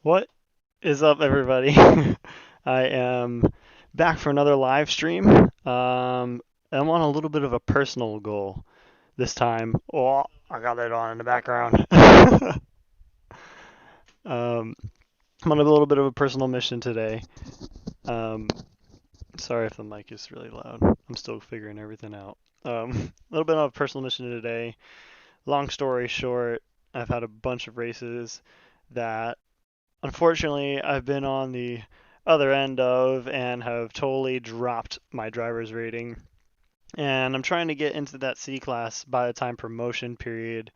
What is up, everybody? I am back for another live stream. I'm on a little bit of a personal goal this time. Oh, I got it on in the background. um, I'm on a little bit of a personal mission today. Um, sorry if the mic is really loud. I'm still figuring everything out. A little bit of a personal mission today. Long story short, I've had a bunch of races that unfortunately, I've been on the other end of and have totally dropped my driver's rating. And I'm trying to get into that C class by the time promotion period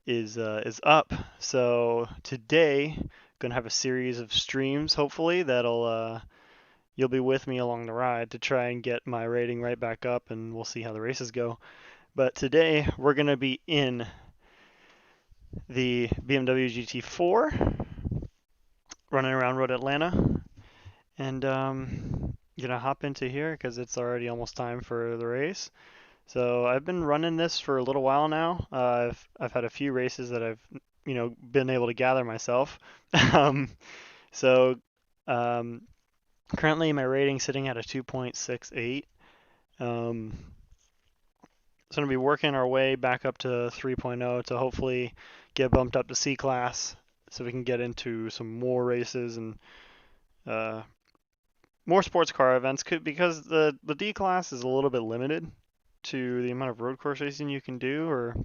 is up. So today, gonna have a series of streams. Hopefully, that'll you'll be with me along the ride to try and get my rating right back up, and we'll see how the races go. But today, we're gonna be in the BMW GT4, running around Road Atlanta. And gonna hop into here because it's already almost time for the race. So I've been running this for a little while now. I've had a few races that I've been able to gather myself. um, so um, currently my rating sitting at a 2.68. So gonna be working our way back up to 3.0 to hopefully get bumped up to C class so we can get into some more races and uh, more sports car events because the D class is a little bit limited to the amount of road course racing you can do, or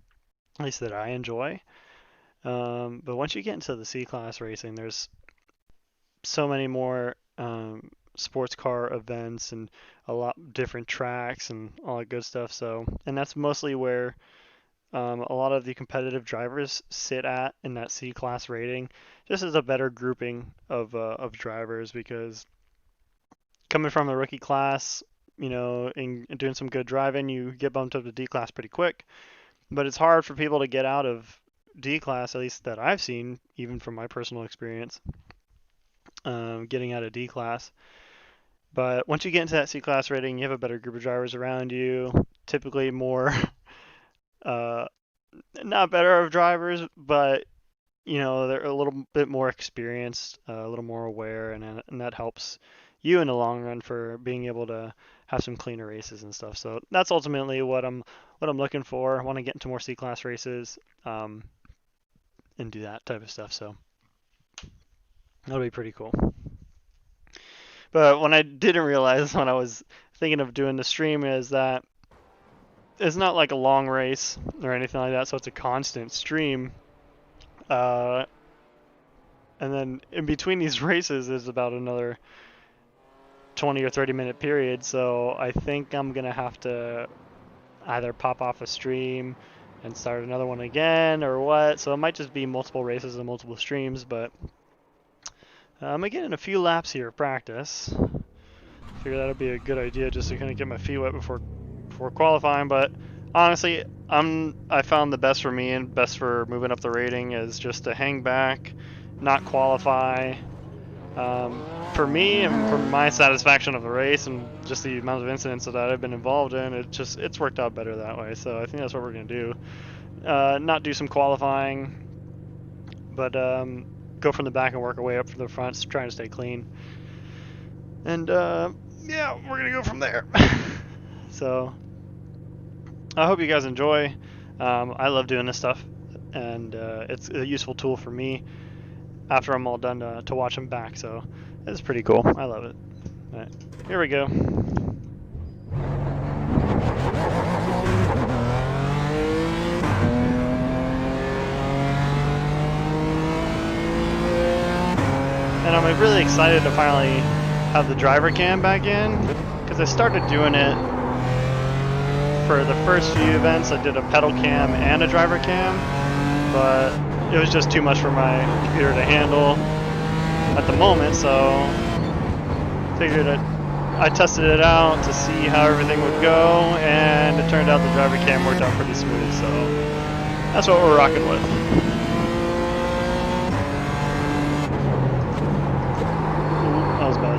at least that I enjoy. But once you get into the C class racing, there's so many more sports car events and a lot different tracks and all that good stuff. So, and that's mostly where a lot of the competitive drivers sit at in that C class rating, just as a better grouping of drivers because coming from the rookie class, and doing some good driving, you get bumped up to D class pretty quick. But it's hard for people to get out of D class, at least that I've seen, even from my personal experience, getting out of D class. But once you get into that C class rating, you have a better group of drivers around you. Typically more, uh, not better of drivers, but they're a little bit more experienced, a little more aware, and that helps you in the long run for being able to have some cleaner races and stuff. So that's ultimately what I'm looking for. I want to get into more C class races, and do that type of stuff. So that'll be pretty cool. But what I didn't realize when I was thinking of doing the stream is that it's not like a long race or anything like that, so it's a constant stream. And then in between these races is about another 20 or 30-minute period, so I think I'm going to have to either pop off a stream and start another one again or what. So it might just be multiple races and multiple streams, but I'm going to get in a few laps here of practice. Figure that'll be a good idea just to kind of get my feet wet before qualifying, but honestly, I found the best for me and best for moving up the rating is just to hang back, not qualify. For me and for my satisfaction of the race and just the amount of incidents that I've been involved in, it's worked out better that way. So I think that's what we're gonna do. Not do some qualifying, but go from the back and work our way up from the front, trying to stay clean. And yeah, we're gonna go from there. So I hope you guys enjoy. I love doing this stuff, and it's a useful tool for me after I'm all done to watch them back. So it's pretty cool. I love it. All right, here we go. And I'm really excited to finally have the driver cam back in because I started doing it for the first few events. I did a pedal cam and a driver cam, but it was just too much for my computer to handle at the moment, so figured I tested it out to see how everything would go, and it turned out the driver cam worked out pretty smooth, so that's what we're rocking with. Ooh, that was bad.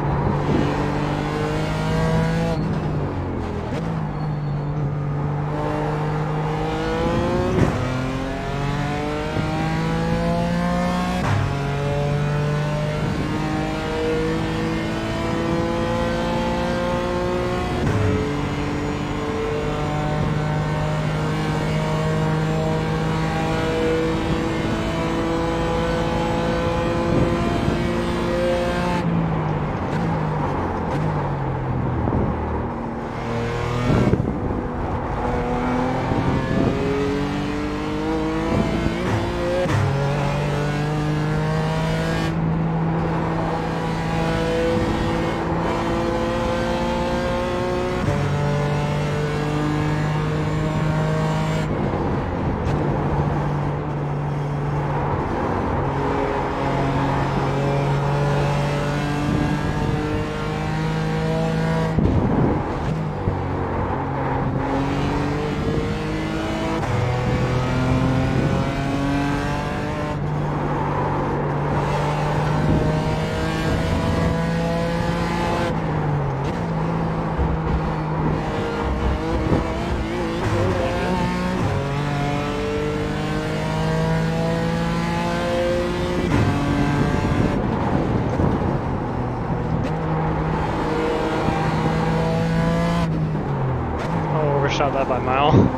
shot that by mile.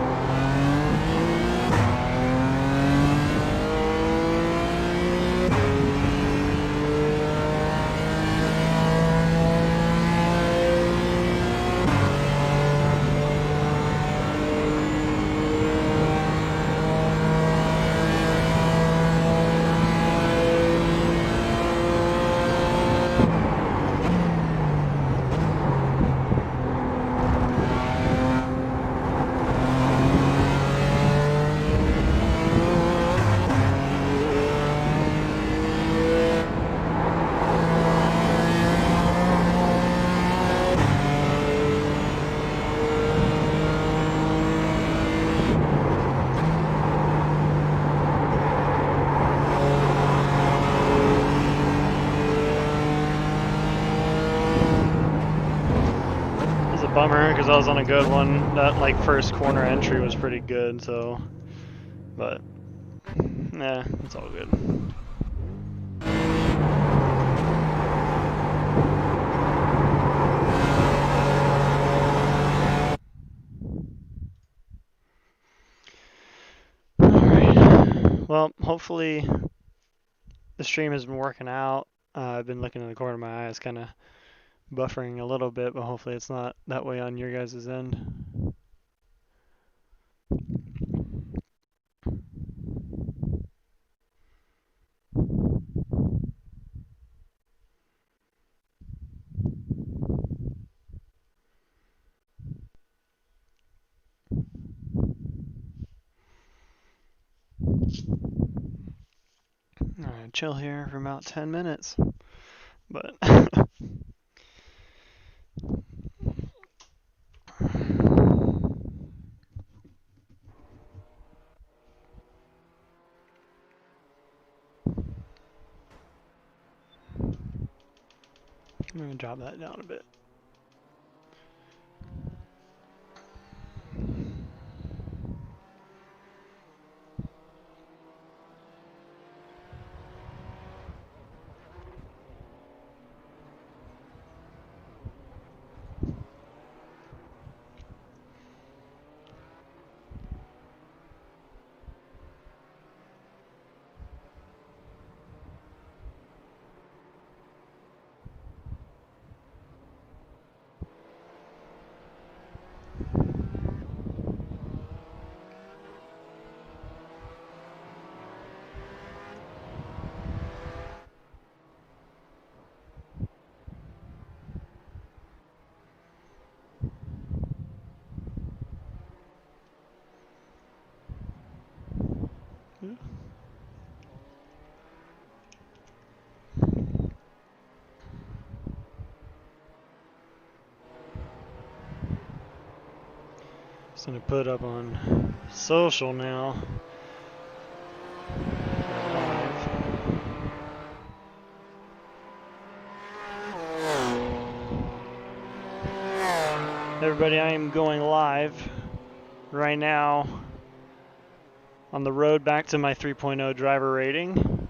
Bummer, because I was on a good one. That like first corner entry was pretty good, so, but yeah, it's all good. Alright, well, hopefully the stream has been working out. I've been looking in the corner of my eye, it's kind of buffering a little bit, but hopefully it's not that way on your guys' end. Alright, chill here for about 10 minutes, but I'm going to drop that down a bit. Just gonna put up on social now. Everybody, I am going live right now on the road back to my 3.0 driver rating.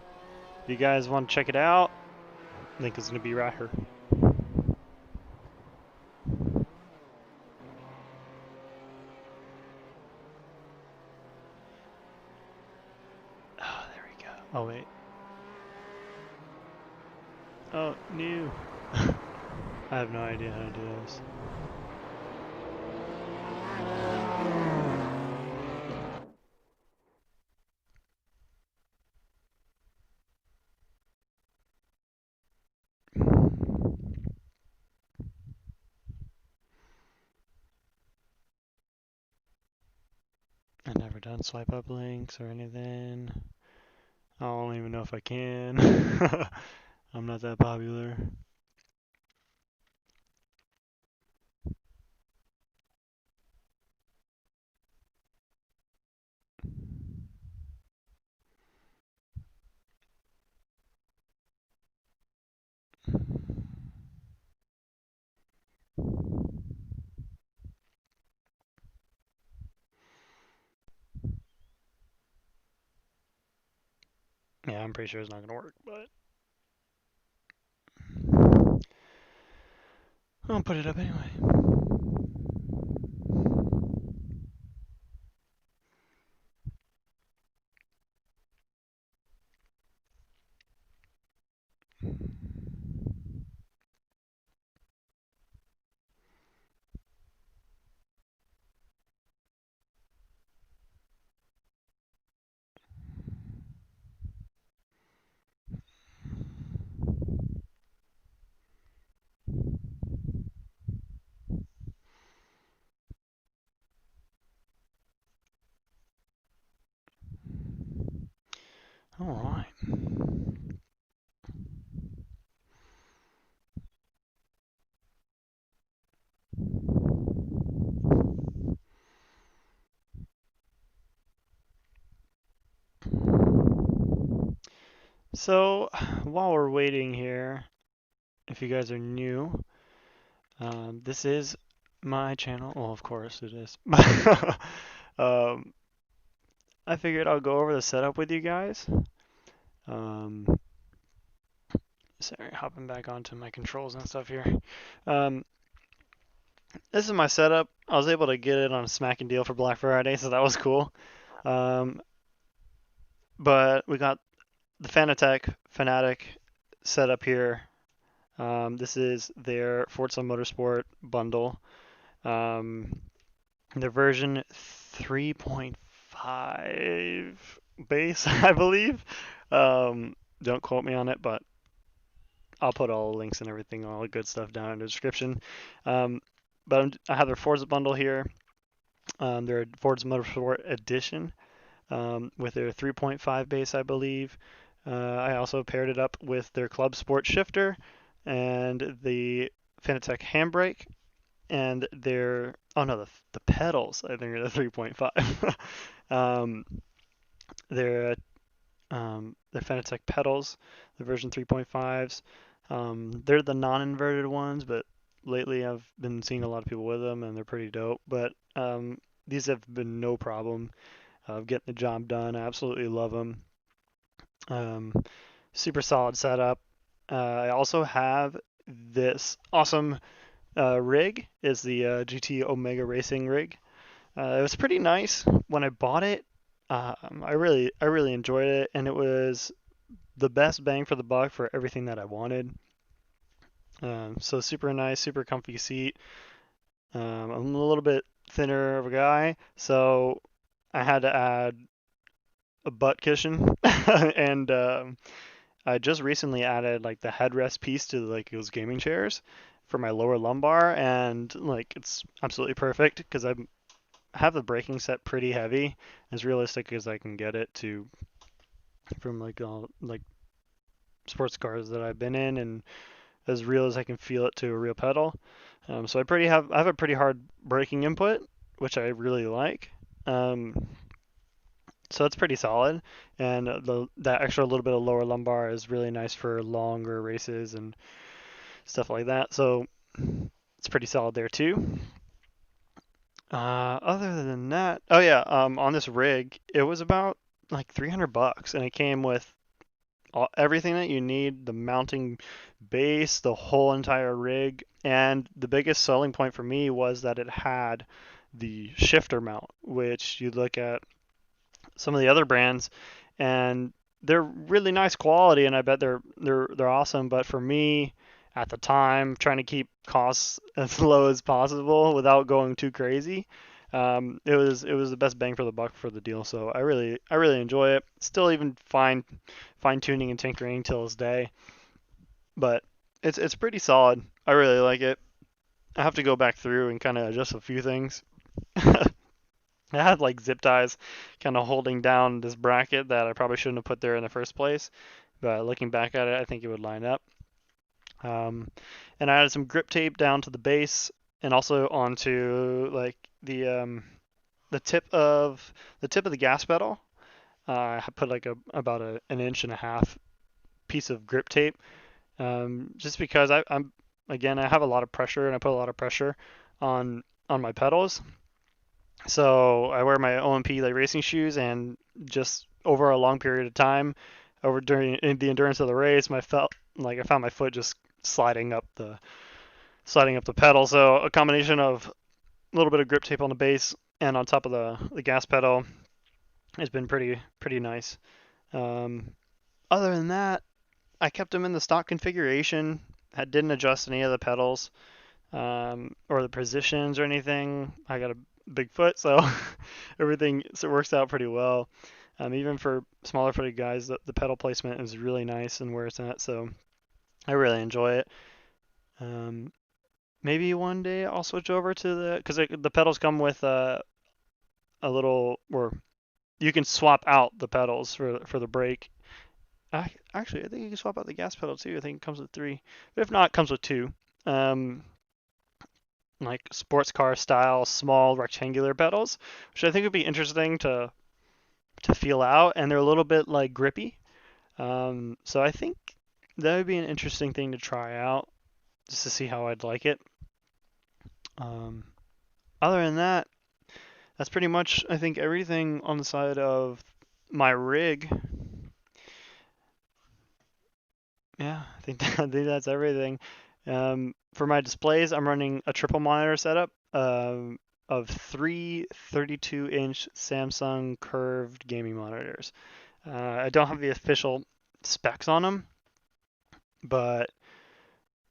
If you guys want to check it out, link is going to be right here. Oh, there we go. Oh, wait. Oh, new. I have no idea how to do this. I've never done swipe up links or anything. I don't even know if I can. I'm not that popular. Yeah, I'm pretty sure it's not gonna work, but I'll put it up anyway. So while we're waiting here, if you guys are new, this is my channel. Well, of course it is. um, I figured I'll go over the setup with you guys. Um, Sorry, hopping back onto my controls and stuff here. Um, this is my setup. I was able to get it on a smacking deal for Black Friday, so that was cool. But we got the Fanatec Fanatic setup here. This is their Forza Motorsport bundle. Their version 3.5 base, I believe. Don't quote me on it, but I'll put all the links and everything, all the good stuff down in the description. But I have their Forza bundle here. Their Forza Motorsport Edition with their 3.5 base, I believe. I also paired it up with their Club Sport shifter and the Fanatec handbrake and their the pedals I think are the 3.5. Their Fanatec pedals, the version 3.5s. They're the non-inverted ones, but lately I've been seeing a lot of people with them, and they're pretty dope. But these have been no problem getting the job done. I absolutely love them. Super solid setup. I also have this awesome rig. Is the GT Omega Racing rig. It was pretty nice when I bought it. I really enjoyed it, and it was the best bang for the buck for everything that I wanted. So super nice, super comfy seat. I'm a little bit thinner of a guy, so I had to add a butt cushion, and I just recently added like the headrest piece to like those gaming chairs for my lower lumbar, and like it's absolutely perfect because I have the braking set pretty heavy, as realistic as I can get it to from like sports cars that I've been in, and as real as I can feel it to a real pedal. So I have a pretty hard braking input, which I really like. So it's pretty solid, and that extra little bit of lower lumbar is really nice for longer races and stuff like that. So it's pretty solid there too. Other than that, oh yeah, on this rig, it was about like $300, and it came with everything that you need, the mounting base, the whole entire rig, and the biggest selling point for me was that it had the shifter mount, which you look at some of the other brands, and they're really nice quality, and I bet they're awesome. But for me, at the time, trying to keep costs as low as possible without going too crazy, it was the best bang for the buck for the deal. So I really enjoy it. Still even fine tuning and tinkering till this day, but it's pretty solid. I really like it. I have to go back through and kind of adjust a few things. I had like zip ties kind of holding down this bracket that I probably shouldn't have put there in the first place. But looking back at it, I think it would line up. Um, and I added some grip tape down to the base and also onto like the tip of the gas pedal. I put like about an inch and a half piece of grip tape, just because I'm again I have a lot of pressure and I put a lot of pressure on my pedals. So I wear my OMP like racing shoes, and just over a long period of time, over during the endurance of the race, I found my foot just sliding up the pedal. So a combination of a little bit of grip tape on the base and on top of the gas pedal has been pretty nice. Other than that, I kept them in the stock configuration. I didn't adjust any of the pedals or the positions or anything. I got a big foot, so everything so it works out pretty well. Even for smaller footed guys, the pedal placement is really nice and where it's at, so I really enjoy it. Maybe one day I'll switch over to because the pedals come with a little, or you can swap out the pedals for the brake. Actually, I think you can swap out the gas pedal too. I think it comes with 3, but if not, it comes with 2. Like sports car style small rectangular pedals, which I think would be interesting to feel out, and they're a little bit like grippy. So I think that would be an interesting thing to try out, just to see how I'd like it. Other than that, that's pretty much, I think, everything on the side of my rig. Yeah, I think that's everything. For my displays, I'm running a triple monitor setup of three 32-inch Samsung curved gaming monitors. I don't have the official specs on them, but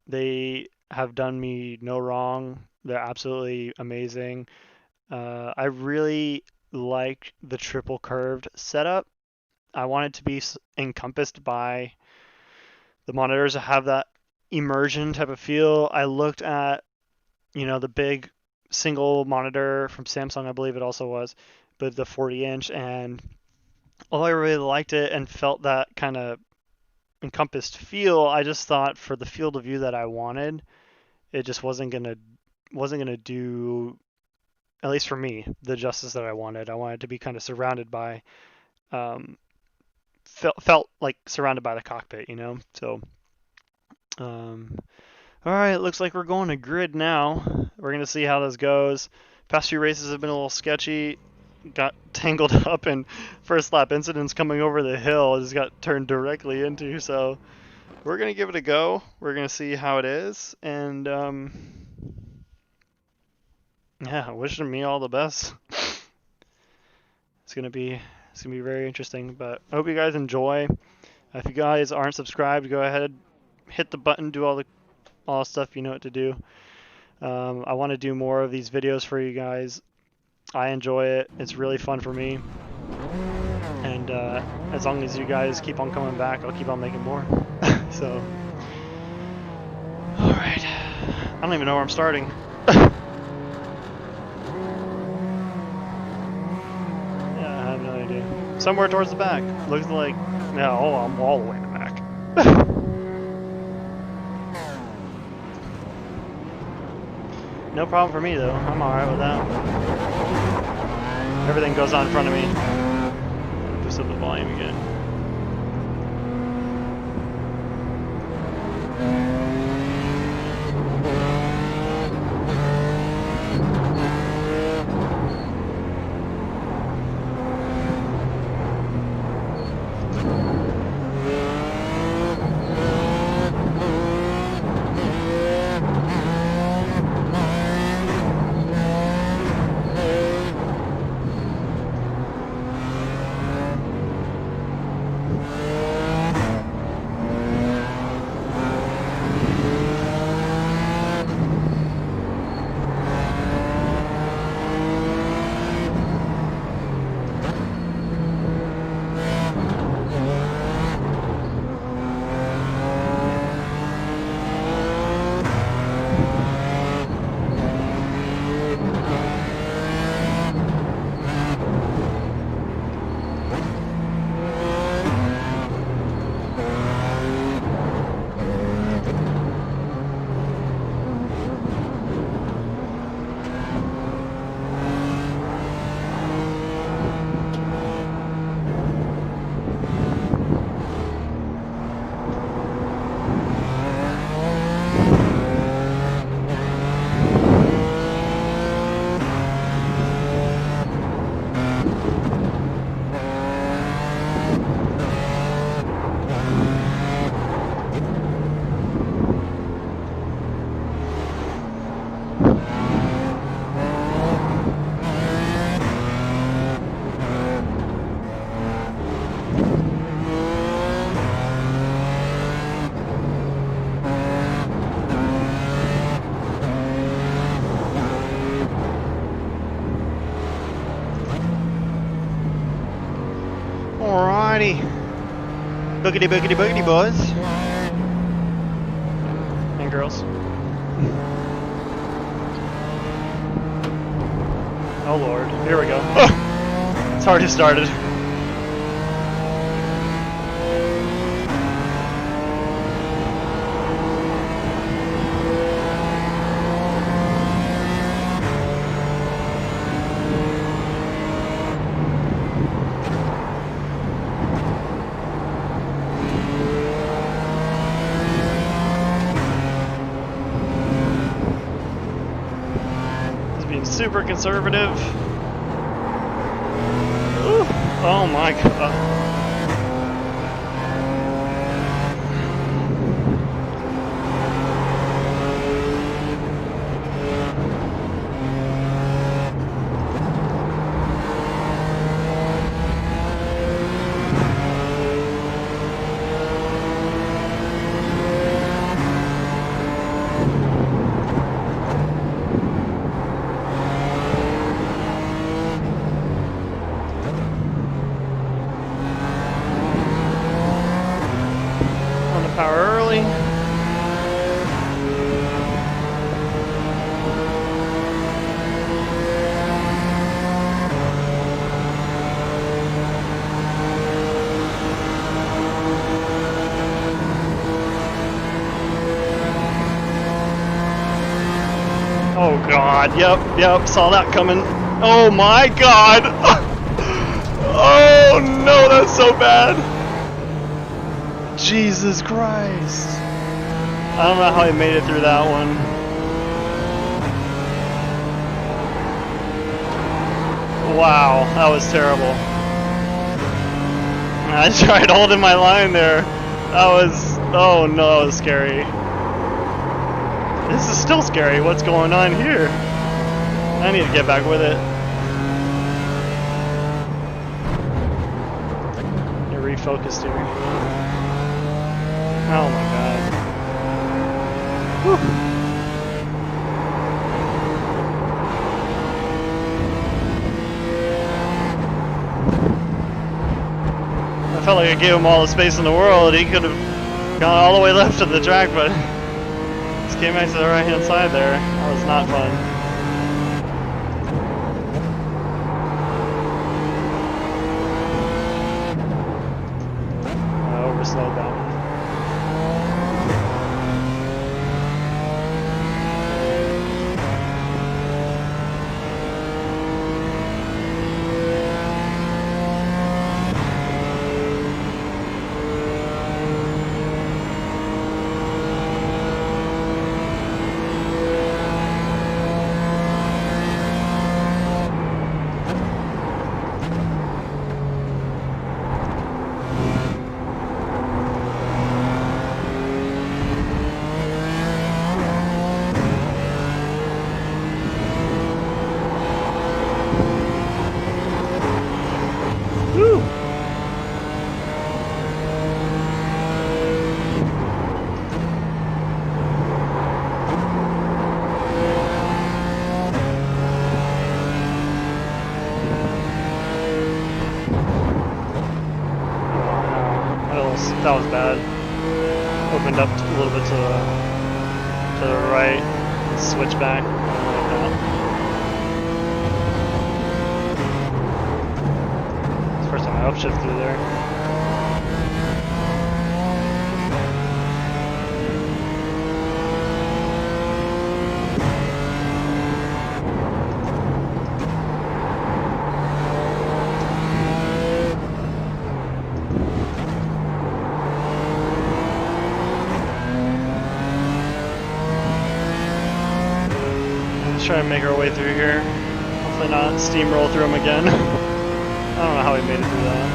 they have done me no wrong. They're absolutely amazing. I really like the triple curved setup. I want it to be encompassed by the monitors that have that immersion type of feel. I looked at, the big single monitor from Samsung, I believe it also was, but the 40-inch, and although I really liked it and felt that kind of encompassed feel, I just thought for the field of view that I wanted, it just wasn't gonna do, at least for me, the justice that I wanted. I wanted to be kind of surrounded by, felt like surrounded by the cockpit, So, all right, looks like we're going to grid now. We're gonna see how this goes. Past few races have been a little sketchy. Got tangled up in first lap incidents coming over the hill. Just got turned directly into. So we're gonna give it a go. We're gonna see how it is, and yeah, wishing me all the best. It's gonna be very interesting. But I hope you guys enjoy. If you guys aren't subscribed, go ahead, hit the button, do all the stuff you know what to do. I want to do more of these videos for you guys. I enjoy it. It's really fun for me. And as long as you guys keep on coming back, I'll keep on making more. So, alright. I don't even know where I'm starting. Yeah, I have no idea. Somewhere towards the back. Looks like, yeah, I'm all the way in the back. No problem for me though. I'm alright with that. Everything goes on in front of me. Boost up the volume again. Alrighty. Boogity boogity boogity, boys. And girls. Oh lord, here we go. It's already started. being super conservative. Ooh. Oh my god. Power early. Oh god, yep, saw that coming. Oh my god! Oh no, that's so bad! Jesus Christ. I don't know how he made it through that one. Wow, that was terrible. I tried holding my line there. That was, oh no, that was scary. This is still scary. What's going on here? I need to get back with it. Get refocused here. Oh my god. Whew. I felt like I gave him all the space in the world. He could have gone all the way left of the track, but just came back to the right hand side there. That was not fun. I overslowed that one. Woo! That was bad. Opened up a little bit to the right, switch back. It's the first time I upshift through there. Try and make our way through here. Hopefully not steamroll through them again. I don't know how we made it through that.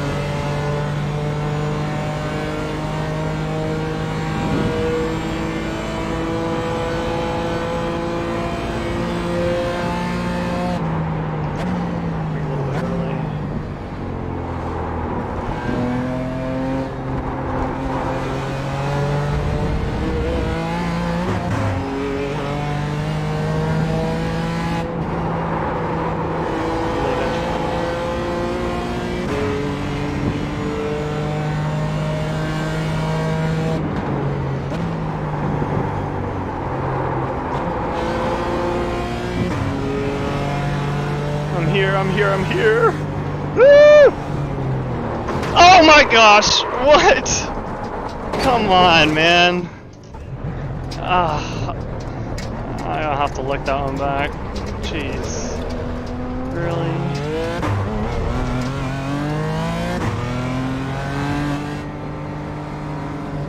I'm here. Woo! Oh my gosh! What? Come on, man. I'll have to look that one back. Jeez. Really?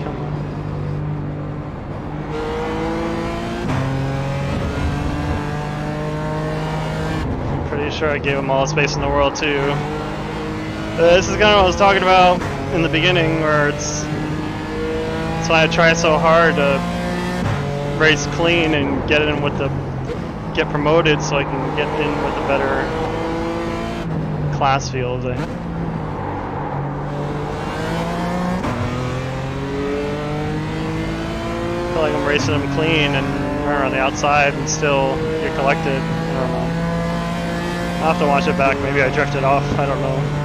Come on. Pretty sure I gave him all the space in the world too. This is kind of what I was talking about in the beginning, where that's why I try so hard to race clean and get promoted so I can get in with a better class field. I feel like I'm racing them clean and run around the outside and still get collected. I don't know. I'll have to watch it back. Maybe I drifted off. I don't know.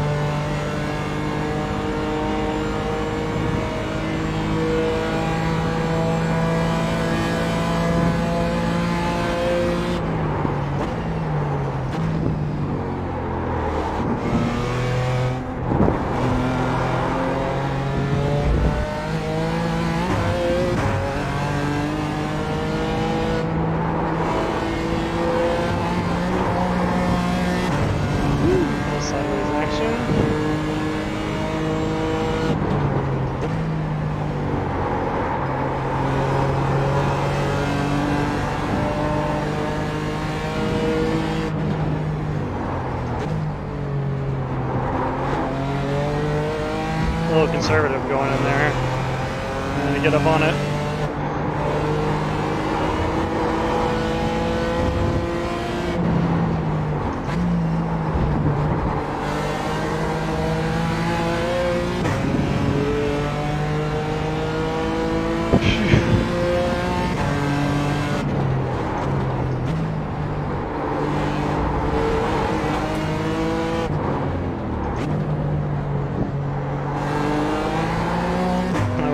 A little conservative going in there. I'm gonna get up on it.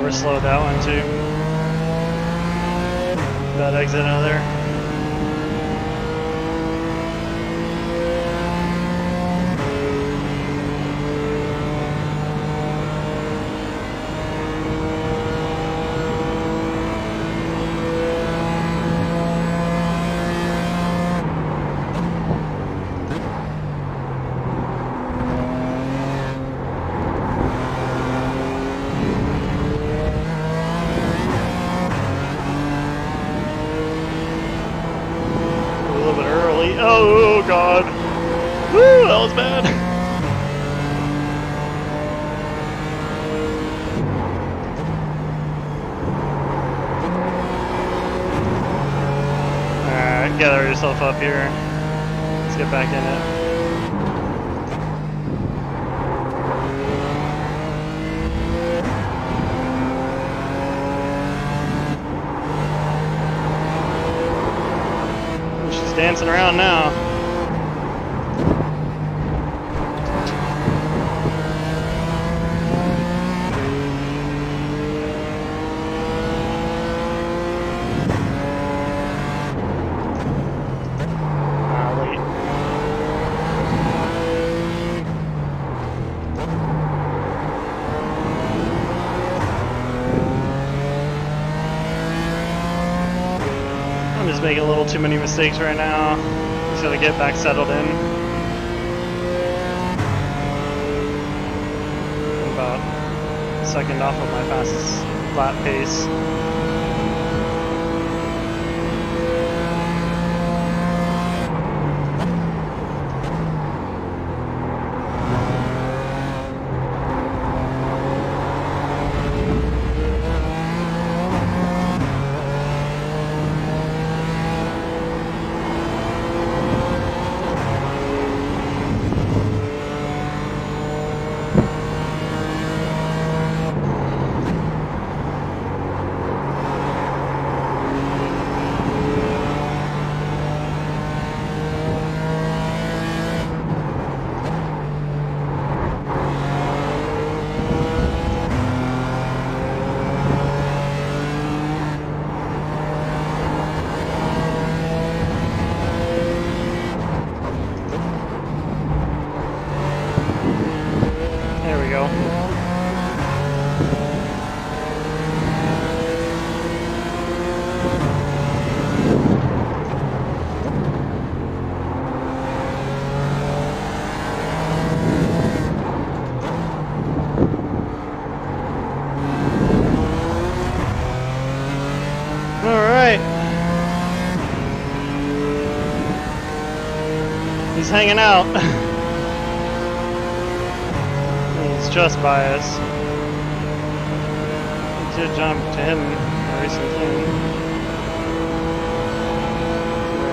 Slowed that one too. Bad exit out of there. Oh god. Woo, that was bad. Alright, gather yourself up here. Let's get back in it. Dancing around now. Wait. I'm just making a little too many mistakes right now. Just gotta get back settled in. I'm about a second off of my fastest lap pace. He's hanging out. He's just by us. Should jump to him very soon.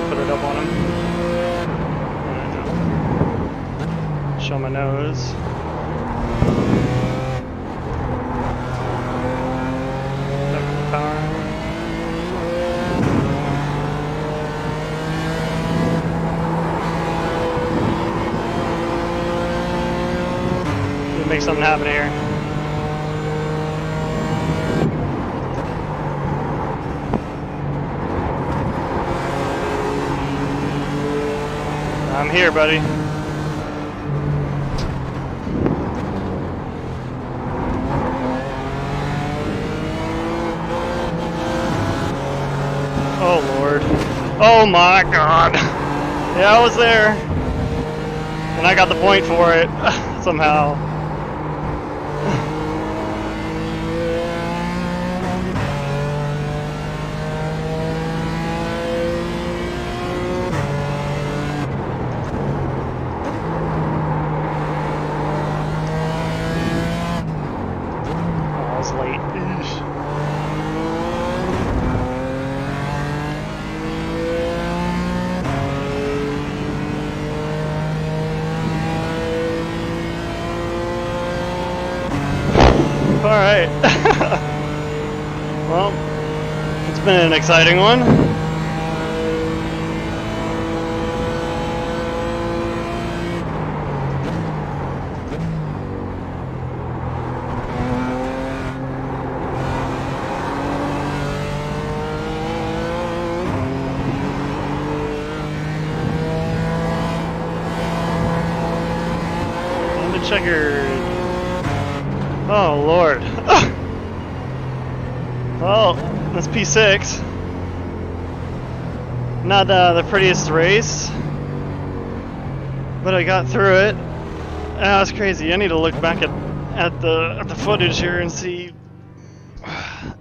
Put it up on him. Show my nose. Power. Make something happen here. I'm here, buddy. Oh Lord. Oh my God. Yeah, I was there. And I got the point for it somehow. Late. All right. Well, it's been an exciting one. Checkered. Oh Lord. Well, that's P6. Not the prettiest race, but I got through it. That was crazy. I need to look back at the footage here and see. I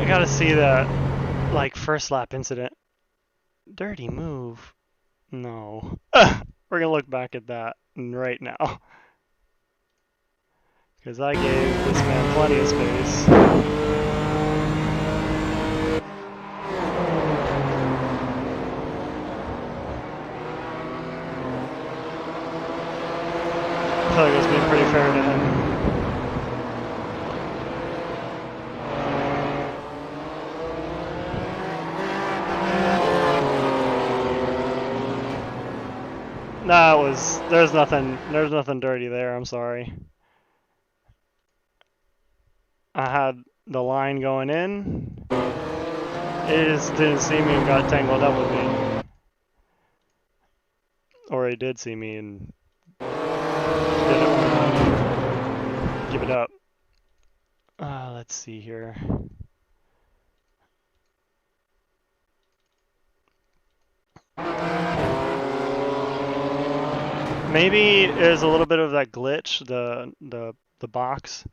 gotta see that like first lap incident. Dirty move. No. We're gonna look back at that right now. Because I gave this man plenty of space. I feel like it was being pretty fair to him. No, there's nothing dirty there, I'm sorry. I had the line going in. It just didn't see me and got tangled up with me. Or he did see me and didn't want to give it up. Let's see here. Maybe there's a little bit of that glitch, the box.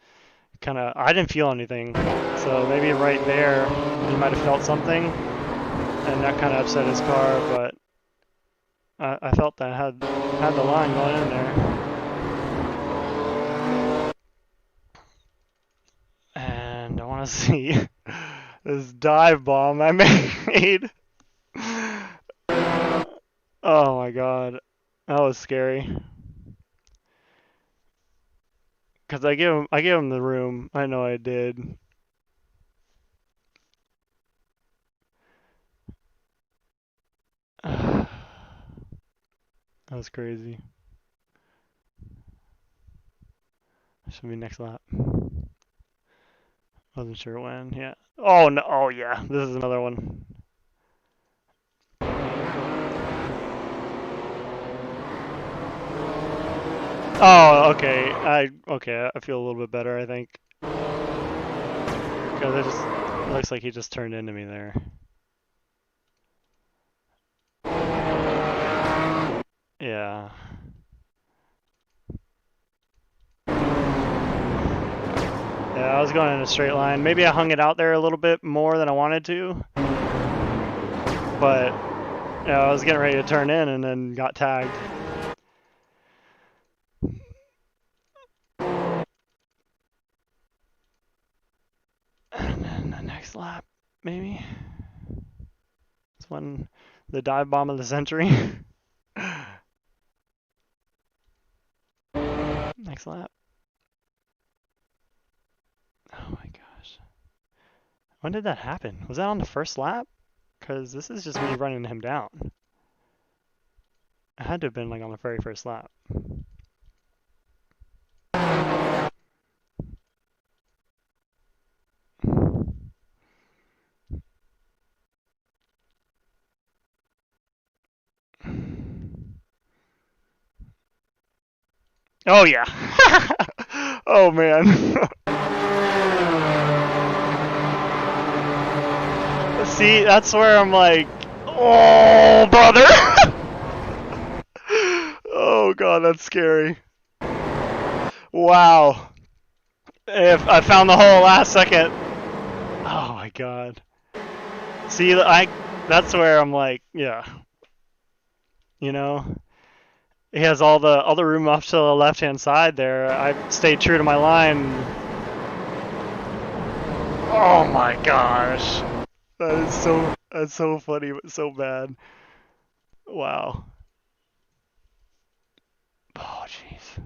I didn't feel anything, so maybe right there he might have felt something, and that kind of upset his car. But I felt that I had the line going in there, and I want to see this dive bomb I made. Oh my God, that was scary. Cause I gave him the room. I know I did. That was crazy. Should be next lap. Wasn't sure when. Yeah. Oh no. Oh yeah. This is another one. Oh, okay. I feel a little bit better, I think. Because it looks like he just turned into me there. Yeah. Yeah, I was going in a straight line. Maybe I hung it out there a little bit more than I wanted to. But Yeah, I was getting ready to turn in and then got tagged. And then the next lap, maybe. It's when the dive bomb of the century. Next lap. Oh my gosh. When did that happen? Was that on the first lap? Because this is just me running him down. It had to have been like on the very first lap. Oh yeah. Oh man. See, that's where I'm like, oh brother. Oh god, that's scary. Wow. If I found the hole last second. Oh my god. See, that's where I'm like, yeah. You know, he has all the room off to the left-hand side there. I stayed true to my line. Oh my gosh. That's so funny but so bad. Wow. Oh jeez.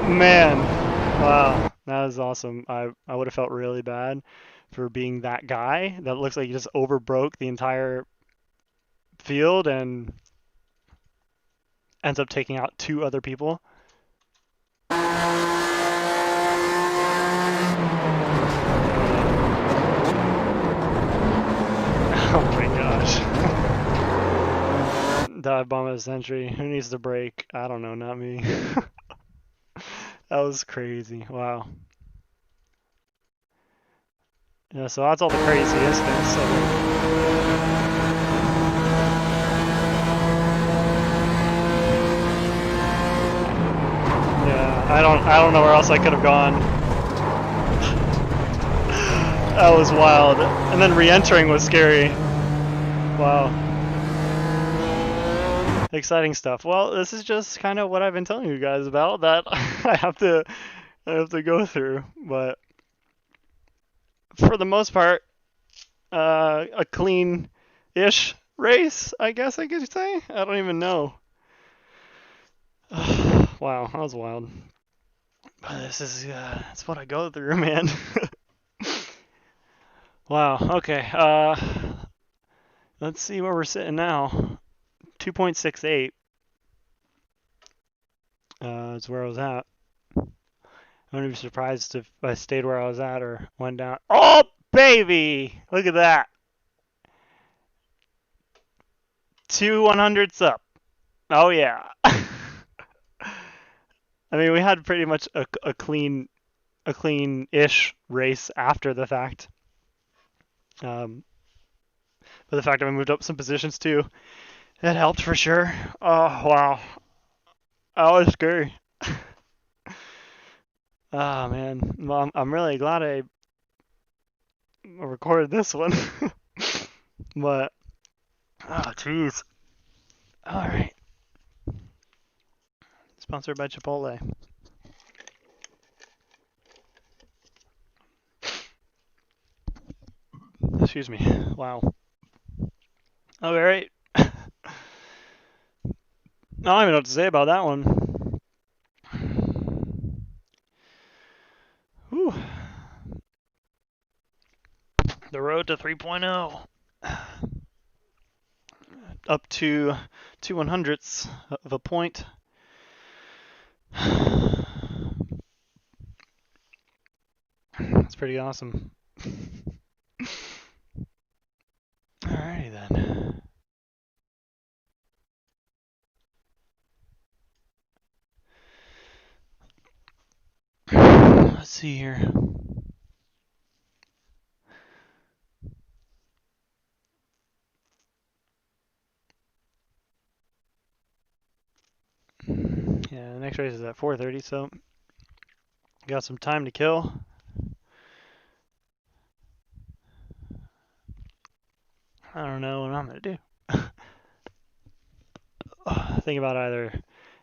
Man. Wow. That is awesome. I would have felt really bad for being that guy that looks like he just overbroke the entire field and ends up taking out 2 other people. Oh my gosh. Dive bomb of the century. Who needs to break? I don't know, not me. That was crazy. Wow. Yeah, so that's all the craziest things. Yeah, I don't know where else I could have gone. That was wild. And then re-entering was scary. Wow. Exciting stuff. Well, this is just kind of what I've been telling you guys about that I have to go through, but for the most part, a clean-ish race, I guess I could say. I don't even know. Wow, that was wild. But this is that's what I go through, man. Wow. Okay. Let's see where we're sitting now. 2.68. Is where I was at. I wouldn't be surprised if I stayed where I was at or went down. Oh, baby! Look at that. 2/100ths up. Oh, yeah. I mean, we had pretty much a clean-ish race after the fact. But the fact that we moved up some positions too, it helped for sure. Oh, wow. That was scary. Oh, man. Well, I'm really glad I recorded this one. But, oh, jeez. All right. Sponsored by Chipotle. Excuse me. Wow. All right. I don't even know what to say about that one. Whew. The road to 3.0. Up to 2/100ths of a point. That's pretty awesome. Alrighty then. Let's see here. Yeah, the next race is at 4:30, so got some time to kill. I don't know what I'm gonna do. Think about either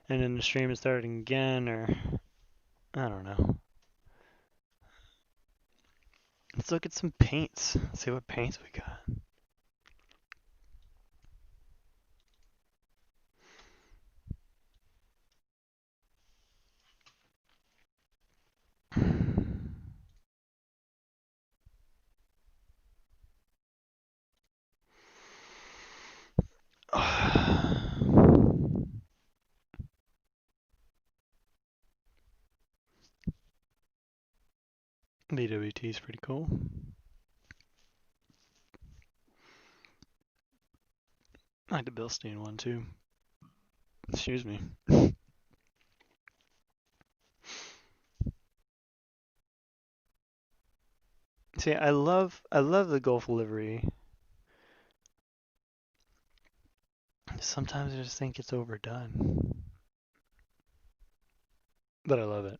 ending the stream and starting again, or I don't know. Let's look at some paints. Let's see what paints we got. BWT is pretty cool. I like the Bilstein one too. Excuse me. See, I love the Gulf livery. Sometimes I just think it's overdone. But I love it.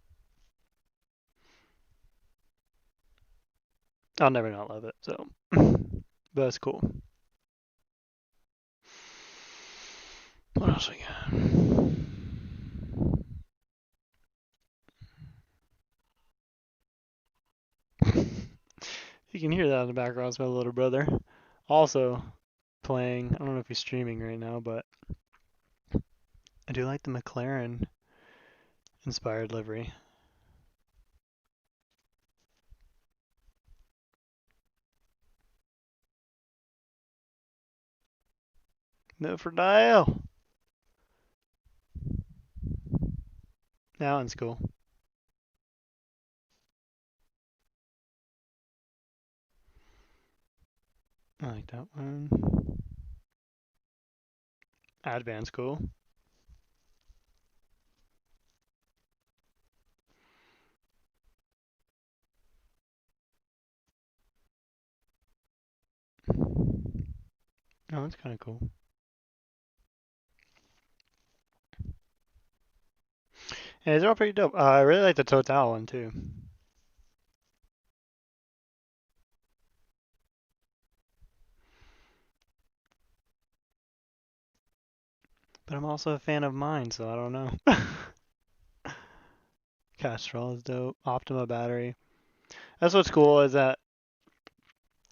I'll never not love it, so. But it's cool. What else we got? You can hear that in the background. It's my little brother. Also playing, I don't know if he's streaming right now, but I do like the McLaren inspired livery. No for dial. That one's cool. I like that one. Advan's cool. Oh, that's kind of cool. Yeah, these are all pretty dope. I really like the Total one too. But I'm also a fan of mine, so I don't know. Castrol is dope. Optima battery. That's what's cool is that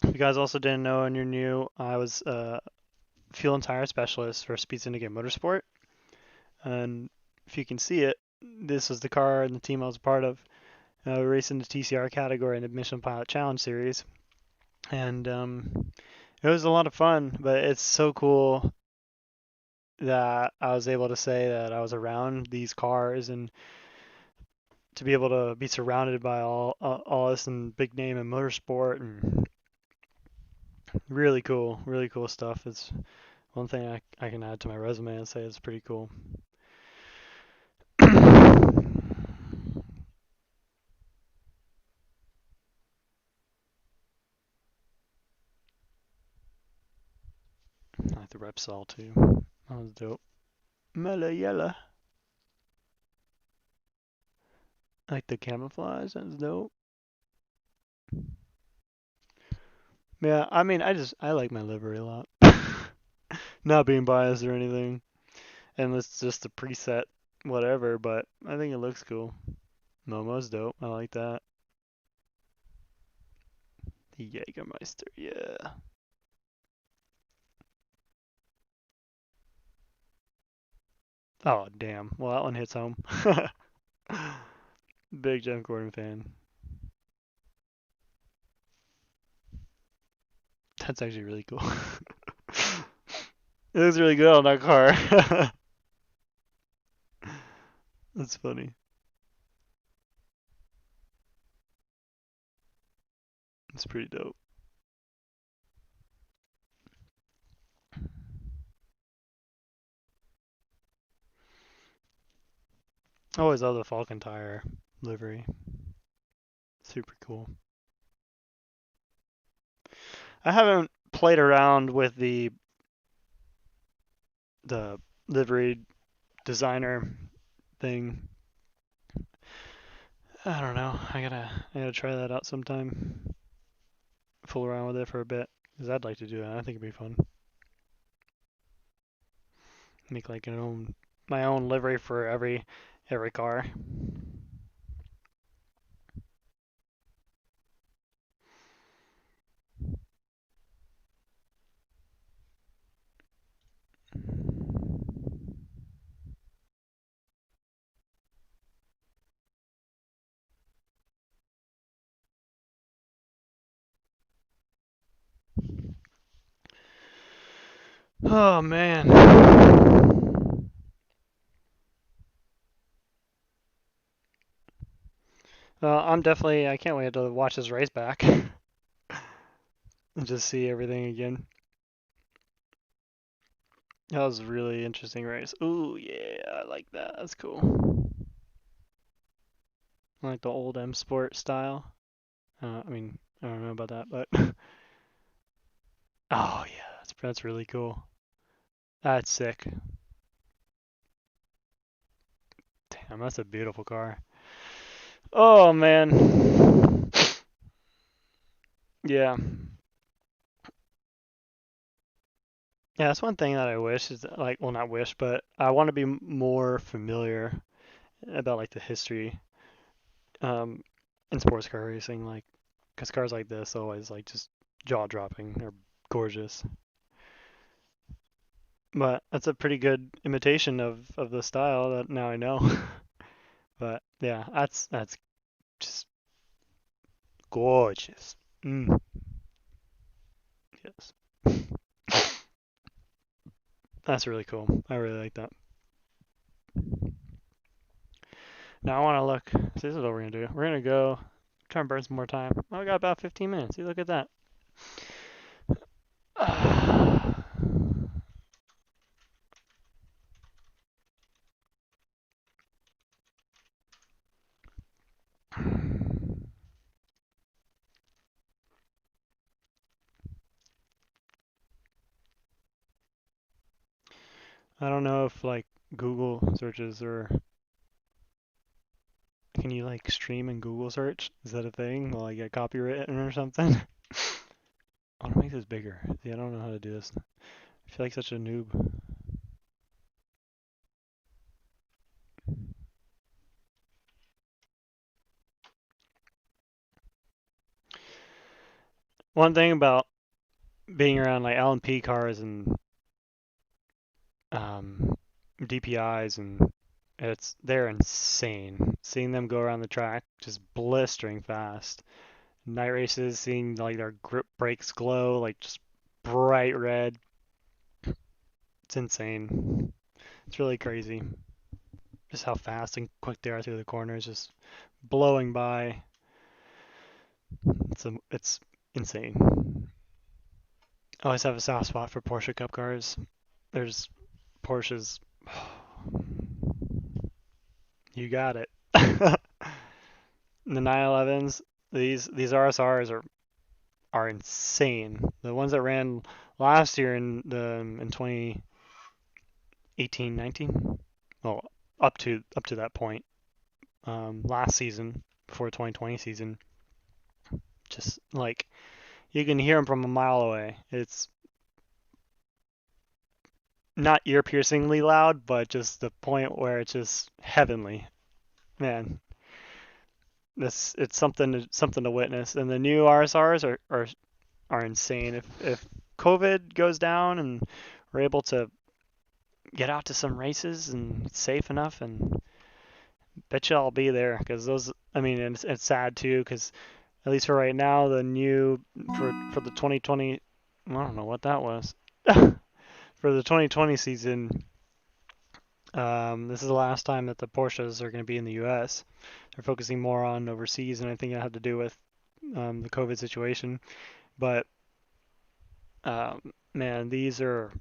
you guys also didn't know and you're new. I was fuel and tire specialist for Speed Syndicate Motorsport. And if you can see it, this was the car and the team I was a part of, racing the TCR category in the Mission Pilot Challenge series. And it was a lot of fun, but it's so cool that I was able to say that I was around these cars and to be able to be surrounded by all this and big name in motorsport and really cool stuff. It's one thing I can add to my resume and say it's pretty cool. I like the Repsol too. That was dope. Malayella. I like the camouflage. That's dope. Yeah, I mean, I like my livery a lot. Not being biased or anything. And it's just a preset whatever, but I think it looks cool. Momo's dope. I like that. The Jägermeister, yeah. Oh, damn. Well, that one hits home. Big Jeff Gordon fan. That's actually really cool. It looks really good on that car. That's funny. It's pretty dope. I always love the Falcon tire livery. Super cool. I haven't played around with the livery designer thing. I don't know. I gotta try that out sometime. Fool around with it for a bit. Because I'd like to do that. I think it'd be fun. Make like my own livery for every car. Oh man. I can't wait to watch this race back and just see everything again. That was a really interesting race. Ooh, yeah, I like that. That's cool. I like the old M Sport style. I mean, I don't know about that, but oh yeah, that's really cool. That's sick. Damn, that's a beautiful car. Oh man. Yeah. Yeah, that's one thing that I wish is like, well, not wish, but I want to be more familiar about like the history um in sports car racing, like, because cars like this always like just jaw dropping. They're gorgeous. But that's a pretty good imitation of the style that now I know. But yeah, that's just gorgeous. Mm, yes. That's really cool. I really like that. Now I want to look. See, this is what we're gonna do. We're gonna go try and burn some more time. Oh, we got about 15 minutes. See, look at that. I don't know if like Google searches or can you like stream in Google search? Is that a thing? Will I get copywritten or something? I want to make this bigger. See, I don't know how to do this. I feel like such a noob. One thing about being around like LMP cars and um, DPIs and they're insane. Seeing them go around the track just blistering fast. Night races, seeing like their grip brakes glow like just bright red. It's insane. It's really crazy. Just how fast and quick they are through the corners, just blowing by. It's insane. I always have a soft spot for Porsche Cup cars. There's Porsches. You got it. The 911s, these RSRs are insane. The ones that ran last year in 2018, 19, well, up to that point, last season before 2020 season, just like you can hear them from a mile away. It's not ear piercingly loud, but just the point where it's just heavenly. Man, it's something to witness. And the new RSRs are insane. If COVID goes down and we're able to get out to some races and it's safe enough, and bet you I'll be there because those. I mean, it's sad too because at least for right now, the new for the 2020. I don't know what that was. For the 2020 season, this is the last time that the Porsches are going to be in the U.S. They're focusing more on overseas, and I think it had to do with the COVID situation. But man, these are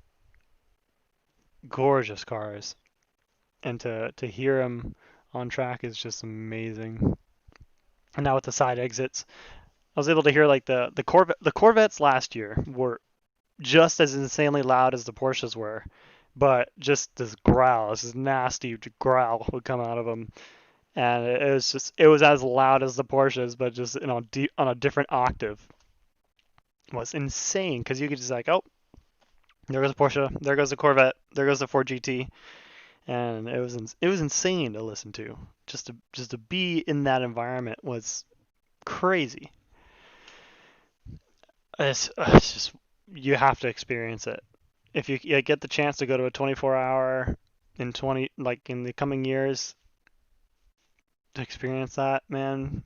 gorgeous cars, and to hear them on track is just amazing. And now with the side exits, I was able to hear like the Corvettes last year were just as insanely loud as the Porsches were, but just this growl, this nasty growl would come out of them, and it was as loud as the Porsches, but just on a different octave. was insane because you could just like, oh, there goes a Porsche, there goes a Corvette, there goes the Ford GT, and it was insane to listen to. Just to be in that environment was crazy. It's just you have to experience it. If you get the chance to go to a 24-hour in 20 like in the coming years to experience that, man,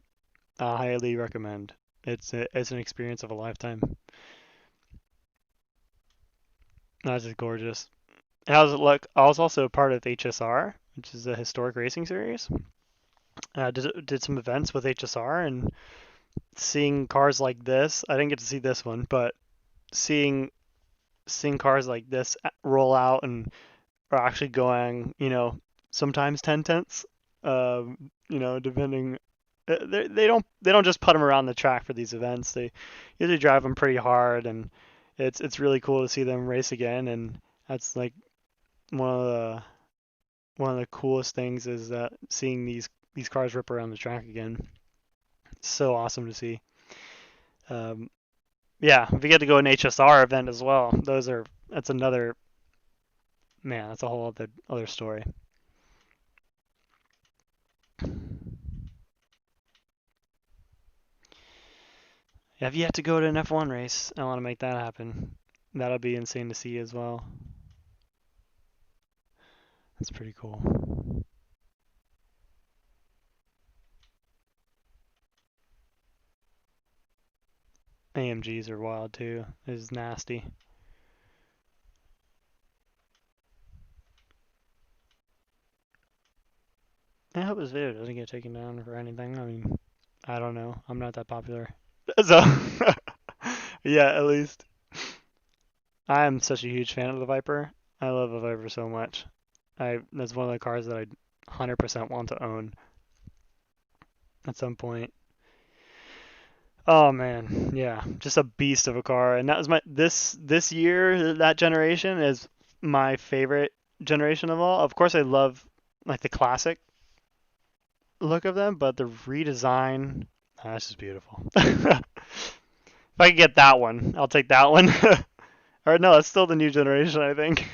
I highly recommend. It's an experience of a lifetime. That's just gorgeous. How does it look? I was also a part of HSR, which is a historic racing series. Did some events with HSR and seeing cars like this. I didn't get to see this one, but seeing cars like this roll out and are actually going, sometimes 10 tenths, depending. They don't just put them around the track for these events. They usually drive them pretty hard, and it's really cool to see them race again. And that's like one of the one of the coolest things is that seeing these cars rip around the track again. It's so awesome to see. Um, yeah, if you get to go an HSR event as well, that's another man. That's a whole other story. I've yet to go to an F1 race. I want to make that happen. That'll be insane to see as well. That's pretty cool. AMGs are wild too. It's nasty. I hope this video doesn't get taken down for anything. I mean, I don't know. I'm not that popular. So, yeah, at least. I am such a huge fan of the Viper. I love the Viper so much. That's one of the cars that I 100% want to own at some point. Oh man, yeah, just a beast of a car. And that was this year, that generation is my favorite generation of all. Of course, I love like the classic look of them, but the redesign, that's just beautiful. If I could get that one, I'll take that one. Or no, it's still the new generation, I think.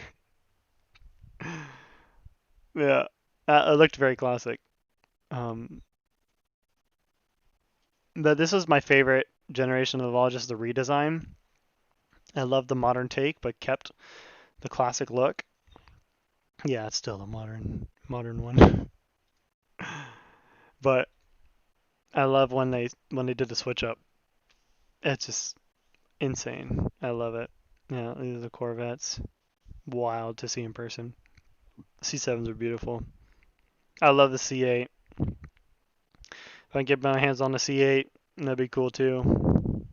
Yeah, it looked very classic. Um, but this was my favorite generation of all, just the redesign. I love the modern take, but kept the classic look. Yeah, it's still the modern one. But I love when they did the switch up. It's just insane. I love it. Yeah, these are the Corvettes. Wild to see in person. C7s are beautiful. I love the C8. If I can get my hands on the C8, that'd be cool too.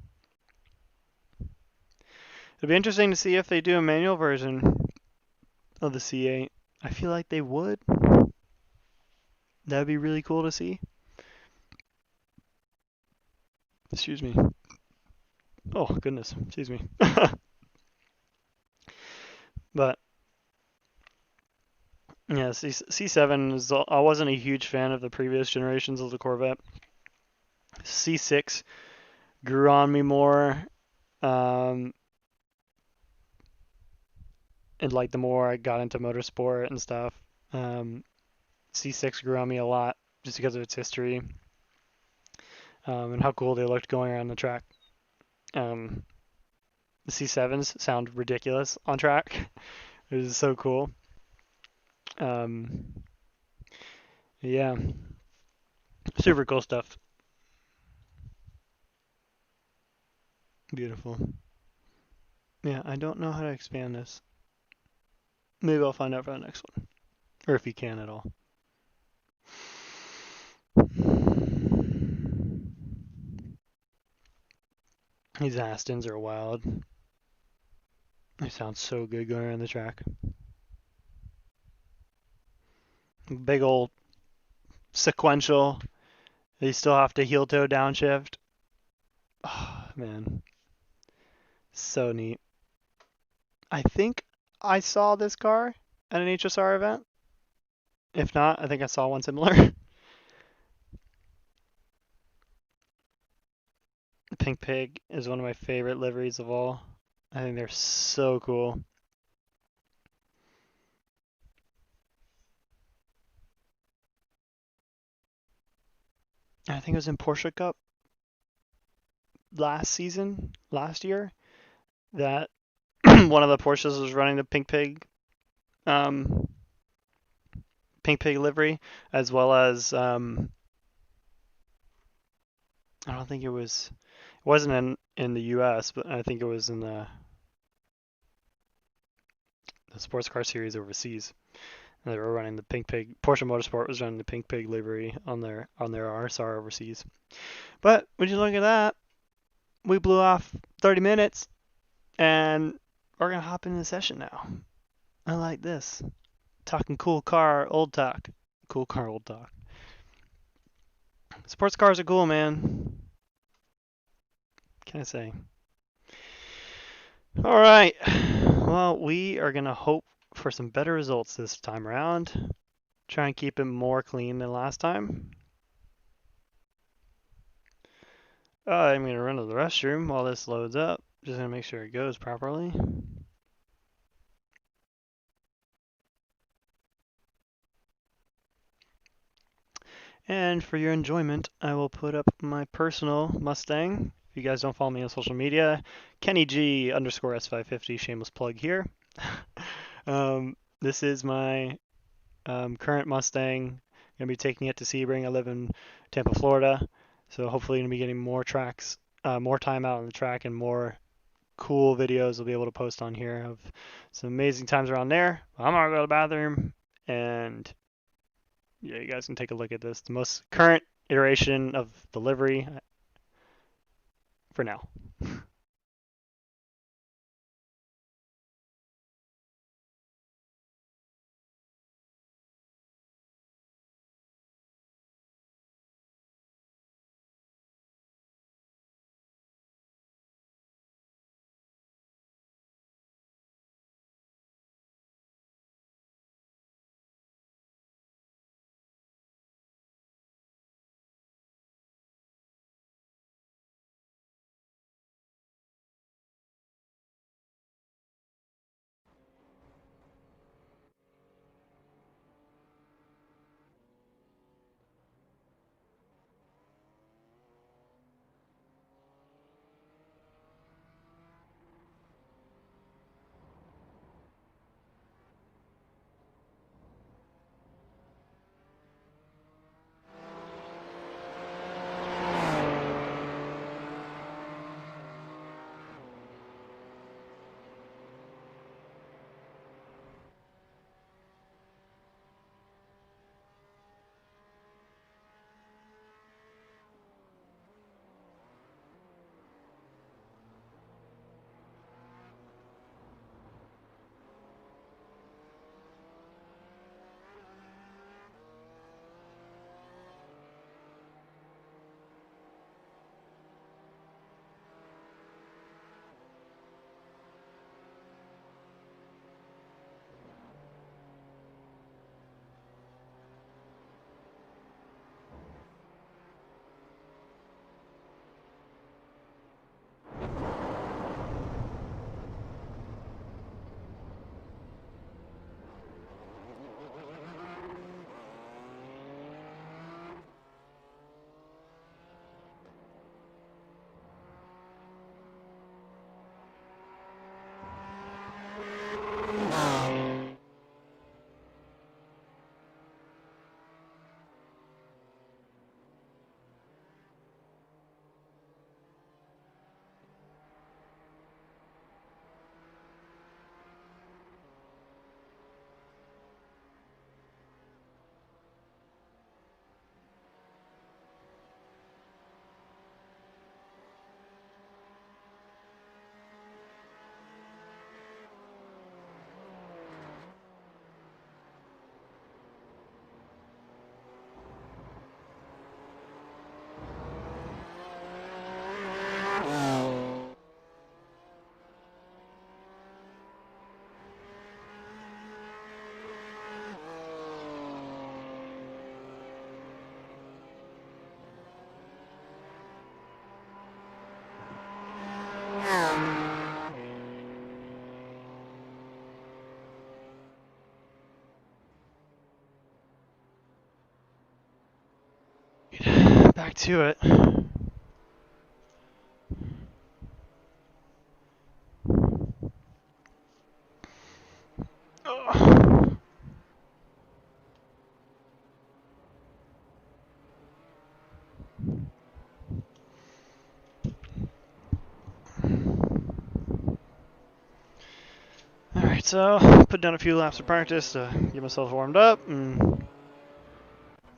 It'd be interesting to see if they do a manual version of the C8. I feel like they would. That'd be really cool to see. Excuse me. Oh, goodness. Excuse me. But, yeah, C7 is. I wasn't a huge fan of the previous generations of the Corvette. C6 grew on me more. And like the more I got into motorsport and stuff, C6 grew on me a lot just because of its history, and how cool they looked going around the track. The C7s sound ridiculous on track. It is so cool. Yeah, super cool stuff. Beautiful. Yeah, I don't know how to expand this. Maybe I'll find out for the next one, or if you can at all. These Astons are wild. They sound so good going around the track. Big old sequential. They still have to heel toe downshift. Oh, man. So neat. I think I saw this car at an HSR event. If not, I think I saw one similar. The Pink Pig is one of my favorite liveries of all. I think they're so cool. I think it was in Porsche Cup last year, that one of the Porsches was running the um, Pink Pig livery, as well as I don't think it wasn't in the U.S., but I think it was in the sports car series overseas. And they were running the Pink Pig. Porsche Motorsport was running the Pink Pig livery on their RSR overseas. But would you look at that? We blew off 30 minutes, and we're gonna hop into the session now. I like this. Talking cool car, old talk. Cool car, old talk. Sports cars are cool, man. What can I say? All right. Well, we are going to hope for some better results this time around. Try and keep it more clean than last time. I'm going to run to the restroom while this loads up. Just going to make sure it goes properly. And for your enjoyment, I will put up my personal Mustang. If you guys don't follow me on social media, Kenny G _ S550, shameless plug here. This is my current Mustang. Gonna be taking it to Sebring. I live in Tampa, Florida, so hopefully gonna be getting more tracks, more time out on the track, and more cool videos we'll be able to post on here of some amazing times around there. I'm gonna go to the bathroom, and yeah, you guys can take a look at this. The most current iteration of the livery for now. Back to it. Ugh. Alright, so put down a few laps of practice to get myself warmed up, and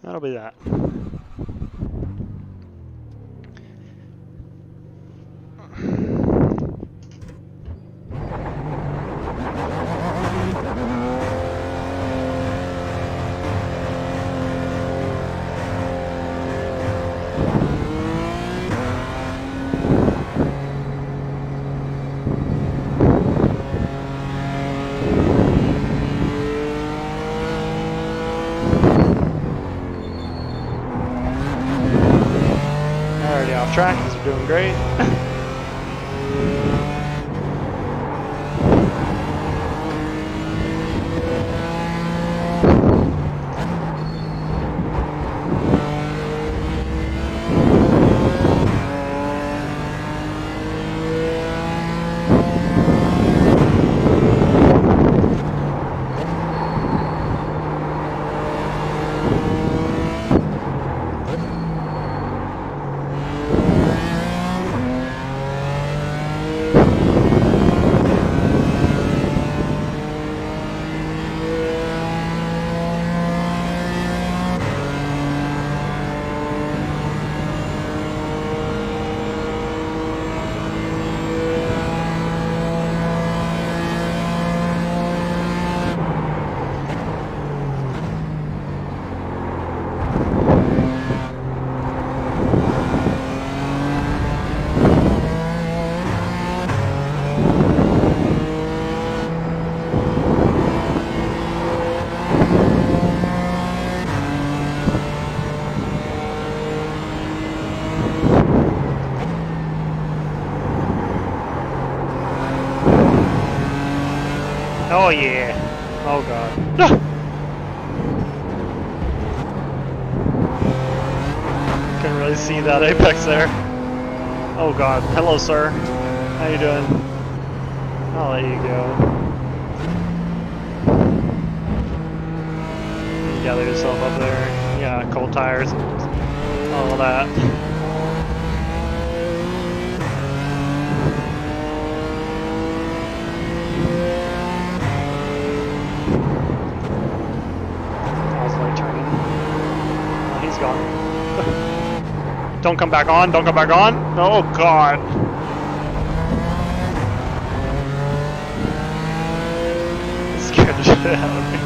that'll be that. Already off track, these are doing great. Oh yeah. Oh god. No! Couldn't really see that apex there. Oh god. Hello, sir. How you doing? I'll let you go. You gather yourself up there. Yeah, cold tires and all that. Gone. Don't come back on, don't come back on. Oh god. Scared the shit out of me.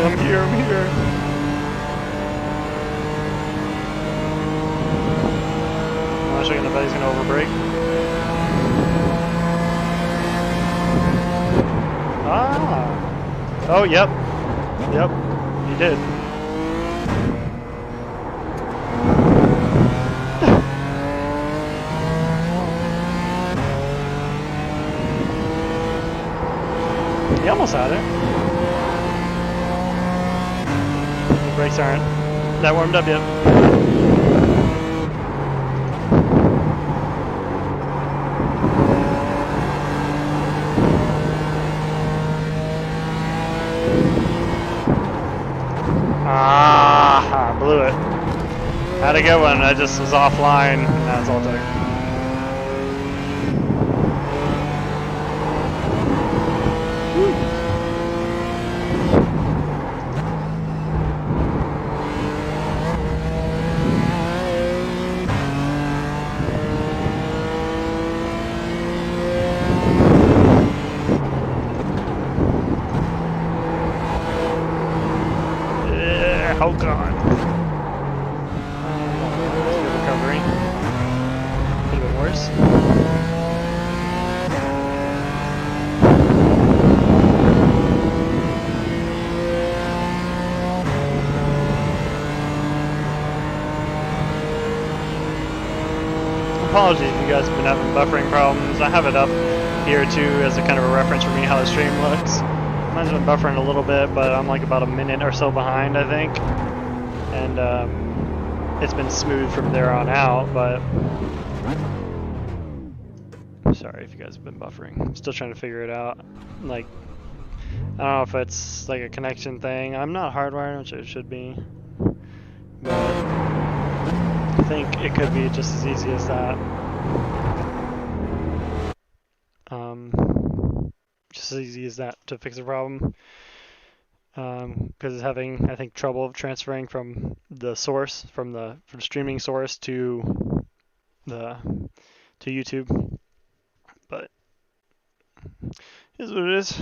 I'm here, I'm here. I'm actually gonna bet he's gonna overbrake. Ah. Oh, yep. Yep, he did. He almost had it. The brakes aren't that warmed up yet. Ah, I blew it. Had a good one, I just was offline, and that's all it took. Oh god. Good recovery. apologies if you guys have been having buffering problems. I have it up here too as a kind of a reference for me how the stream looks. Mine's been buffering a little bit, but I'm like about a minute or so behind, I think. And it's been smooth from there on out, but sorry if you guys have been buffering. I'm still trying to figure it out. Like, I don't know if it's like a connection thing. I'm not hardwired, which it should be, but I think it could be just as easy as that. Just as easy as that to fix the problem. Because it's having, I think, trouble transferring from the source, from streaming source to YouTube. But it is what it is.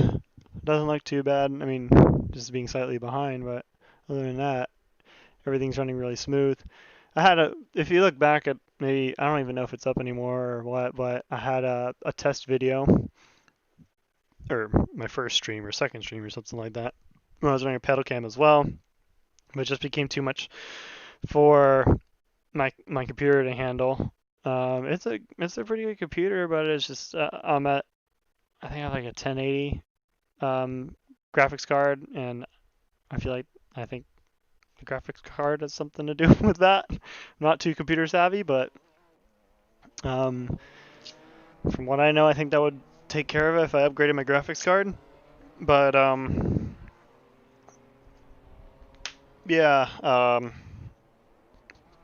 Doesn't look too bad. I mean, just being slightly behind, but other than that, everything's running really smooth. If you look back at maybe, I don't even know if it's up anymore or what, but I had a test video, or my first stream or second stream or something like that, when I was running a pedal cam as well, but it just became too much for my computer to handle. It's a pretty good computer, but it's just I think I have like a 1080 graphics card, and I think the graphics card has something to do with that. I'm not too computer savvy, but from what I know, I think that would take care of it if I upgraded my graphics card. But yeah,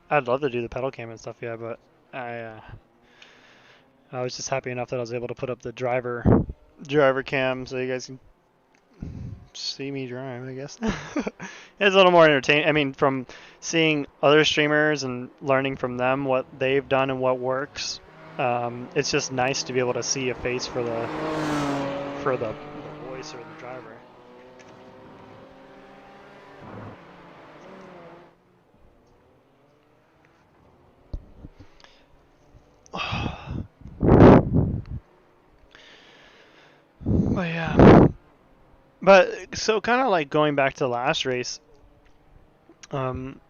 I'd love to do the pedal cam and stuff, yeah, but I was just happy enough that I was able to put up the driver cam so you guys can see me drive, I guess. It's a little more entertaining. I mean, from seeing other streamers and learning from them what they've done and what works, it's just nice to be able to see a face for the voice or the driver. But yeah. But so kind of like going back to the last race, from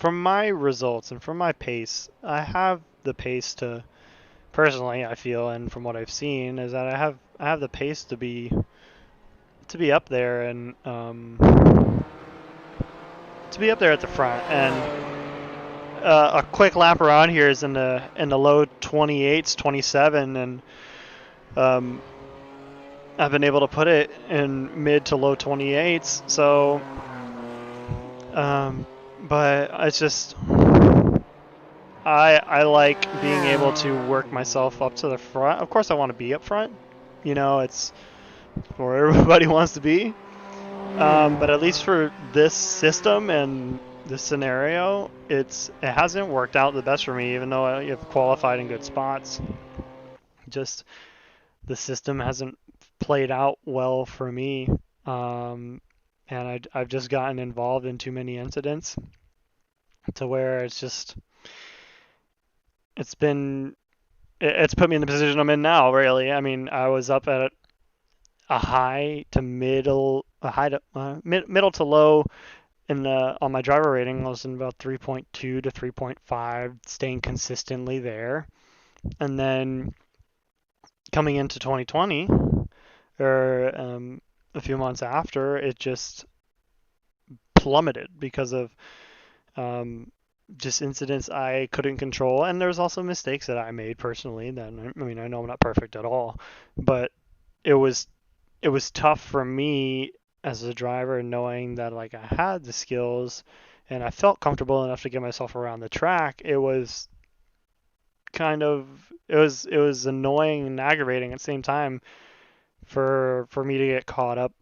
my results and from my pace, I have the pace to, personally, I feel, and from what I've seen, is that I have the pace to be up there and to be up there at the front. And a quick lap around here is in the low 28s, 27, and I've been able to put it in mid to low 28s. So, but it's just, I like being able to work myself up to the front. Of course, I want to be up front. You know, it's where everybody wants to be. But at least for this system and this scenario, it hasn't worked out the best for me, even though I have qualified in good spots. Just the system hasn't played out well for me, and I've just gotten involved in too many incidents to where it's put me in the position I'm in now, really. I mean, I was up at middle to low on my driver rating. I was in about 3.2 to 3.5, staying consistently there. And then coming into 2020, or a few months after, it just plummeted because of just incidents I couldn't control. And there's also mistakes that I made personally. I mean, I know I'm not perfect at all, but it was tough for me as a driver, knowing that like I had the skills and I felt comfortable enough to get myself around the track. It was annoying and aggravating at the same time for me to get caught up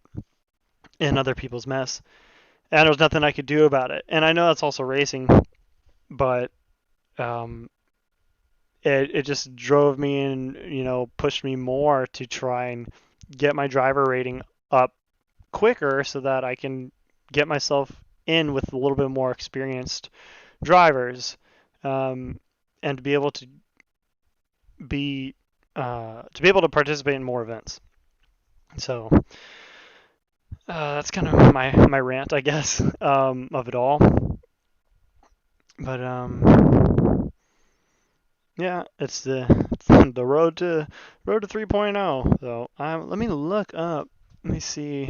in other people's mess, and there was nothing I could do about it. And I know that's also racing, but it just drove me and, you know, pushed me more to try and get my driver rating up quicker so that I can get myself in with a little bit more experienced drivers, and to be able to participate in more events. So that's kind of my rant, I guess, of it all. But yeah, it's the the road to 3.0. So let me look up. Let me see,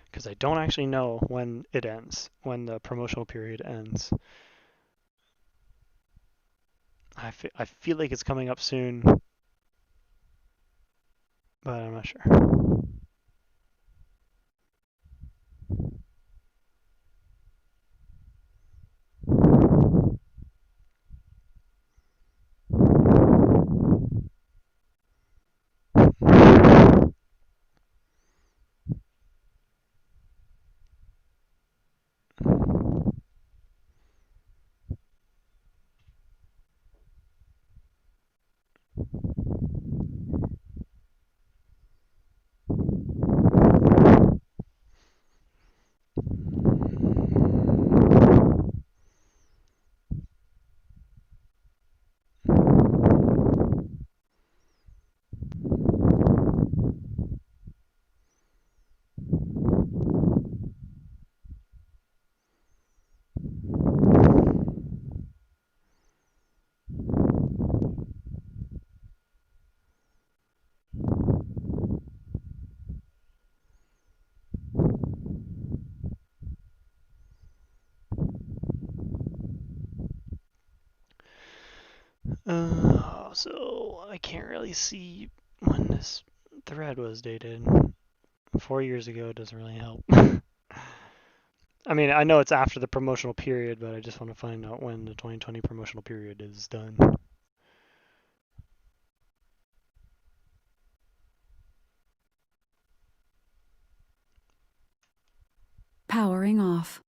because I don't actually know when it ends, when the promotional period ends. I feel like it's coming up soon, but I'm not sure. So I can't really see when this thread was dated. 4 years ago doesn't really help. I mean, I know it's after the promotional period, but I just want to find out when the 2020 promotional period is done. Powering off.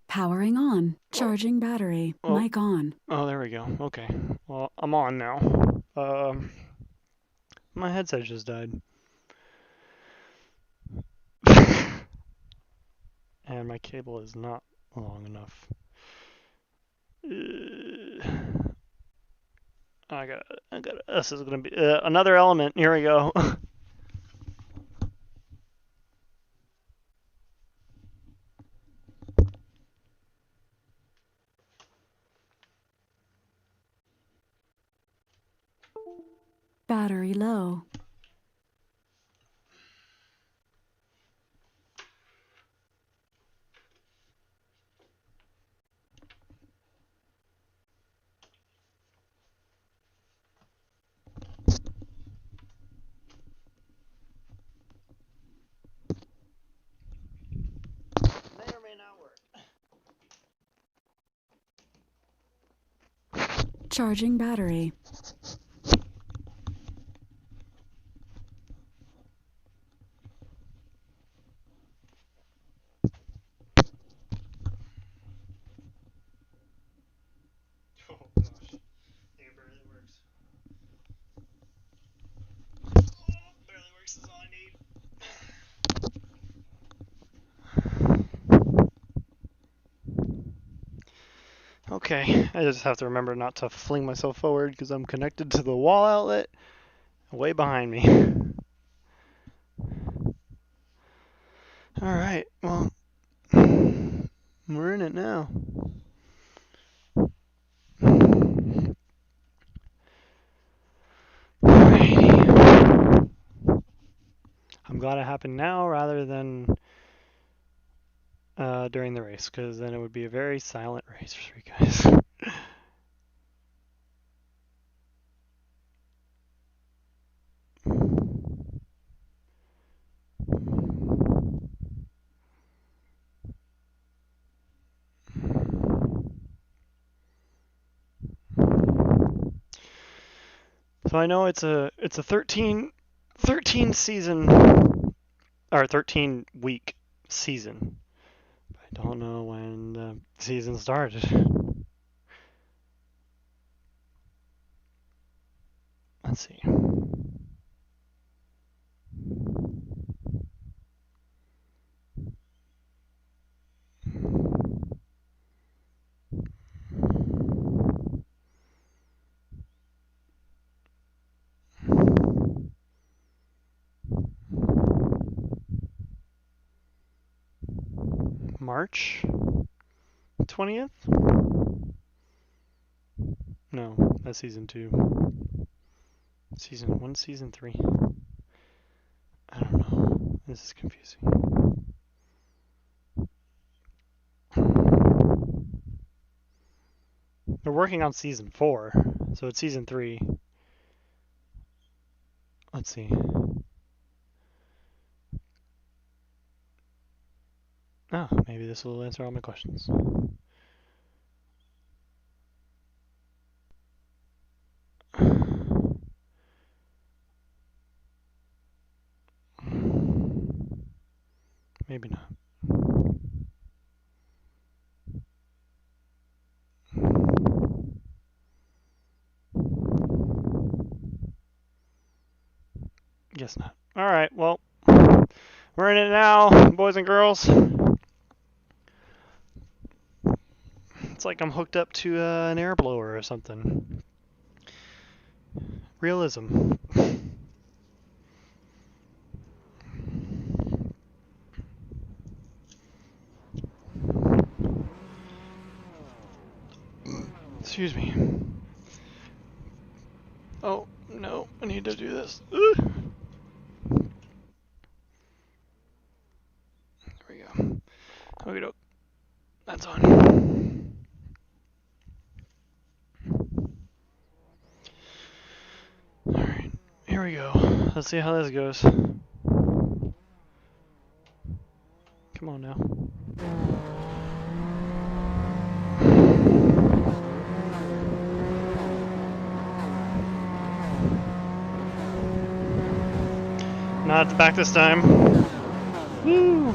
Powering on. Charging battery. Oh. Mic on. Oh, there we go. Okay. Well, I'm on now. My headset just died. And my cable is not long enough. This is gonna be another element. Here we go. Battery low. May or may not work. Charging battery. Oh gosh, it barely works. Barely works is all I need. Okay, I just have to remember not to fling myself forward because I'm connected to the wall outlet way behind me. Alright, well, we're in it now. Alrighty. I'm glad it happened now rather than during the race, because then it would be a very silent race for you guys. So I know it's a 13 season or 13 week season. I don't know when the season started. Let's see. March 20th? No, that's season 2. Season 1, season 3. I don't know. This is confusing. They're working on season 4, so it's season 3. Let's see. Oh, maybe this will answer all my questions. Maybe not. Guess not. Alright, well, we're in it now, boys and girls. It's like I'm hooked up to an air blower or something. Realism. Excuse me. Oh, no, I need to do this. There we go. Okay, doke. That's on. Alright, here we go. Let's see how this goes. Come on now. Not at the back this time. Woo!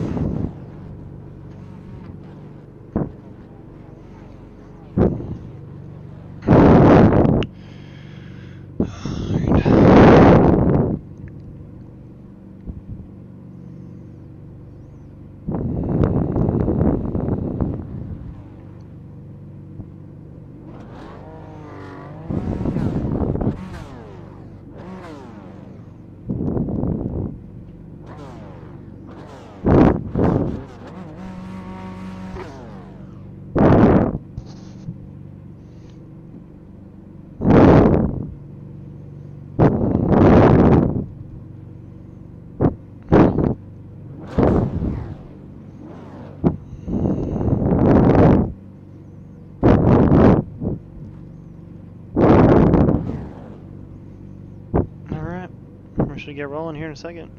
Should get rolling here in a second.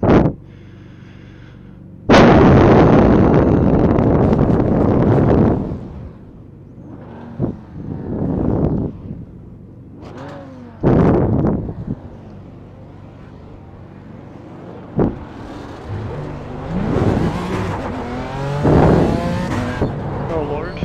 Oh Lord.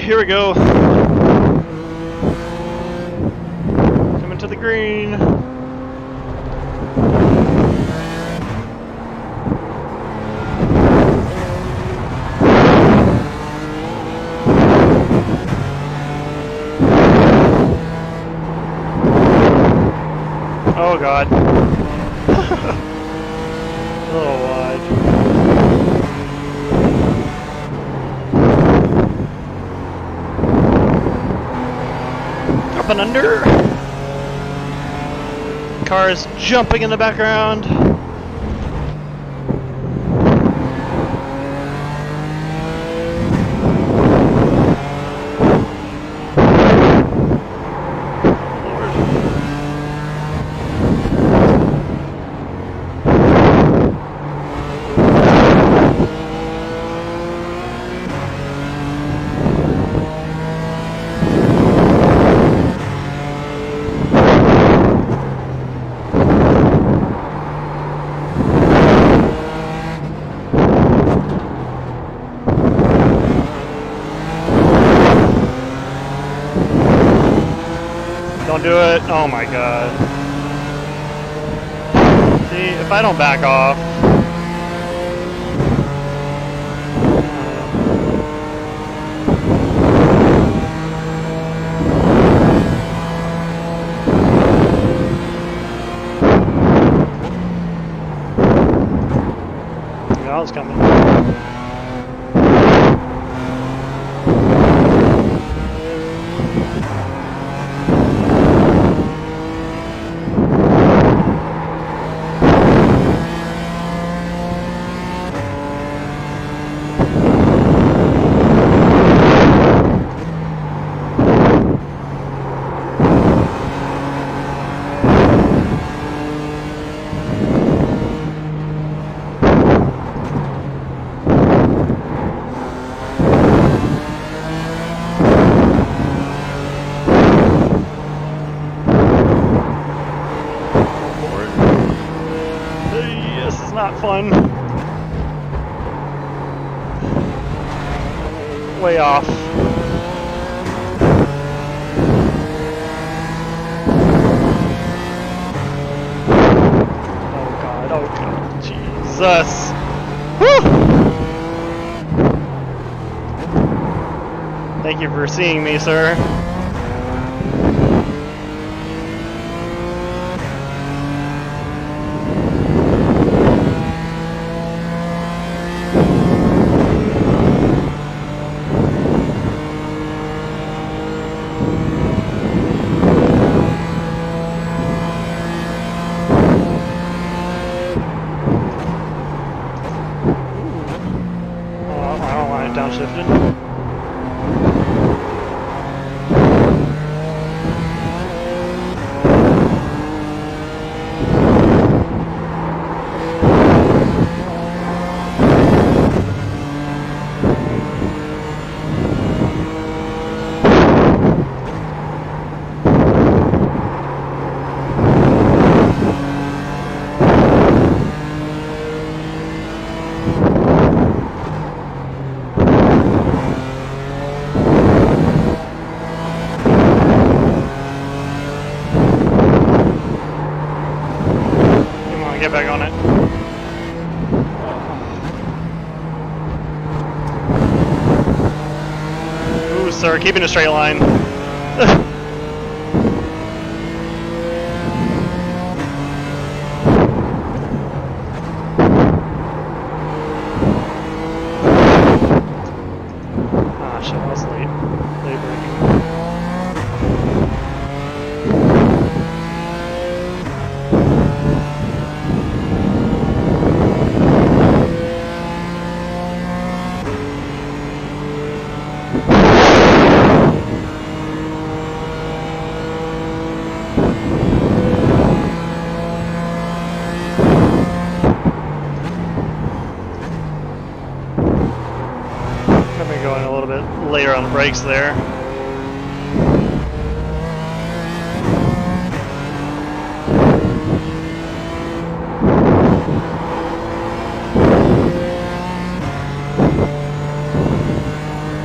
here we go. Coming to the green. Oh god. A little wide. Up and under. Cars jumping in the background. Don't do it. Oh my god. See, if I don't back off. That was coming. This is not fun. Way off. Oh god, Jesus. Whew. Thank you for seeing me, sir. Downshifted. Get back on it. Ooh, sir, keeping a straight line. Ah, shit, I was late. Late braking. Going a little bit later on the brakes there.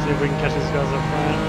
See if we can catch these guys up front.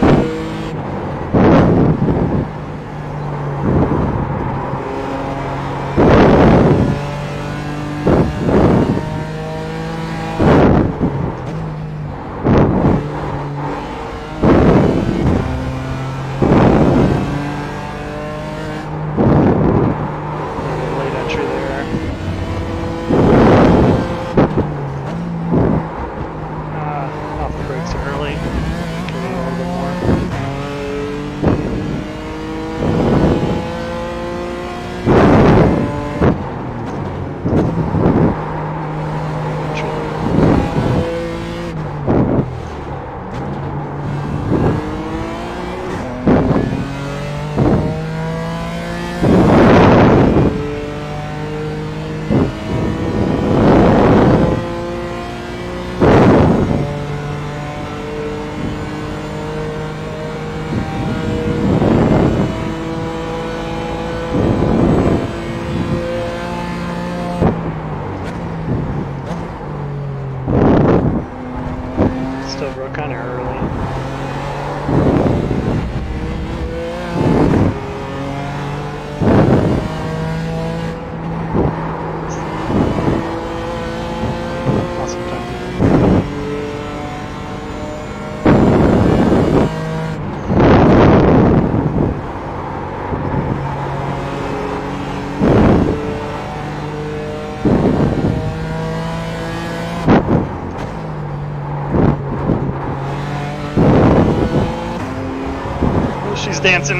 dancing.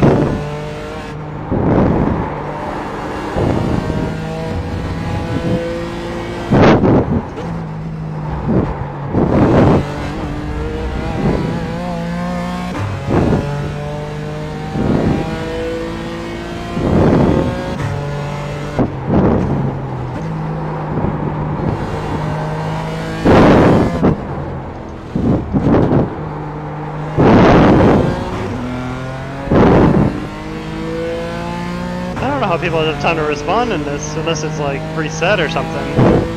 I don't know how people have time to respond in this, unless it's like preset or something.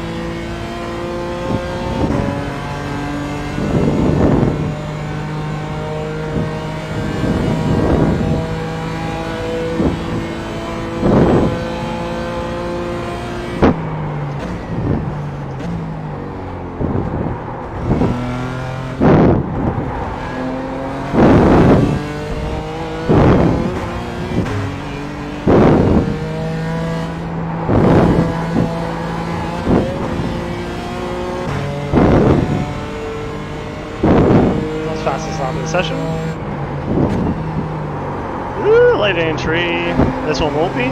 Fastest lap of the session. Woo, light entry. This one won't be.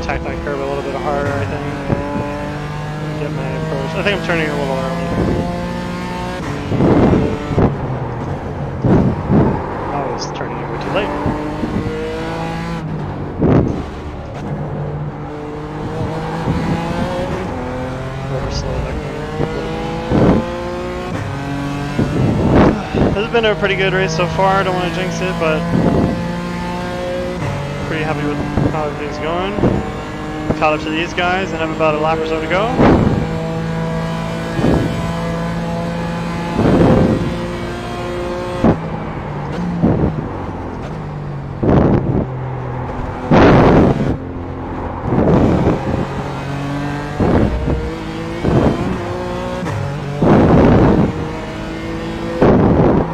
Attack that curve a little bit harder, I think. Get my approach. I think I'm turning a little early. I was turning it way too late. Over slow that corner. This has been a pretty good race so far. I don't want to jinx it, but pretty happy with how everything's going. Caught up to these guys and have about a lap or so to go.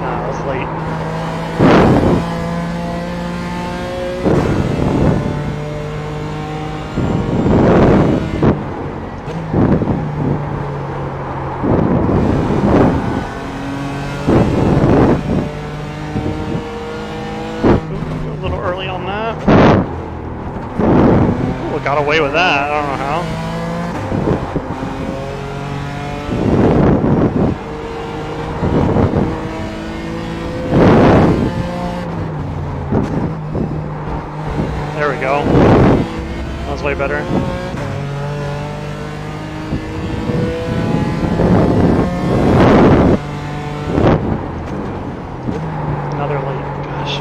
That was late. Got away with that, I don't know how. There we go. That was way better. Another late, gosh.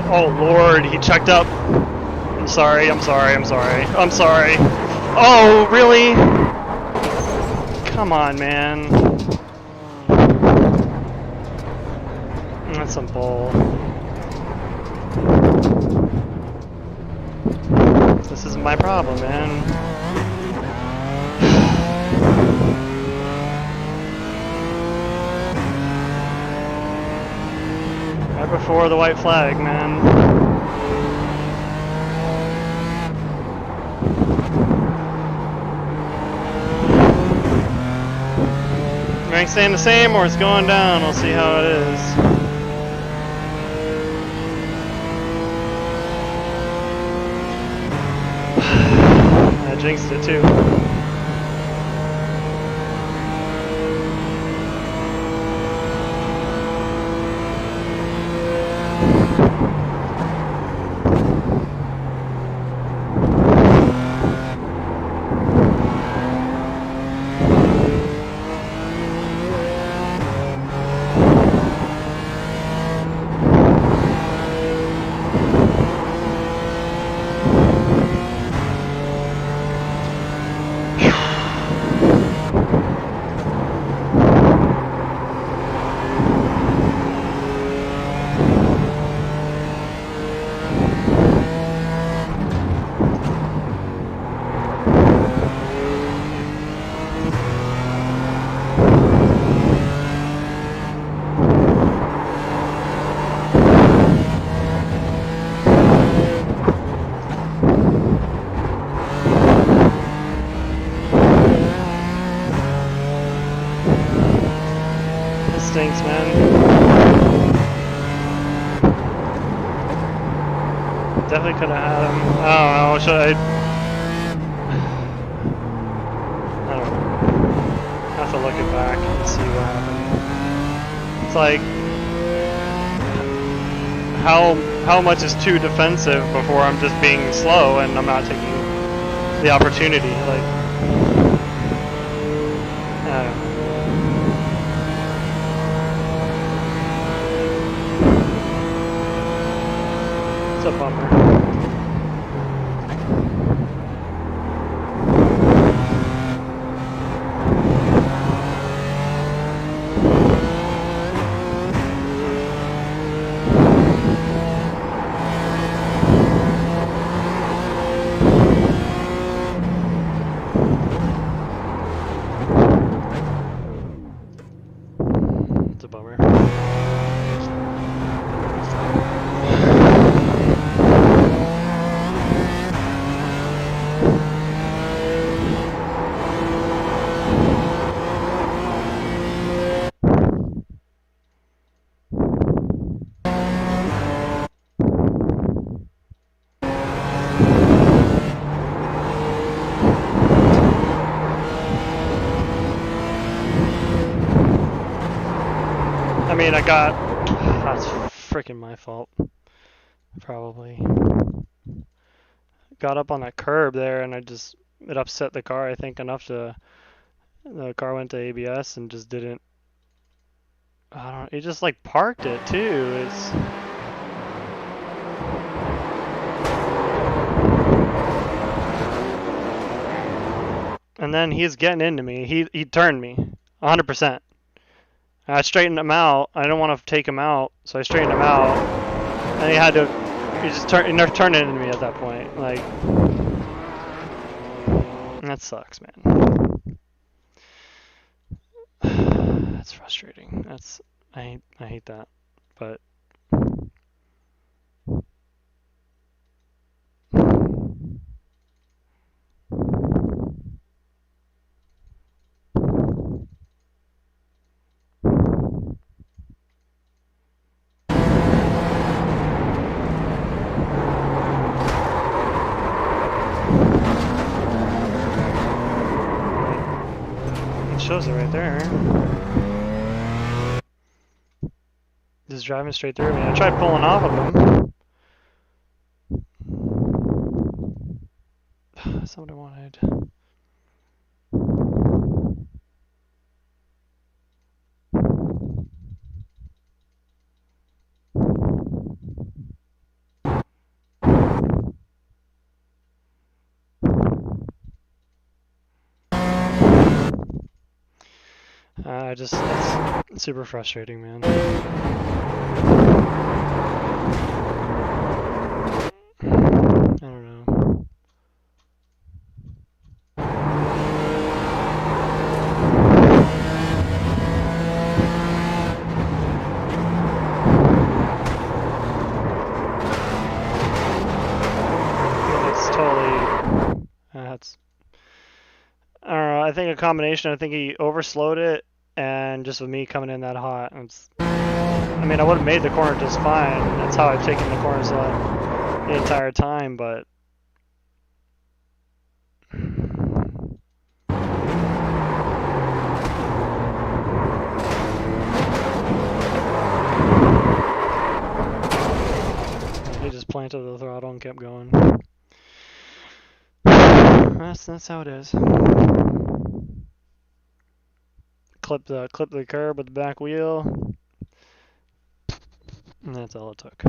Oh Lord, he checked up. I'm sorry, I'm sorry, I'm sorry. I'm sorry. Oh, really? Come on, man. That's some bull. This isn't my problem, man. Right before the white flag, man. Rank staying the same or it's going down. We'll see how it is. I jinxed it too. Stinks, man. Definitely could have had him. I don't know. Should I? I don't know. Have to look it back and see what happened. It's like how much is too defensive before I'm just being slow and I'm not taking the opportunity. Like, I don't know. It's a bummer. It's a bummer. I mean, that's freaking my fault. Probably. Got up on that curb there and it upset the car, I think, enough the car went to ABS and just didn't, it just like parked it too. And then he's getting into me. He turned me 100%. I straightened him out. I didn't want to take him out, so I straightened him out. And he just turned into me at that point. Like, that sucks, man. That's frustrating. I hate that. But it shows it right there. Just driving straight through me. I tried pulling off of him. That's not what I wanted. It's super frustrating, man. I don't know. a combination. I think he overslowed it, and just with me coming in that hot. I mean, I would have made the corner just fine. That's how I've taken the corners the entire time, but he just planted the throttle and kept going. That's how it is. Clip the curb with the back wheel, and that's all it took.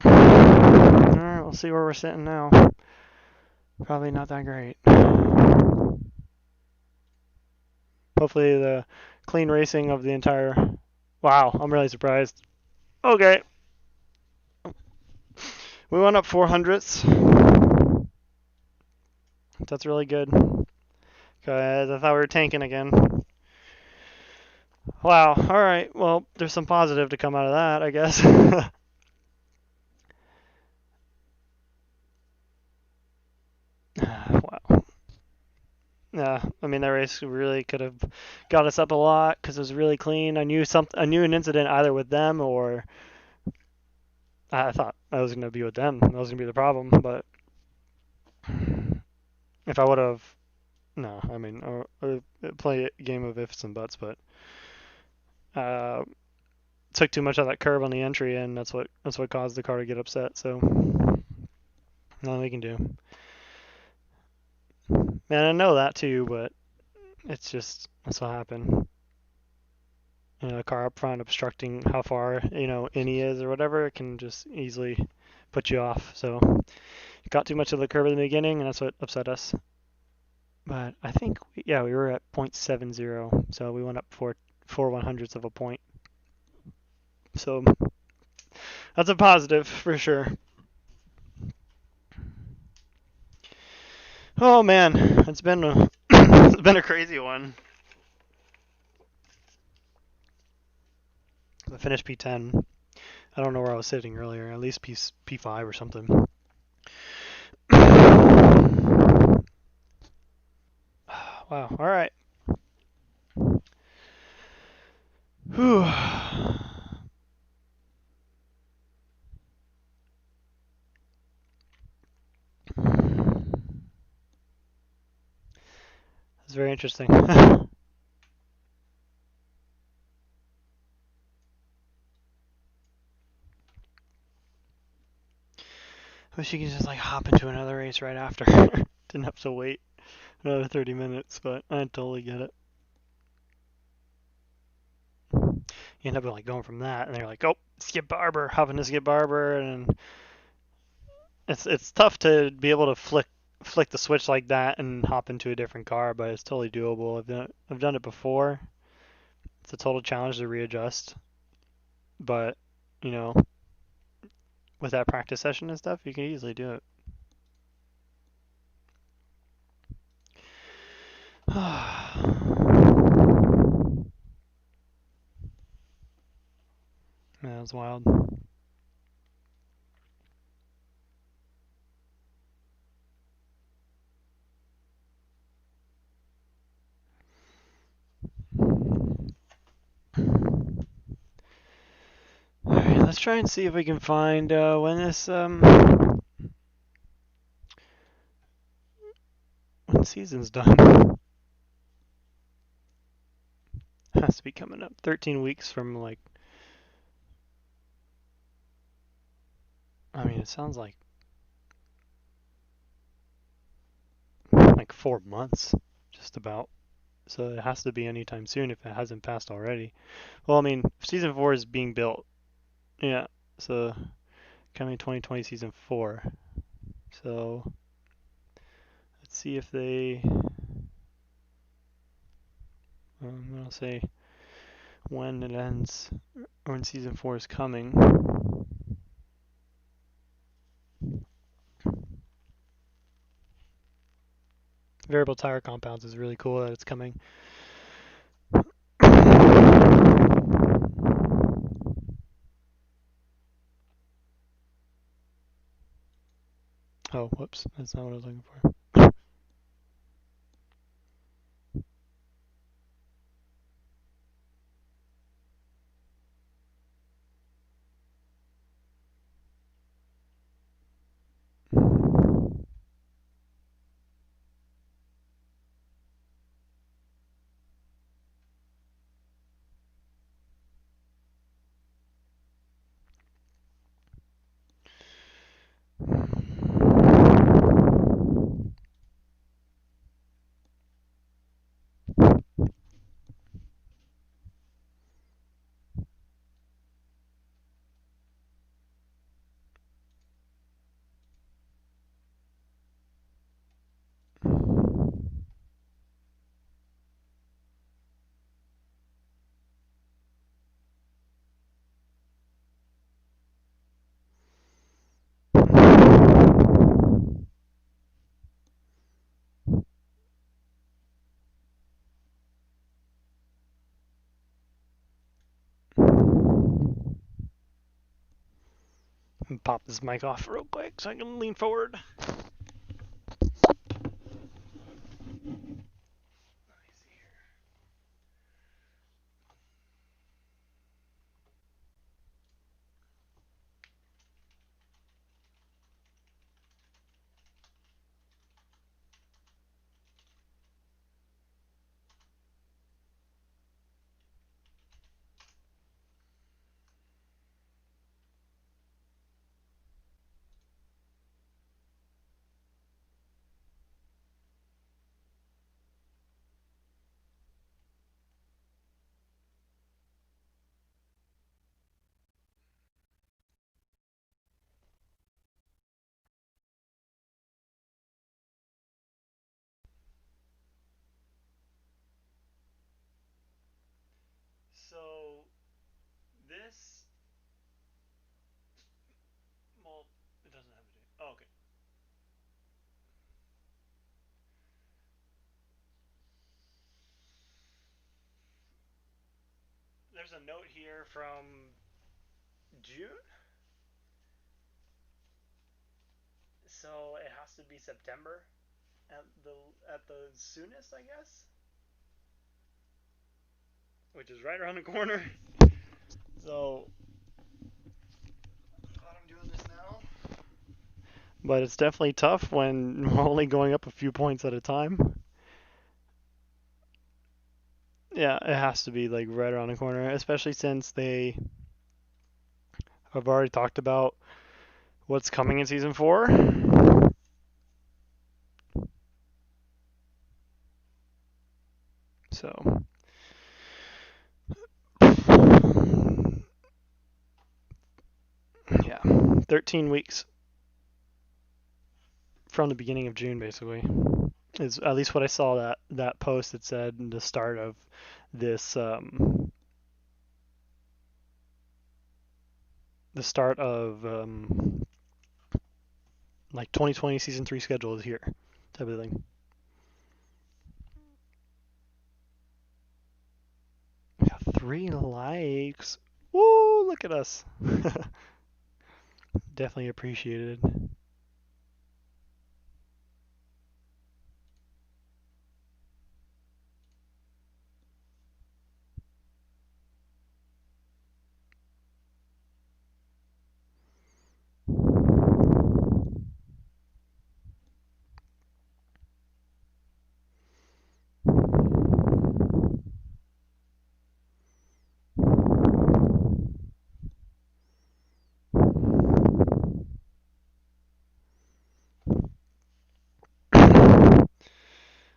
Alright, we'll see where we're sitting now. Probably not that great. Hopefully the clean racing of the entire... Wow, I'm really surprised. Okay. We went up 400ths. That's really good. Because I thought we were tanking again. Wow, alright. Well, there's some positive to come out of that, I guess. Wow. Yeah, I mean that race really could have got us up a lot because it was really clean. I knew an incident either with them or I thought I was gonna be with them. That was gonna be the problem. But if I would have, no, I mean, play a game of ifs and buts, but took too much of that curve on the entry, and that's what caused the car to get upset. So nothing we can do. Man, I know that too, but it's just that's what happened. You know, a car up front obstructing how far in he is or whatever, it can just easily put you off. So got too much of the curve in the beginning, and that's what upset us. But I think we were at 0.70, so we went up 4/100ths of a point. So that's a positive for sure. Oh man, it's been a it's been a crazy one. I finished P10. I don't know where I was sitting earlier. At least P5 or something. Wow. All right. Whew. It's very interesting. I wish you could just like hop into another race right after. Didn't have to wait another 30 minutes, but I totally get it. You end up like going from that, and they're like, "Oh, Skip Barber, hopping to Skip Barber," and it's tough to be able to flick the switch like that and hop into a different car, but it's totally doable. I've done it before. It's a total challenge to readjust, but with that practice session and stuff, you can easily do it. Man, that's wild. Alright, let's try and see if we can find when this when season's done. Has to be coming up 13 weeks from like, I mean, it sounds like 4 months just about. So it has to be anytime soon if it hasn't passed already. Well, I mean, season 4 is being built. Yeah, so coming 2020 season 4. So let's see if they. I'm gonna say when it ends, or when season 4 is coming. Variable tire compounds is really cool that it's coming. Oh, whoops. Whoops, that's not what I was looking for. Pop this mic off real quick so I can lean forward. So this, well, it doesn't have a date. Oh, okay. There's a note here from June, so it has to be September at the soonest, I guess, which is right around the corner. So I'm glad I'm doing this now. But it's definitely tough when we're only going up a few points at a time. Yeah, it has to be like right around the corner, especially since they have already talked about what's coming in season 4. So, yeah, 13 weeks from the beginning of June, basically, is at least what I saw that post that said the start of this the start of like 2020 season 3 schedule is here, type of thing. We got 3 likes. Woo! Look at us. Definitely appreciated.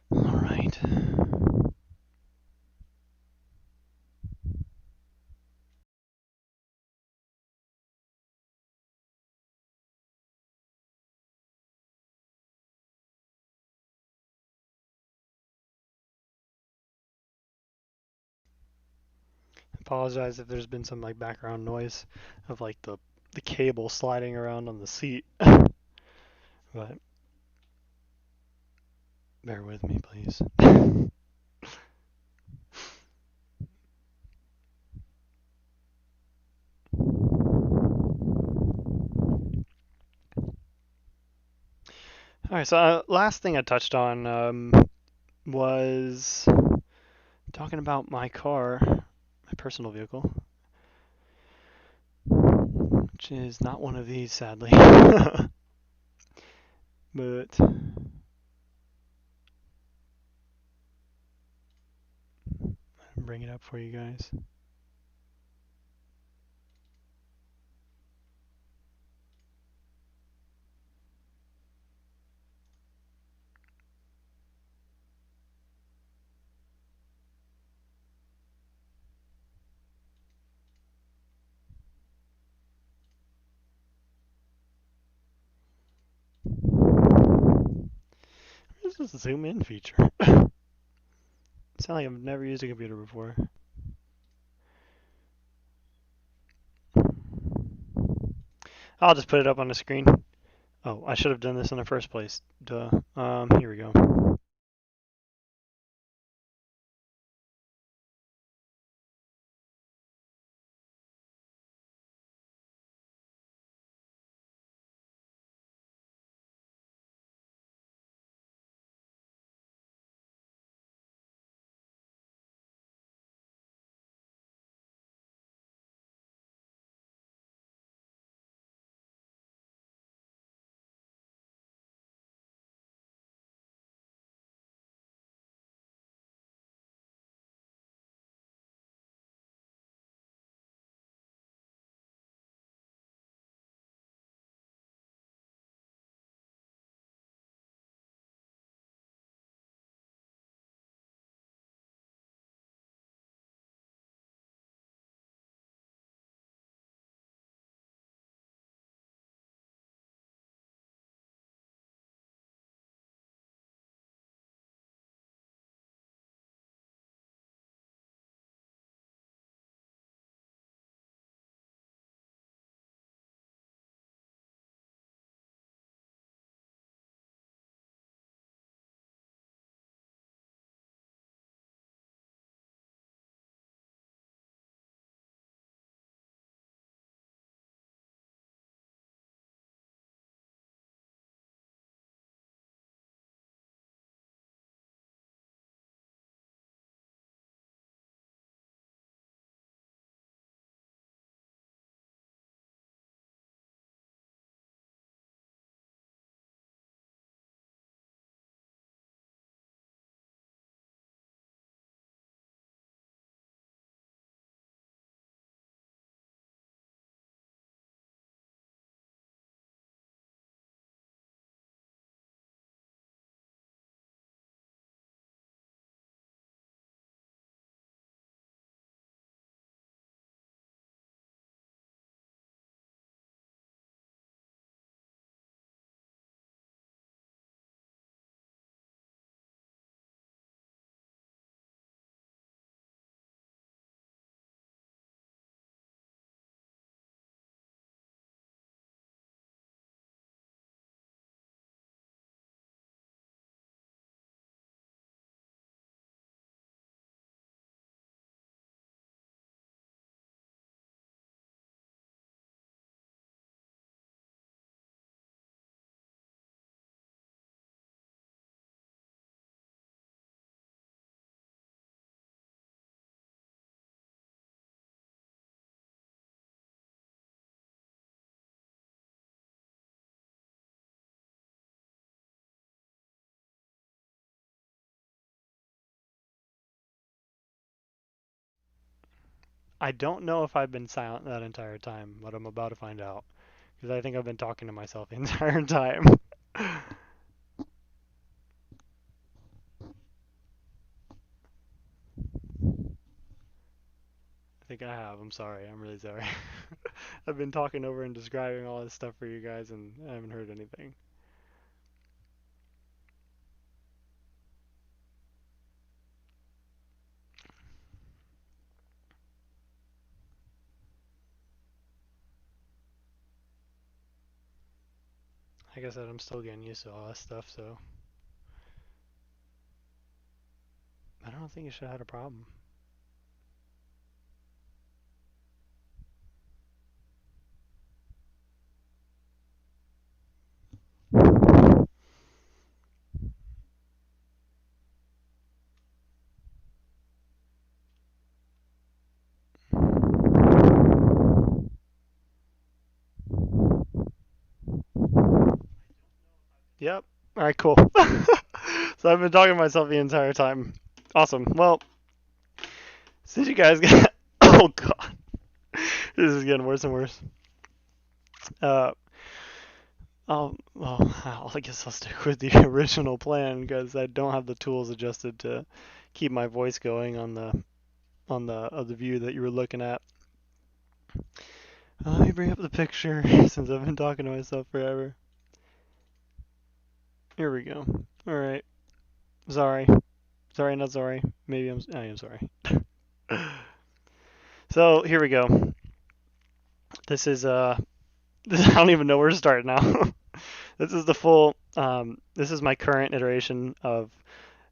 All right. Apologize if there's been some like background noise of like the cable sliding around on the seat. But bear with me, please. All right, so last thing I touched on was talking about my car, my personal vehicle, which is not one of these, sadly. But bring it up for you guys. Where's this zoom in feature? Sound like I've never used a computer before. I'll just put it up on the screen. Oh, I should have done this in the first place. Duh. Here we go. I don't know if I've been silent that entire time, but I'm about to find out. Because I think I've been talking to myself the entire time. I think I have. I'm sorry. I'm really sorry. I've been talking over and describing all this stuff for you guys, and I haven't heard anything. Like I said, I'm still getting used to all this stuff, so I don't think you should have had a problem. Yep. All right, cool. So I've been talking to myself the entire time. Awesome. Well, since you guys got, oh god, this is getting worse and worse. Uh, well, I guess I'll stick with the original plan because I don't have the tools adjusted to keep my voice going on the view that you were looking at. Let me bring up the picture since I've been talking to myself forever. Here we go. All right. Sorry. Sorry, not sorry. Maybe I am sorry. So here we go. This is I don't even know where to start now. This is the full. This is my current iteration of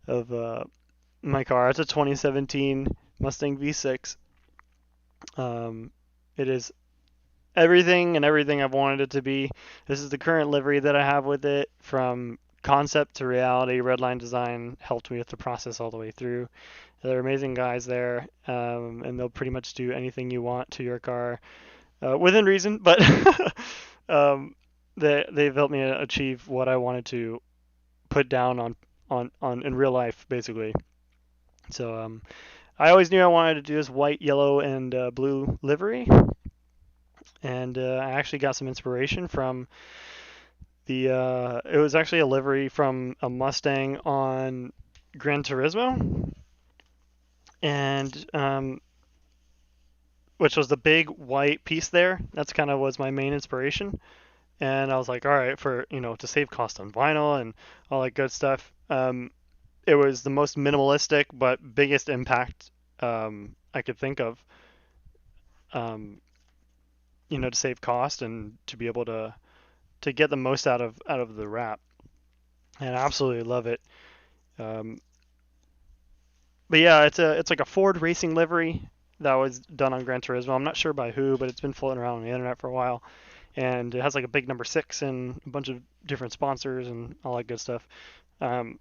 my car. It's a 2017 Mustang V6. It is everything I've wanted it to be. This is the current livery that I have with it, from concept to reality. Redline Design helped me with the process all the way through. They're amazing guys there, and they'll pretty much do anything you want to your car, within reason. But um, they've helped me achieve what I wanted to put down on in real life, basically. So I always knew I wanted to do this white, yellow, and blue livery, and I actually got some inspiration from the. It was actually a livery from a Mustang on Gran Turismo, and which was the big white piece there. That's kind of was my main inspiration. And I was like, all right, for to save cost on vinyl and all that good stuff. It was the most minimalistic but biggest impact I could think of. Um, to save cost and to be able to get the most out of the wrap. And I absolutely love it. Um, but yeah, it's like a Ford racing livery that was done on Gran Turismo. I'm not sure by who, but it's been floating around on the internet for a while. And it has like a big number 6 and a bunch of different sponsors and all that good stuff. Um,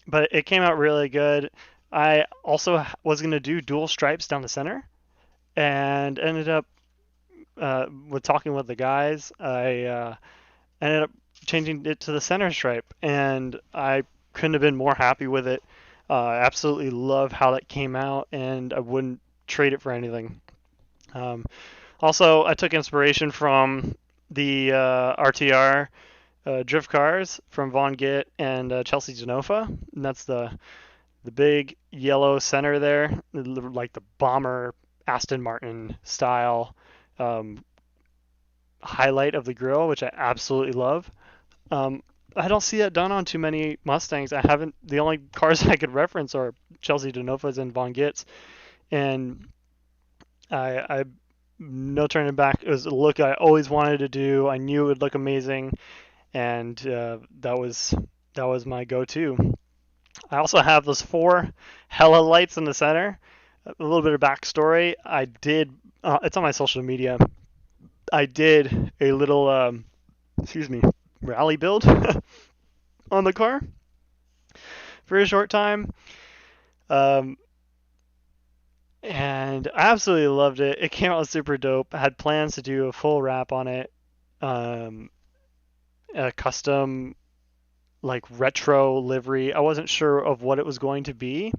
but it came out really good. I also was going to do dual stripes down the center, and ended up with talking with the guys. I ended up changing it to the center stripe, and I couldn't have been more happy with it. I absolutely love how that came out, and I wouldn't trade it for anything. Um, Also, I took inspiration from the RTR drift cars from Von Gitt and Chelsea Genofa. And that's the big yellow center there, like the bomber Aston Martin style um, highlight of the grill, which I absolutely love. I don't see that done on too many Mustangs. I haven't. The only cars I could reference are Chelsea Denofas and Von Gitts, and I no turning back. It was a look I always wanted to do. I knew it would look amazing, and that was my go-to. I also have those 4 hella lights in the center. A little bit of backstory. I did. It's on my social media. I did a little, excuse me, rally build on the car for a short time. Um, and I absolutely loved it. It came out super dope. I had plans to do a full wrap on it, um, a custom like retro livery. I wasn't sure of what it was going to be,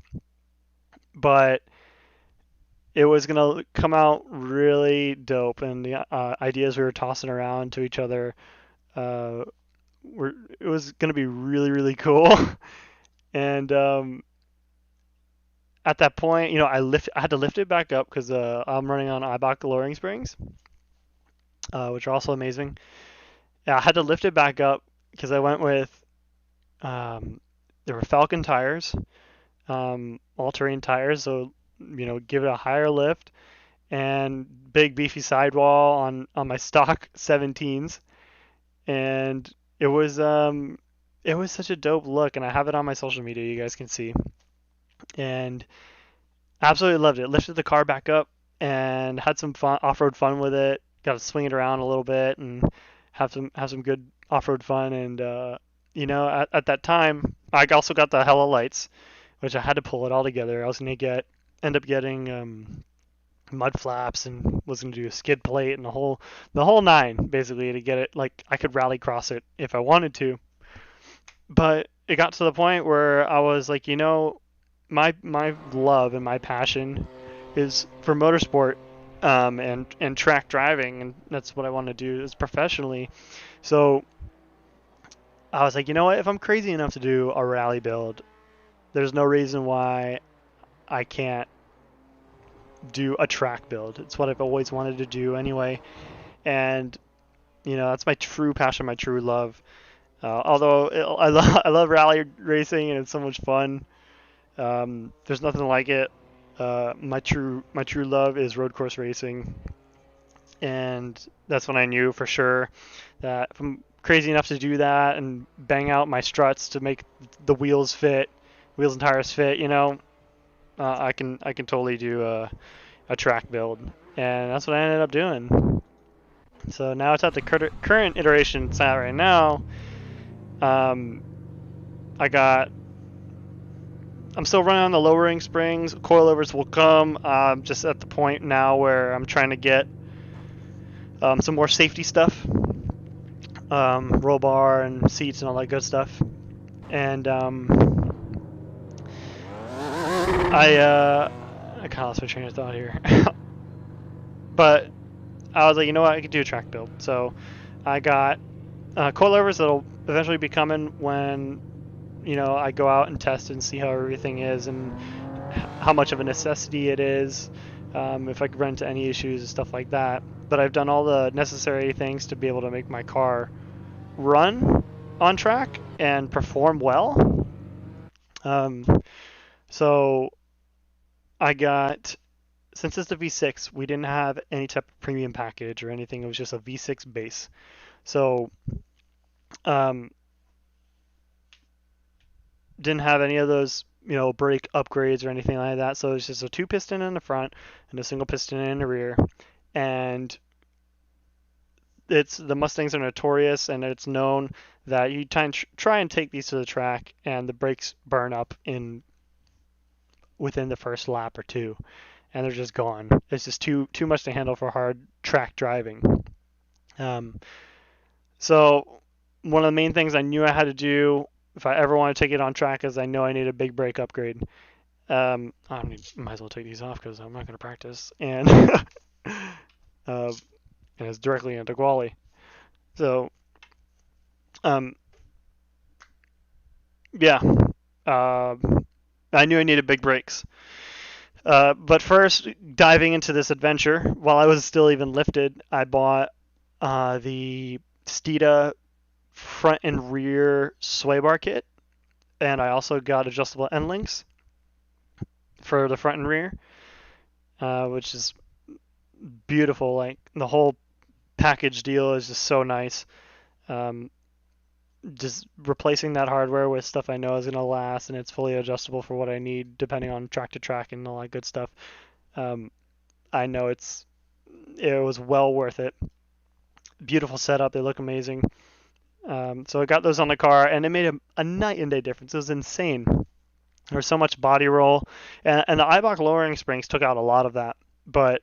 but it was gonna come out really dope. And the ideas we were tossing around to each other, uh, were it was gonna be really really cool. And at that point, I had to lift it back up because I'm running on Ibach lowering springs, which are also amazing. Yeah, I had to lift it back up because I went with there were Falcon tires, all-terrain tires, so give it a higher lift, and big beefy sidewall on my stock 17s, and it was such a dope look, and I have it on my social media. You guys can see, and absolutely loved it. Lifted the car back up and had some fun off-road fun with it. Got to swing it around a little bit and have some good off-road fun. And at that time, I also got the hella lights, which I had to pull it all together. I was gonna end up getting mud flaps and was going to do a skid plate and the whole nine basically to get it like I could rally cross it if I wanted to. But it got to the point where I was like, my love and my passion is for motorsport, and track driving, and that's what I want to do is professionally. So I was like, you know what? If I'm crazy enough to do a rally build, there's no reason why I can't do a track build. It's what I've always wanted to do anyway, and that's my true passion, my true love. Although I love rally racing and it's so much fun. There's nothing like it. My true love is road course racing, and that's when I knew for sure that if I'm crazy enough to do that and bang out my struts to make the wheels and tires fit, I can totally do a track build, and that's what I ended up doing. So now it's at the current iteration it's at right now. Um, I got. I'm still running on the lowering springs. Coilovers will come. Just at the point now where I'm trying to get some more safety stuff, roll bar and seats and all that good stuff. And I kind of lost my train of thought here, but I was like, you know what, I could do a track build. So I got coilovers that'll eventually be coming when I go out and test and see how everything is and how much of a necessity it is, if I could run into any issues and stuff like that. But I've done all the necessary things to be able to make my car run on track and perform well. Um, so I got, since it's the V6, we didn't have any type of premium package or anything. It was just a V6 base. So um, didn't have any of those brake upgrades or anything like that. So it's just a 2 piston in the front and a single piston in the rear. And the Mustangs are notorious, and it's known that you try and take these to the track and the brakes burn up in within the first lap or two, and they're just gone. It's just too much to handle for hard track driving. Um, so one of the main things I knew I had to do if I ever want to take it on track is I know I need a big brake upgrade. Might as well take these off because I'm not going to practice, and and it's directly into quali. So, yeah, uh, I knew I needed big brakes. But first, diving into this adventure, while I was still even lifted, I bought the Steeda front and rear sway bar kit, and I also got adjustable end links for the front and rear, which is beautiful. Like the whole package deal is just so nice. Um, just replacing that hardware with stuff I know is going to last, and it's fully adjustable for what I need depending on track to track and all that good stuff. I know it was well worth it. Beautiful setup, they look amazing. So I got those on the car, and it made a night and day difference. It was insane. There was so much body roll, and the Eibach lowering springs took out a lot of that. But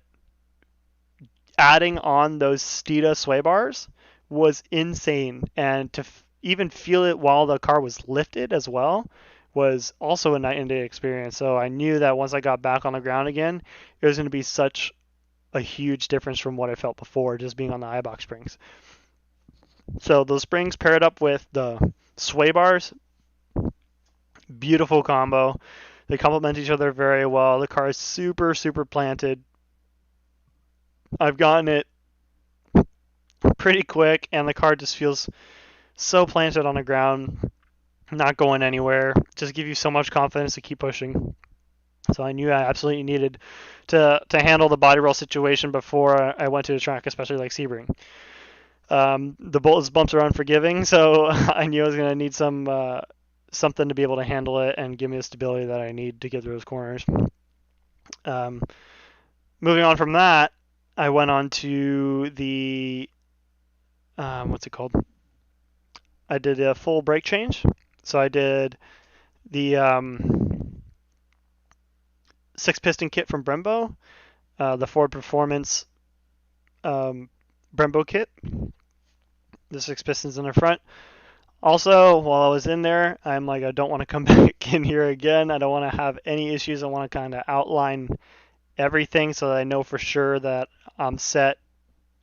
adding on those Steeda sway bars was insane, and to even feel it while the car was lifted as well was also a night and day experience. So I knew that once I got back on the ground again, it was going to be such a huge difference from what I felt before, just being on the Eibach springs. So those springs paired up with the sway bars, beautiful combo. They complement each other very well. The car is super, super planted. I've gotten it pretty quick, and the car just feels so planted on the ground, not going anywhere. Just give you so much confidence to keep pushing. So I knew I absolutely needed to handle the body roll situation before I went to the track, especially like Sebring. The bumps are unforgiving, so I knew I was going to need something to be able to handle it and give me the stability that I need to get through those corners. Moving on from that, I went on to the what's it called? I did a full brake change. So I did the 6-piston kit from Brembo, the Ford Performance Brembo kit. The 6 pistons in the front. Also, while I was in there, I'm like, I don't want to come back in here again. I don't want to have any issues. I want to kind of outline everything so that I know for sure that I'm set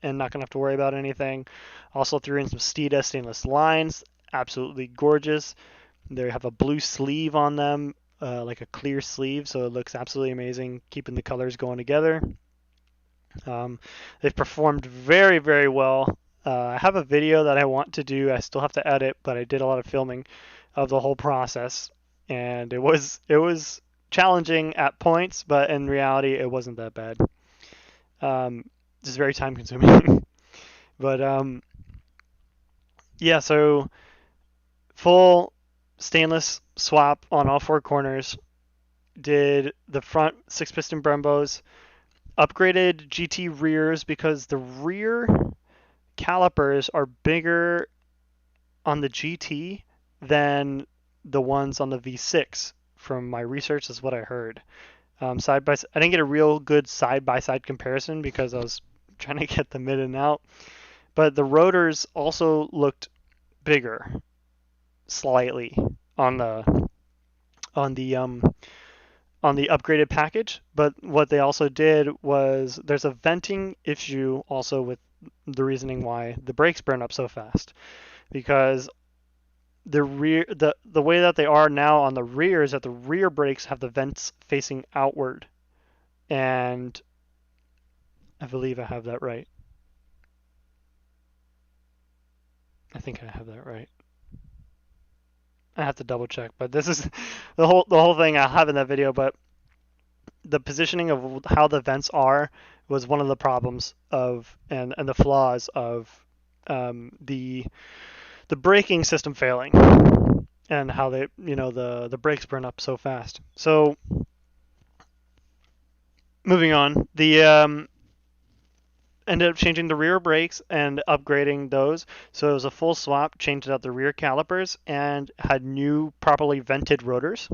and not going to have to worry about anything. Also threw in some Steeda stainless lines. Absolutely gorgeous. They have a blue sleeve on them, like a clear sleeve, so it looks absolutely amazing, keeping the colors going together. They've performed very, very well. I have a video that I want to do. I still have to edit, but I did a lot of filming of the whole process, and it was challenging at points, but in reality, it wasn't that bad. Just very time consuming. But yeah, so full stainless swap on all four corners. Did the front 6 piston Brembos, upgraded GT rears because the rear calipers are bigger on the GT than the ones on the V6. From my research, is what I heard. Side by, I didn't get a real good side by side comparison because I was trying to get them in and out. But the rotors also looked bigger, slightly on the on the um, on the upgraded package. But what they also did was there's a venting issue also with the reasoning why the brakes burn up so fast, because the way that they are now on the rear is that the rear brakes have the vents facing outward, and I believe I have that right. I think I have that right. I have to double check, but this is the whole thing I have in that video. But the positioning of how the vents are was one of the problems of and the flaws of the braking system failing, and how they the brakes burn up so fast. So moving on, the ended up changing the rear brakes and upgrading those. So it was a full swap, changed out the rear calipers, and had new properly vented rotors.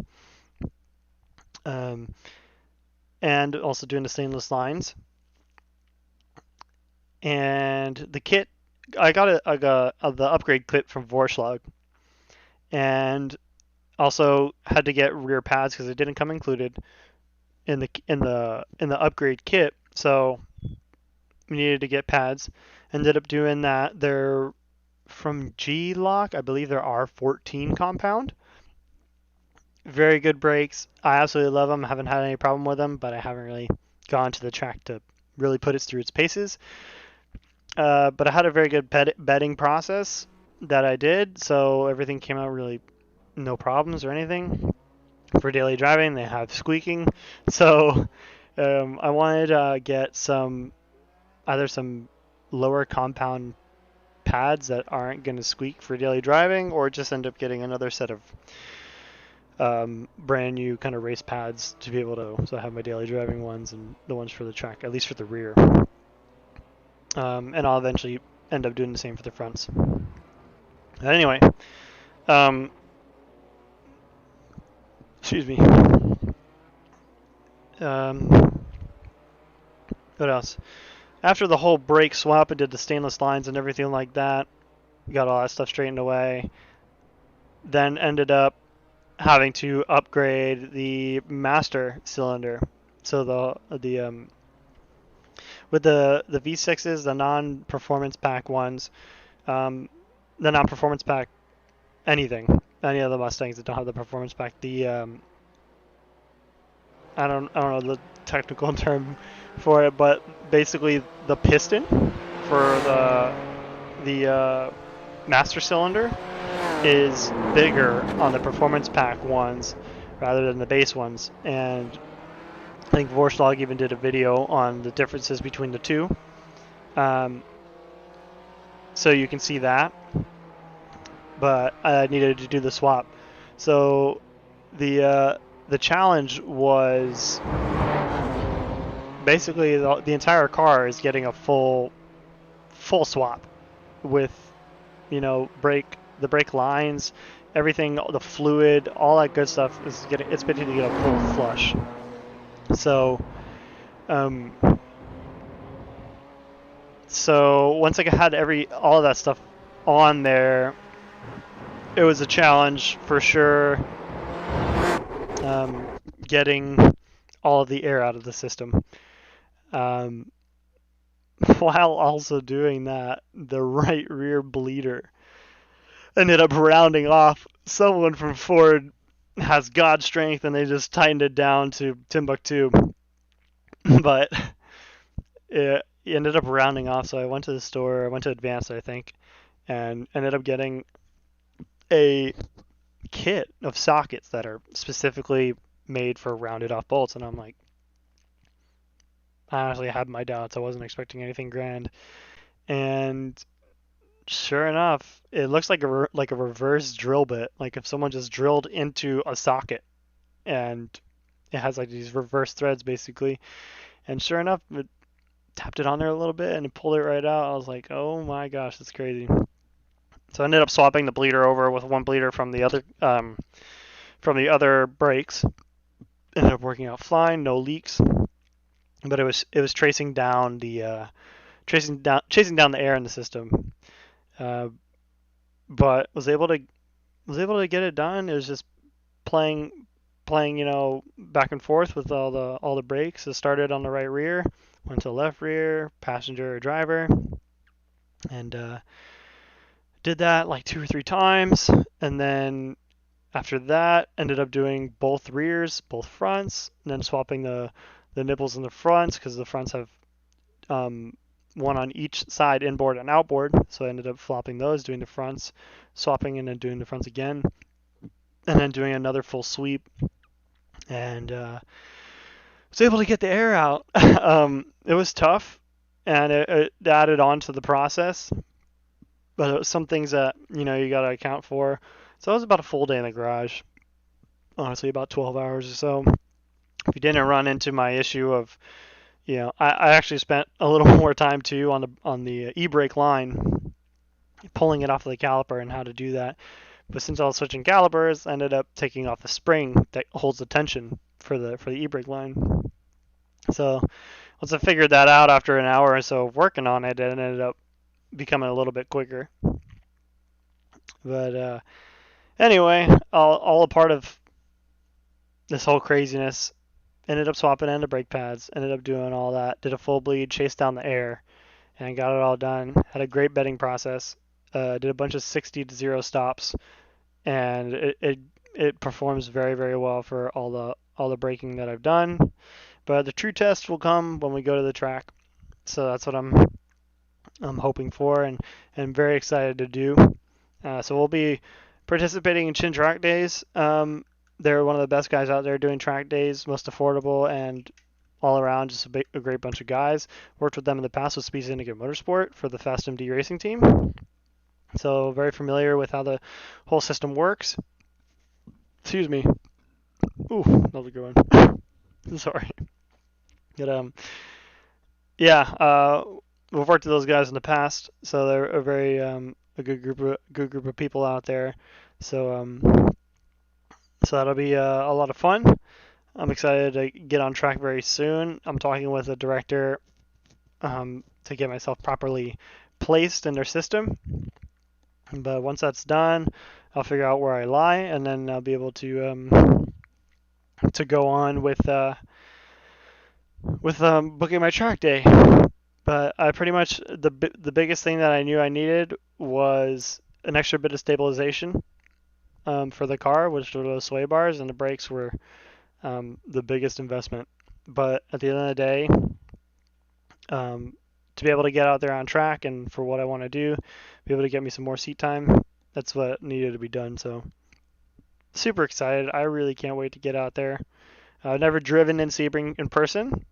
And also doing the stainless lines. And the kit, I got the upgrade kit from Vorschlag, and also had to get rear pads because it didn't come included in the upgrade kit. So we needed to get pads. Ended up doing that. They're from G-Lock. I believe they're R14 compound. Very good brakes. I absolutely love them. I haven't had any problem with them, but I haven't really gone to the track to really put it through its paces. But I had a very good bedding process that I did, so everything came out really no problems or anything. For daily driving, they have squeaking, so I wanted to get either some lower compound pads that aren't going to squeak for daily driving, or just end up getting another set of brand new kind of race pads to be able to, so I have my daily driving ones and the ones for the track, at least for the rear. And I'll eventually end up doing the same for the fronts. But anyway, excuse me. What else? After the whole brake swap, I did the stainless lines and everything like that. Got all that stuff straightened away. Then ended up having to upgrade the master cylinder. So the with the V6s, the non-performance pack ones, the non-performance pack any of the Mustangs that don't have the performance pack, the I don't know the technical term for it, but basically the piston for the master cylinder is bigger on the performance pack ones rather than the base ones, and I think Vorschlag even did a video on the differences between the two. So you can see that, but I needed to do the swap. So the challenge was basically the entire car is getting a full swap with the brake lines, everything, the fluid, all that good stuff is expected to get a full flush. So Um, so once I had all of that stuff on there, it was a challenge for sure. Getting all of the air out of the system. Um, while also doing that, the right rear bleeder ended up rounding off. Someone from Ford has God strength and they just tightened it down to Timbuktu. But it ended up rounding off. So I went to the store, I went to Advanced, I think, and ended up getting a kit of sockets that are specifically made for rounded off bolts. And I'm like, I honestly had my doubts. I wasn't expecting anything grand. And sure enough, it looks like a reverse drill bit. Like if someone just drilled into a socket, and it has like these reverse threads basically. And sure enough, it tapped it on there a little bit and it pulled it right out. I was like, oh my gosh, that's crazy. So I ended up swapping the bleeder over with one bleeder from the other brakes. Ended up working out fine, no leaks. But it was chasing down the air in the system. Uh, but was able to get it done. It was just playing back and forth with all the brakes. It started on the right rear, went to the left rear, passenger or driver, and did that like 2 or 3 times, and then after that ended up doing both rears, both fronts, and then swapping the nipples in the fronts because the fronts have one on each side, inboard and outboard. So I ended up flopping those, doing the fronts, swapping, and then doing the fronts again, and then doing another full sweep, and was able to get the air out. It was tough, and it added on to the process, but it was some things that you got to account for. So it was about a full day in the garage, honestly, about 12 hours or so. If you didn't run into my issue of, I actually spent a little more time too on the e-brake line, pulling it off of the caliper and how to do that. But since I was switching calipers, I ended up taking off the spring that holds the tension for the e-brake line. So once I figured that out after an hour or so of working on it, it ended up becoming a little bit quicker. But anyway, all a part of this whole craziness. Ended up swapping into brake pads, ended up doing all that, did a full bleed, chased down the air, and got it all done. Had a great bedding process. Did a bunch of 60 to 0 stops, and it performs very, very well for all the braking that I've done. But the true test will come when we go to the track. So that's what I'm hoping for, and very excited to do. So we'll be participating in Chin Track Days. They're one of the best guys out there doing track days, most affordable, and all around just a great bunch of guys. Worked with them in the past with Speed Syndicate Motorsport for the Fast MD racing team. So very familiar with how the whole system works. Excuse me. Ooh, that was a good one. Sorry. But yeah, we've worked with those guys in the past, so they're a very a good group of people out there. So that'll be a lot of fun. I'm excited to get on track very soon. I'm talking with a director to get myself properly placed in their system. But once that's done, I'll figure out where I lie, and then I'll be able to go on with booking my track day. But I pretty much the biggest thing that I knew I needed was an extra bit of stabilization for the car, which were those sway bars, and the brakes were the biggest investment. But at the end of the day, to be able to get out there on track and for what I want to do, be able to get me some more seat time, that's what needed to be done. So super excited. I really can't wait to get out there. I've never driven in Sebring in person.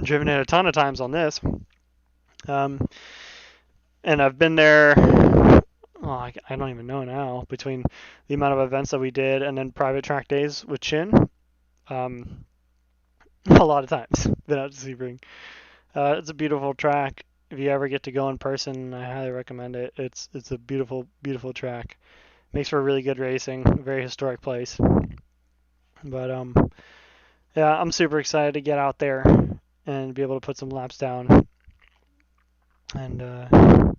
Driven it a ton of times on this. And I've been there, I don't even know now, between the amount of events that we did and then private track days with Chin. A lot of times been out to Sebring. It's a beautiful track. If you ever get to go in person, I highly recommend it. It's a beautiful, beautiful track. Makes for really good racing. A very historic place. But yeah, I'm super excited to get out there and be able to put some laps down. And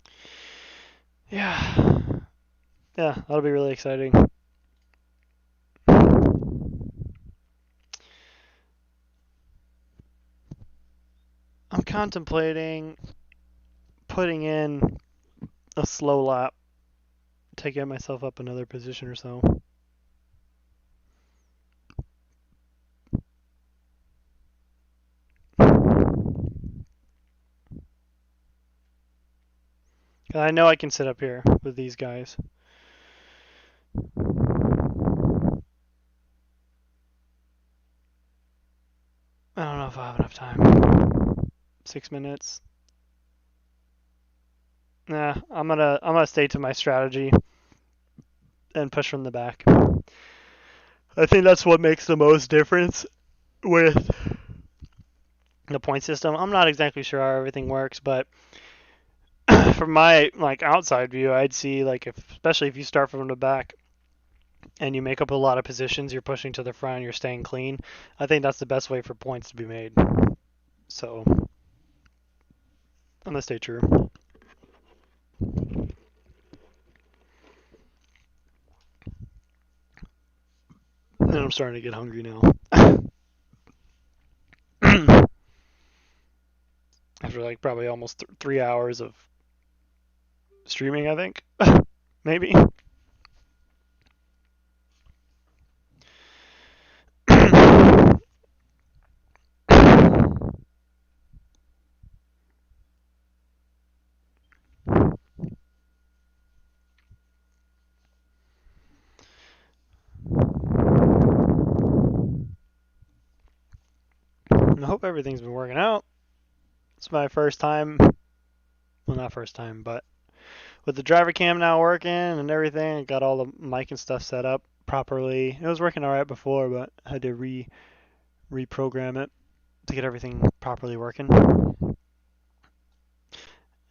yeah, that'll be really exciting. I'm contemplating putting in a slow lap to get myself up another position or so. I know I can sit up here with these guys. I don't know if I have enough time. 6 minutes. Nah, I'm gonna stay to my strategy and push from the back. I think that's what makes the most difference with the point system. I'm not exactly sure how everything works, but from my outside view, I'd see especially if you start from the back and you make up a lot of positions, you're pushing to the front, you're staying clean. I think that's the best way for points to be made. So I'm gonna stay true. And I'm starting to get hungry now. After probably almost 3 hours of streaming, I think. Maybe. I hope everything's been working out. It's my first time. Well, not first time, but with the driver cam now working and everything, I got all the mic and stuff set up properly. It was working alright before, but I had to reprogram it to get everything properly working.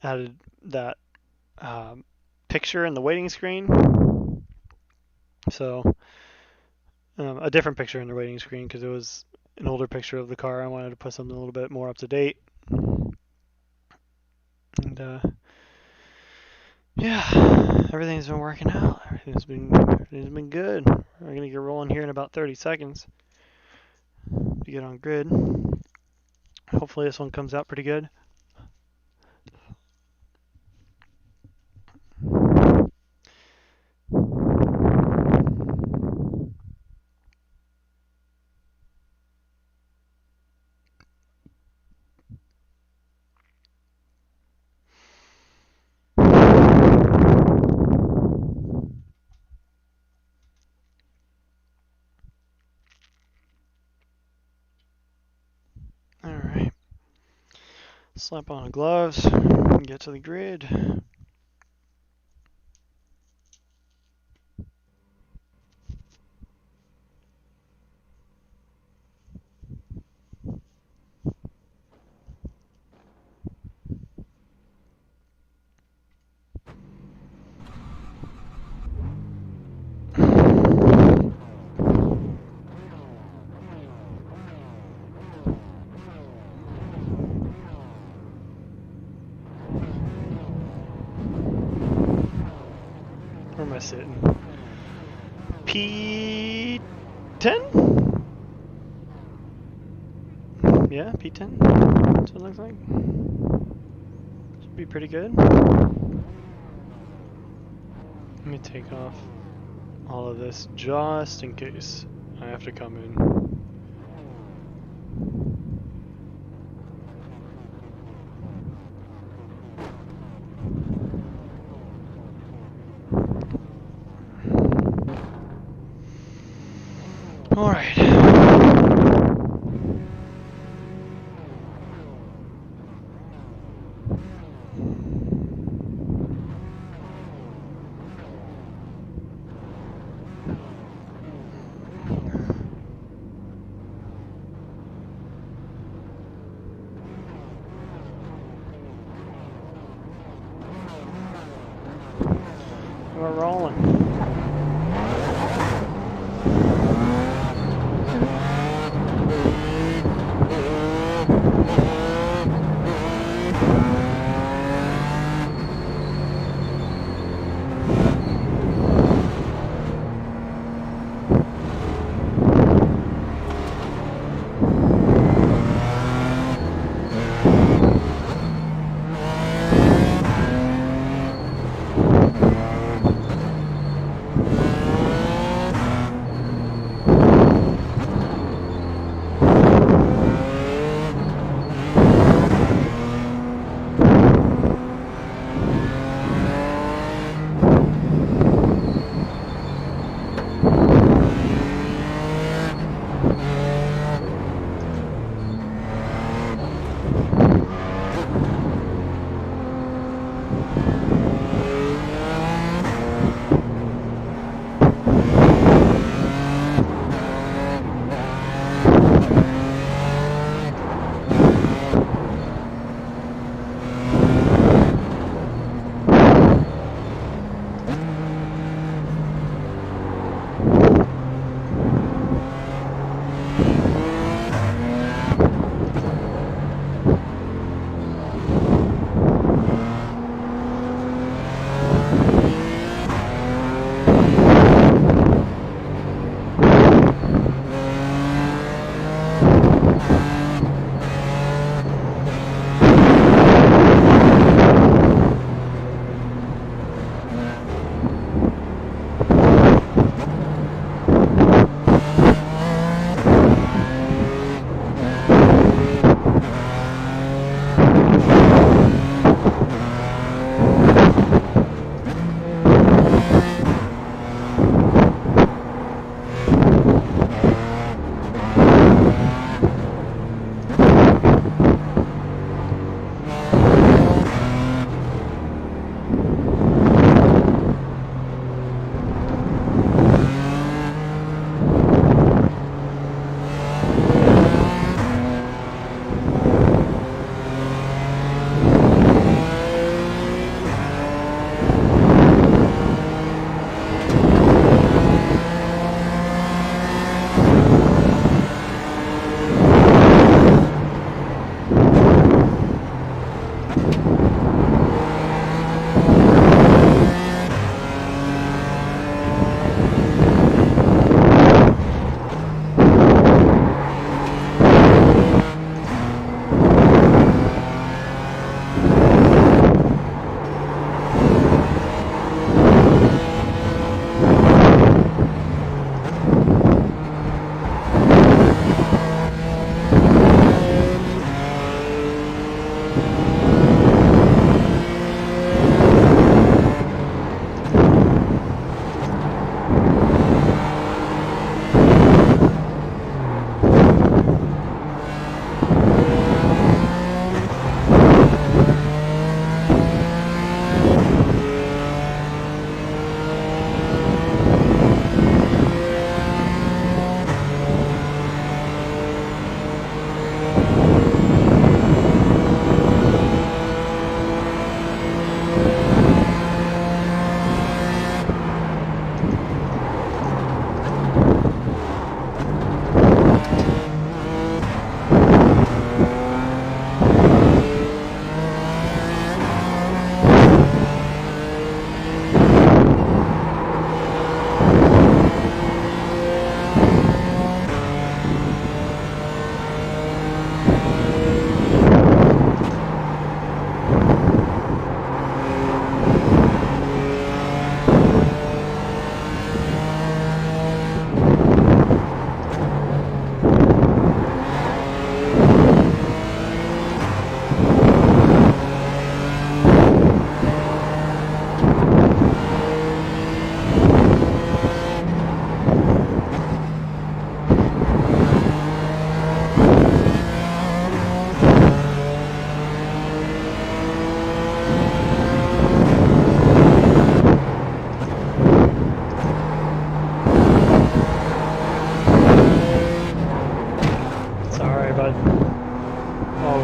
Added that picture in the waiting screen. So a different picture in the waiting screen because it was an older picture of the car. I wanted to put something a little bit more up to date. And yeah, everything's been working out. Everything's been good. We're gonna get rolling here in about 30 seconds to get on grid. Hopefully this one comes out pretty good. Alright. Slap on the gloves and get to the grid. Where am I sitting? P10? Yeah, P10. That's what it looks like. Should be pretty good. Let me take off all of this just in case I have to come in. All right. We're rolling.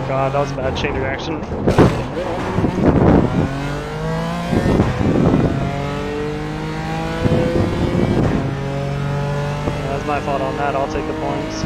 God, that was a bad chain reaction. That's my fault on that. I'll take the points.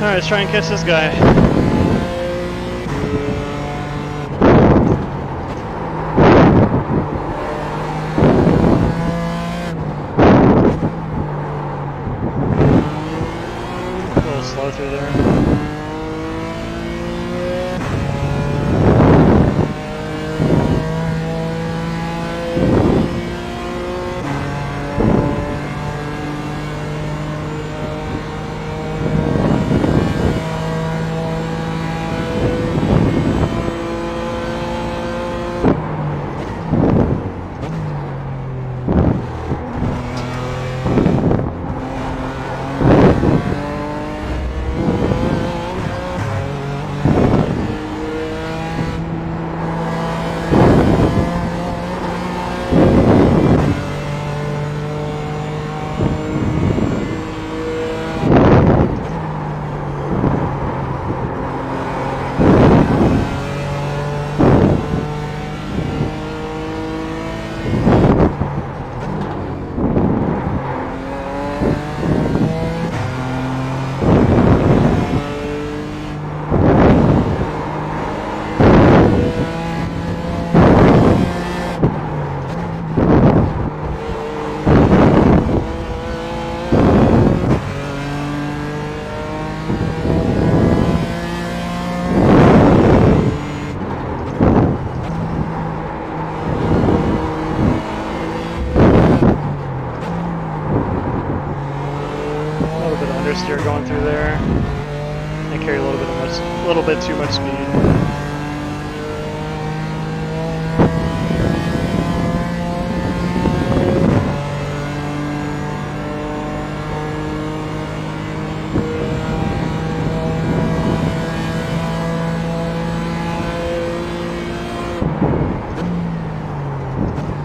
Alright, let's try and catch this guy. A little slow through there. Understeer going through there. I carry a little bit too much speed.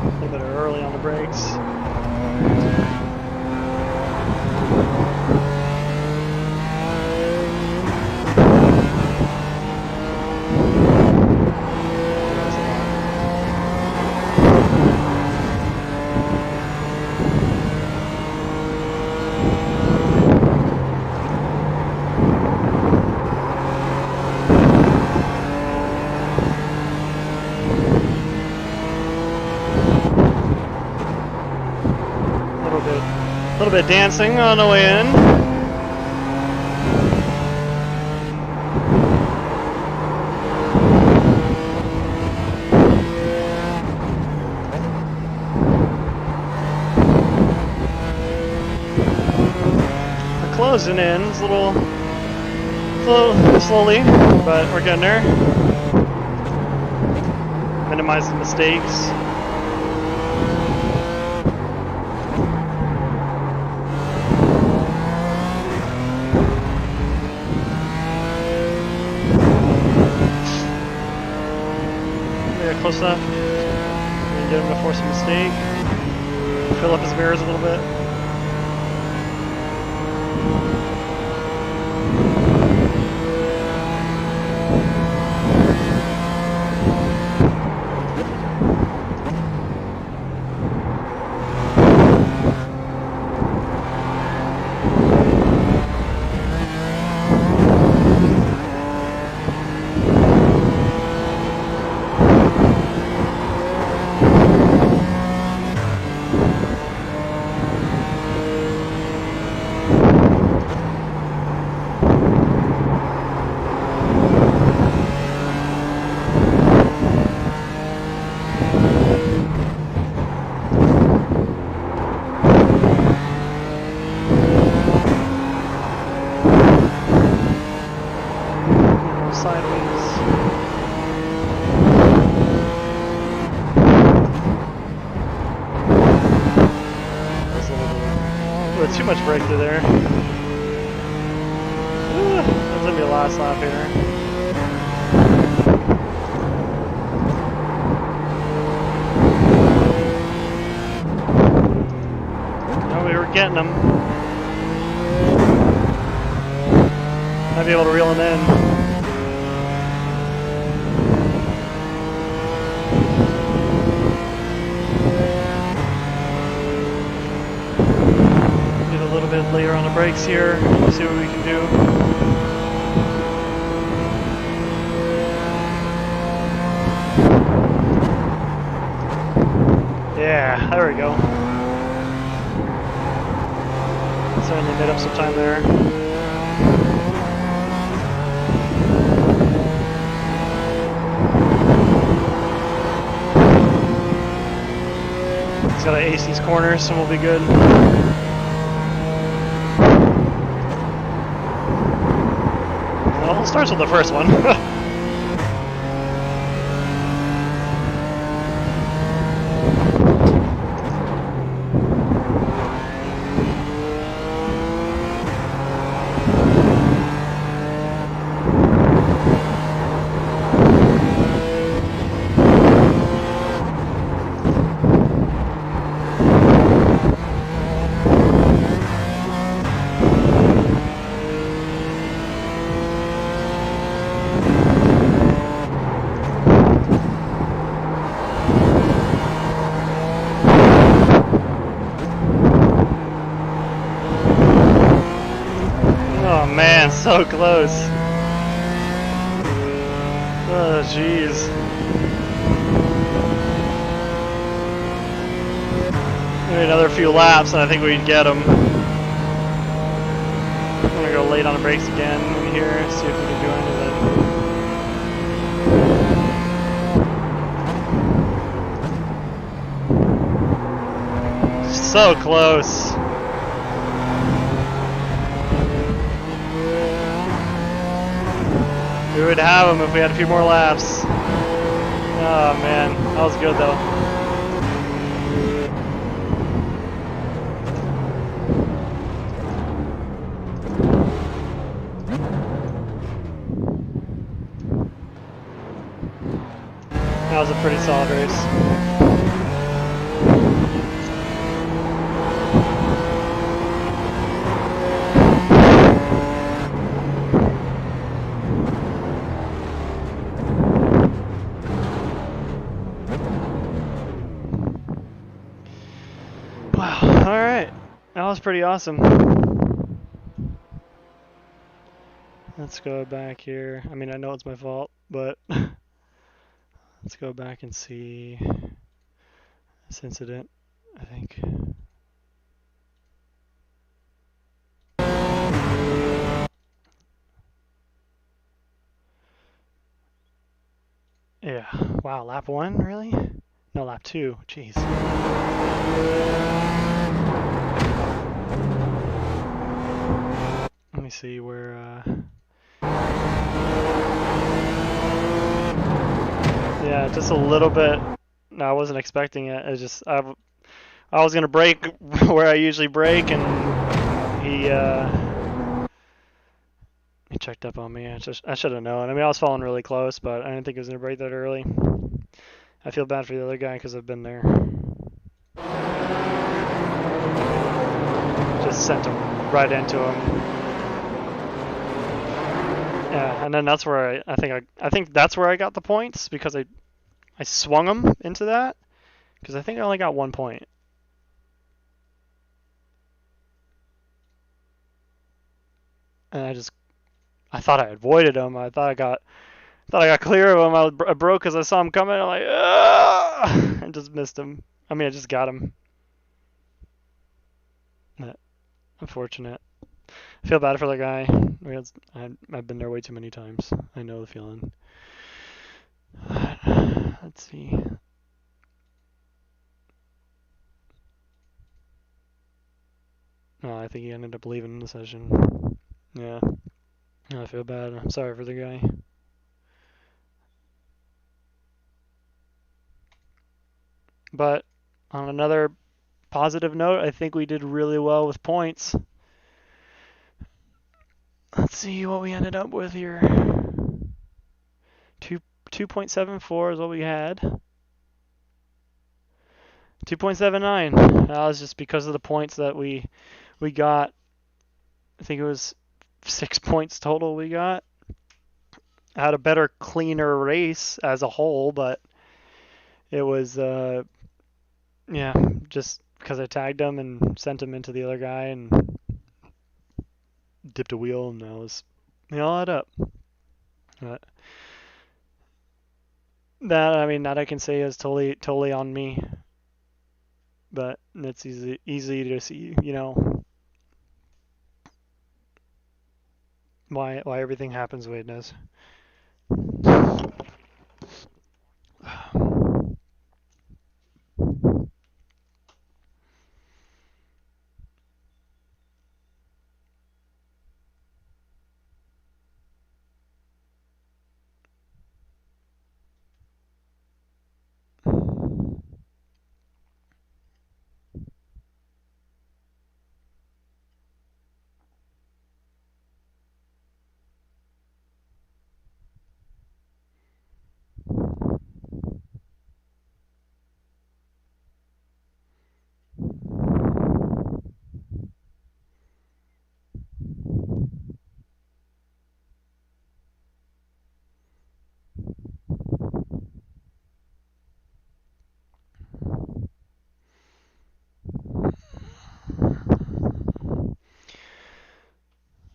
A little bit early on the brakes. A little bit dancing on the way in. We're closing in. It's a little slowly, but we're getting there. Minimizing mistakes. Close enough. And get him to force a mistake. Fill up his mirrors a little bit. Too much breakthrough there. That's gonna be a last lap here. No, we were getting them. Might be able to reel them in. Later on the brakes here, see what we can do. Yeah, there we go. Certainly made up some time there. He's got to ace these corners, so we'll be good. Well, starts with the first one. So close. Oh, jeez. Maybe another few laps, and I think we'd get him. I'm gonna go late on the brakes again in here, see if we can do anything. So close. We would have him if we had a few more laps. Oh man, that was good though. That was a pretty solid race. Wow, alright. That was pretty awesome. Let's go back here. I mean, I know it's my fault, but let's go back and see this incident, I think. Yeah. Wow, lap 1, really? No, lap 2. Jeez. Let me see where, yeah, just a little bit. No, I wasn't expecting it. I was gonna brake where I usually brake, and he checked up on me. I should have known. I mean, I was falling really close, but I didn't think he was gonna brake that early. I feel bad for the other guy because I've been there. Just sent him right into him. Yeah, and then that's where I think that's where I got the points, because I swung him into that, because I think I only got 1 point. And I thought I avoided him. I thought I got clear of him. I broke because I saw him coming. I'm like, ah! And just missed him. I mean, I just got him. But unfortunate. I feel bad for the guy. I've been there way too many times. I know the feeling. Let's see. No, I think he ended up leaving the session. Yeah. I feel bad. I'm sorry for the guy. But on another positive note, I think we did really well with points. Let's see what we ended up with here. 2.74 is what we had. 2.79. That was just because of the points that we got. I think it was 6 points total we got. I had a better, cleaner race as a whole, but it was yeah, just because I tagged him and sent him into the other guy and dipped a wheel, and that was all that up. But that I can say is totally on me. But it's easy to see, why everything happens the way it does.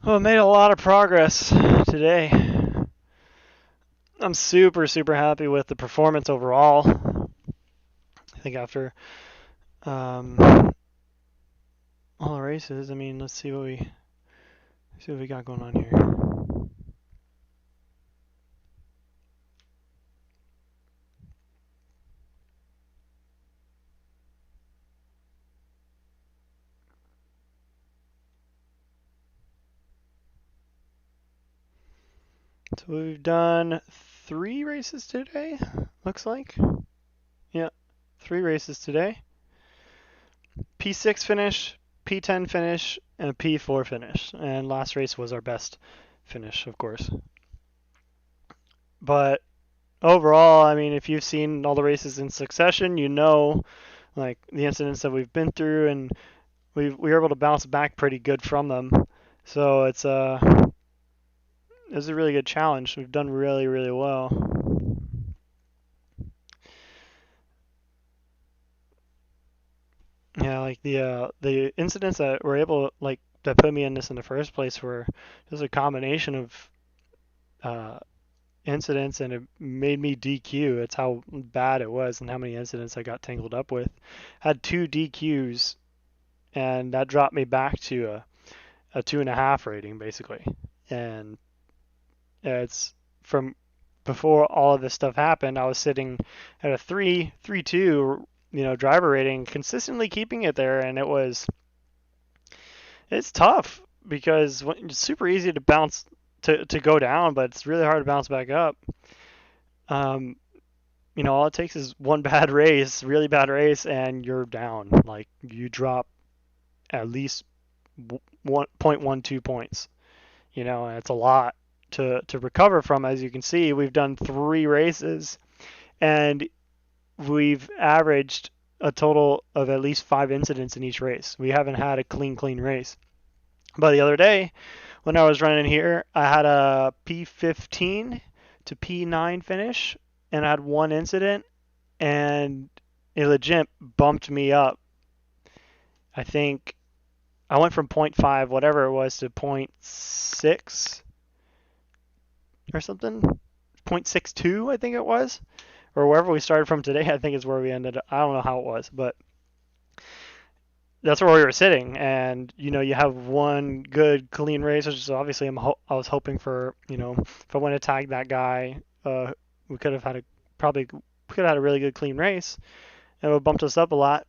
Well, I made a lot of progress today. I'm super, super happy with the performance overall. I think after all the races, I mean, let's see what we got going on here. So we've done 3 races today, looks like. Yeah, 3 races today. P6 finish, P10 finish, and a P4 finish. And last race was our best finish, of course. But overall, I mean, if you've seen all the races in succession, you know, like the incidents that we've been through, and we were able to bounce back pretty good from them. So it's a really good challenge. We've done really, really well. Yeah, like the incidents that were able like that put me in this in the first place were just a combination of uh, incidents, and it made me DQ. It's how bad it was and how many incidents I got tangled up with. Had 2 DQs, and that dropped me back to a 2.5 rating basically. And it's from before all of this stuff happened. I was sitting at a 3.2, driver rating, consistently keeping it there, and it's tough because it's super easy to bounce to go down, but it's really hard to bounce back up. Um, all it takes is one bad race, really bad race, and you're down. Like you drop at least 1.12 points. And it's a lot to recover from. As you can see, we've done 3 races, and we've averaged a total of at least 5 incidents in each race. We haven't had a clean race. But the other day, when I was running here, I had a P15 to P9 finish, and I had 1 incident, and it legit bumped me up. I think I went from point 0.5, whatever it was, to point 0.6 or something. 0.62, I think it was. Or wherever we started from today, I think is where we ended up. I don't know how it was, but that's where we were sitting. And, you have one good, clean race, which is obviously I was hoping for, if I went to tag that guy, we could have had a really good, clean race. And it would have bumped us up a lot.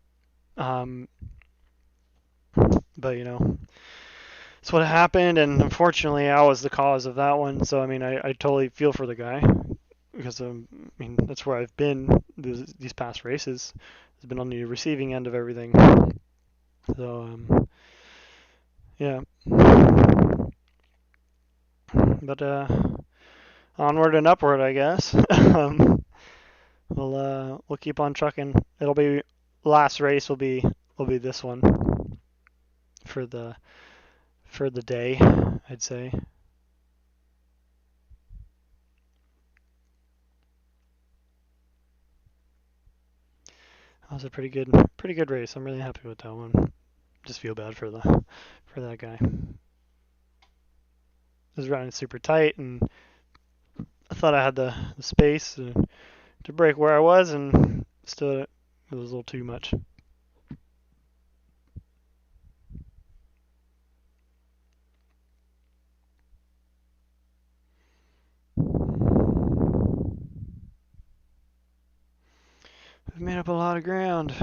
But, it's what happened. And unfortunately, I was the cause of that one. So, I mean, I totally feel for the guy. Because that's where I've been these past races. I've been on the receiving end of everything. So yeah, but onward and upward, I guess. We'll keep on trucking. It'll be last race will be this one for the day, I'd say. That was a pretty good race. I'm really happy with that one. Just feel bad for that guy. It was running super tight, and I thought I had the space to break where I was, and still it was a little too much. We've made up a lot of ground.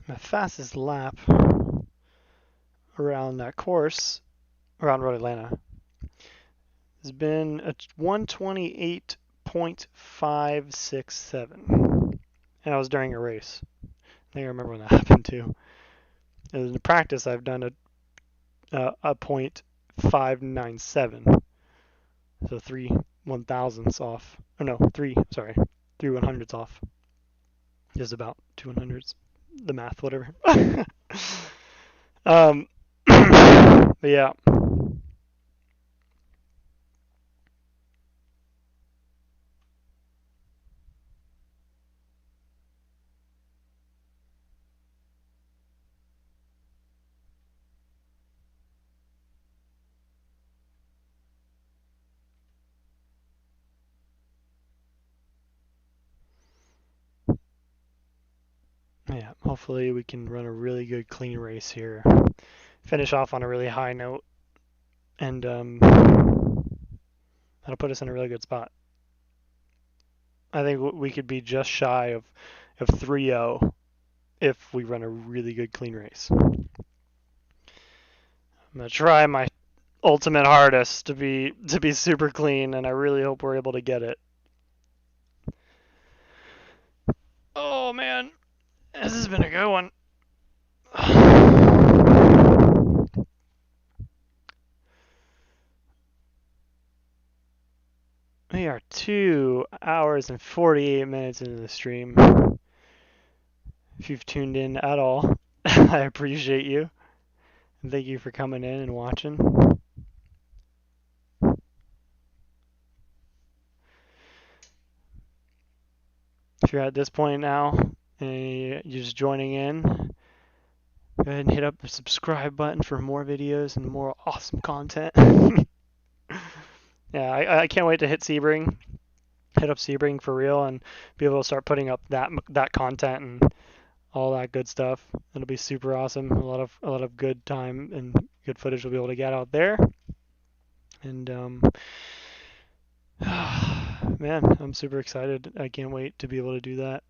My fastest lap around that course, around Road Atlanta, has been a 128.567. And I was during a race. I think I remember when that happened too. In the practice, I've done a .597, so 3/1000ths off. Oh no, three 100ths off. Is about 2 100ths. The math, whatever. But yeah. Yeah, hopefully we can run a really good clean race here. Finish off on a really high note, and that'll put us in a really good spot. I think we could be just shy of 3-0 if we run a really good clean race. I'm gonna try my ultimate hardest to be super clean, and I really hope we're able to get it. Oh man, this has been a good one. We are 2 hours and 48 minutes into the stream. If you've tuned in at all, I appreciate you. And thank you for coming in and watching. If you're at this point now and you're just joining in, go ahead and hit up the subscribe button for more videos and more awesome content. Yeah, I can't wait to hit Sebring, hit up Sebring for real, and be able to start putting up that content and all that good stuff. It'll be super awesome. A lot of good time and good footage we'll be able to get out there. And man, I'm super excited. I can't wait to be able to do that.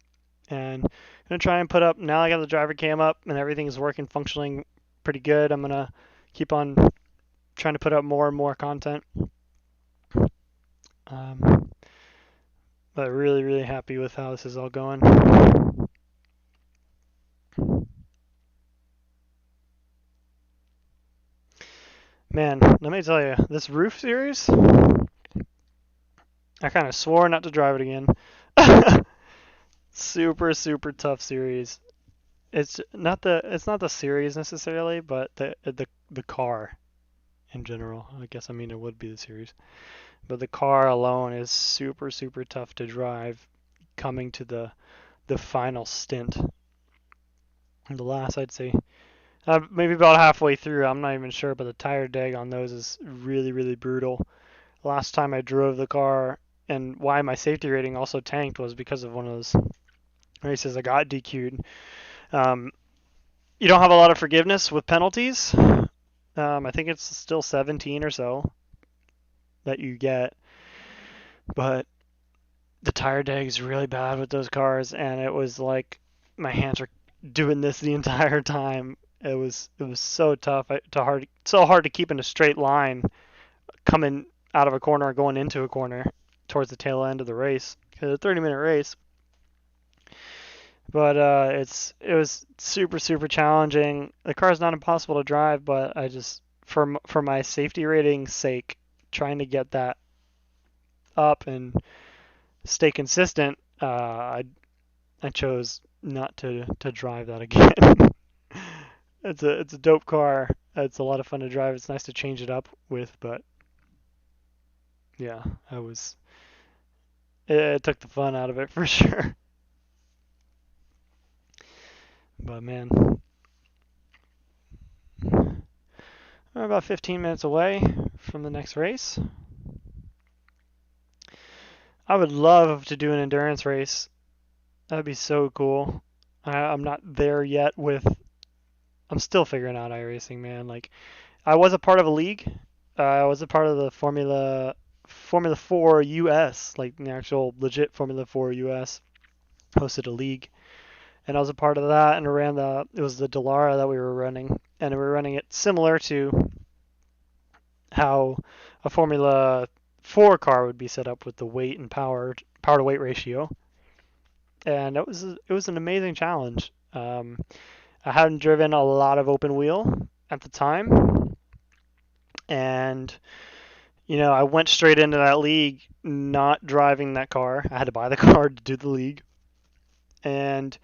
And I'm gonna try and put up, now I got the driver cam up and everything's working, functioning pretty good. I'm gonna keep on trying to put up more and more content. But really, really happy with how this is all going. Man, let me tell you, this roof series, I kind of swore not to drive it again. Super, super tough series. It's not the series necessarily, but the car in general. I guess it would be the series, but the car alone is super, super tough to drive. Coming to the final stint, the last, I'd say, maybe about halfway through. I'm not even sure, but the tire deg on those is really, really brutal. Last time I drove the car, and why my safety rating also tanked was because of one of those races I got DQ'd. You don't have a lot of forgiveness with penalties. I think it's still 17 or so that you get, but the tire deg is really bad with those cars, and it was like my hands were doing this the entire time. It was so tough, so hard to keep in a straight line coming out of a corner or going into a corner towards the tail end of the race. It's a 30-minute race. But it was super, super challenging. The car's not impossible to drive, but I just, for my safety rating's sake, trying to get that up and stay consistent, I chose not to drive that again. It's a dope car. It's a lot of fun to drive. It's nice to change it up with, but yeah, it took the fun out of it for sure. But man, we're about 15 minutes away from the next race. I would love to do an endurance race. That'd be so cool. I'm not there yet I'm still figuring out iRacing, man. Like, I was a part of a league. I was a part of the Formula 4 US, like the actual legit Formula 4 US hosted a league. and I was a part of that, and it was the Delara that we were running, and we were running it similar to how a Formula 4 car would be set up with the weight and power to weight ratio, and it was an amazing challenge. I hadn't driven a lot of open wheel at the time, and I went straight into that league not driving that car. I had to buy the car to do the league, and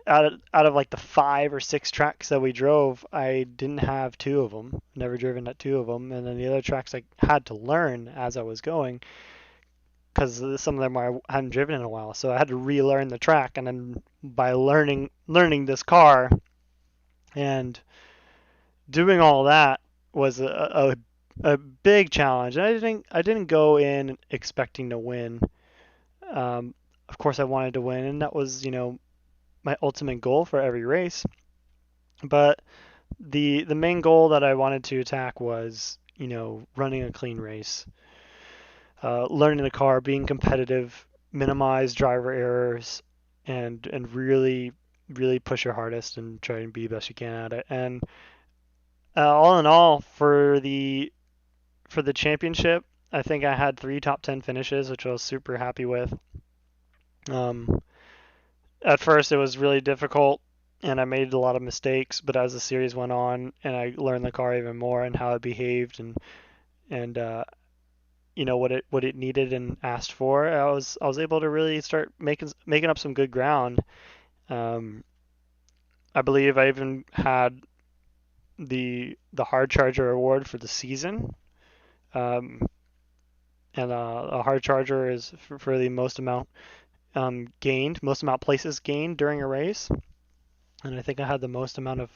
out of like the 5 or 6 tracks that we drove, I didn't have 2 of them. Never driven at 2 of them, and then the other tracks I had to learn as I was going because some of them I hadn't driven in a while. So I had to relearn the track, and then by learning this car and doing all that was a big challenge. And I didn't go in expecting to win. Of course, I wanted to win, and that was my ultimate goal for every race. But the main goal that I wanted to attack was running a clean race, learning the car, being competitive, minimize driver errors, and really push your hardest and try and be the best you can at it. And all in all, for the championship, I think I had 3 top 10 finishes, which I was super happy with. Um, at first, it was really difficult, and I made a lot of mistakes. But as the series went on, and I learned the car even more and how it behaved, and what it needed and asked for, I was able to really start making up some good ground. Um, I believe I even had the hard charger award for the season. Um, and a hard charger is for the most amount most amount places gained during a race. And I think I had the most amount of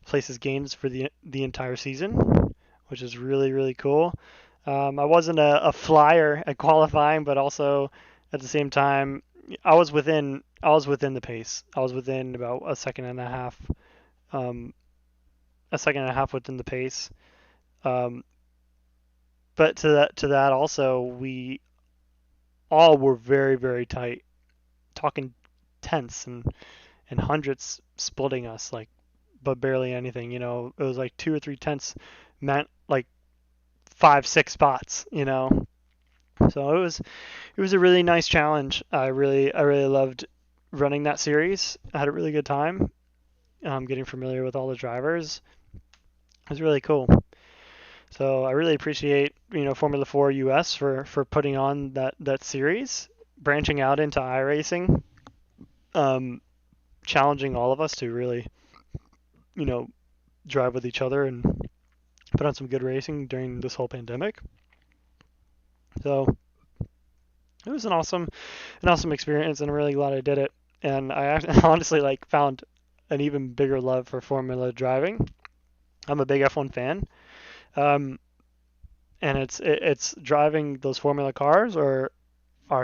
places gained for the entire season, which is really cool. I wasn't a flyer at qualifying, but also at the same time, I was within the pace. I was within about um, a second and a half within the pace. Um, but to that also, we all were very tight, talking tenths and hundredths splitting us, like, but barely anything. It was like 2 or 3 tenths meant like 5, 6 spots. So it was a really nice challenge. I really loved running that series. I had a really good time. Getting familiar with all the drivers. It was really cool. So I really appreciate Formula 4 US for putting on that series, branching out into iRacing, um, challenging all of us to really you know drive with each other and put on some good racing during this whole pandemic. So it was an awesome experience, and I'm really glad I did it. And I honestly found an even bigger love for Formula driving. I'm a big F1 fan, um, and it's driving those Formula cars are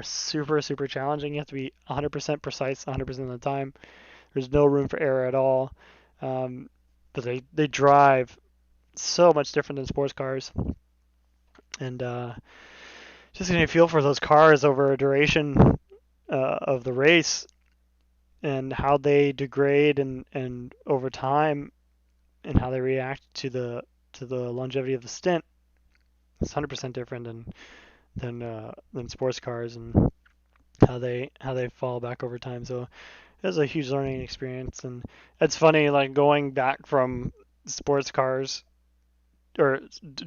super challenging. You have to be 100% precise 100% of the time. There's no room for error at all. Um, but they drive so much different than sports cars, and just getting a feel for those cars over a duration of the race and how they degrade and over time and how they react to the longevity of the stint. It's 100% different than sports cars, and how they fall back over time. So it was a huge learning experience, and it's funny going back from sports cars or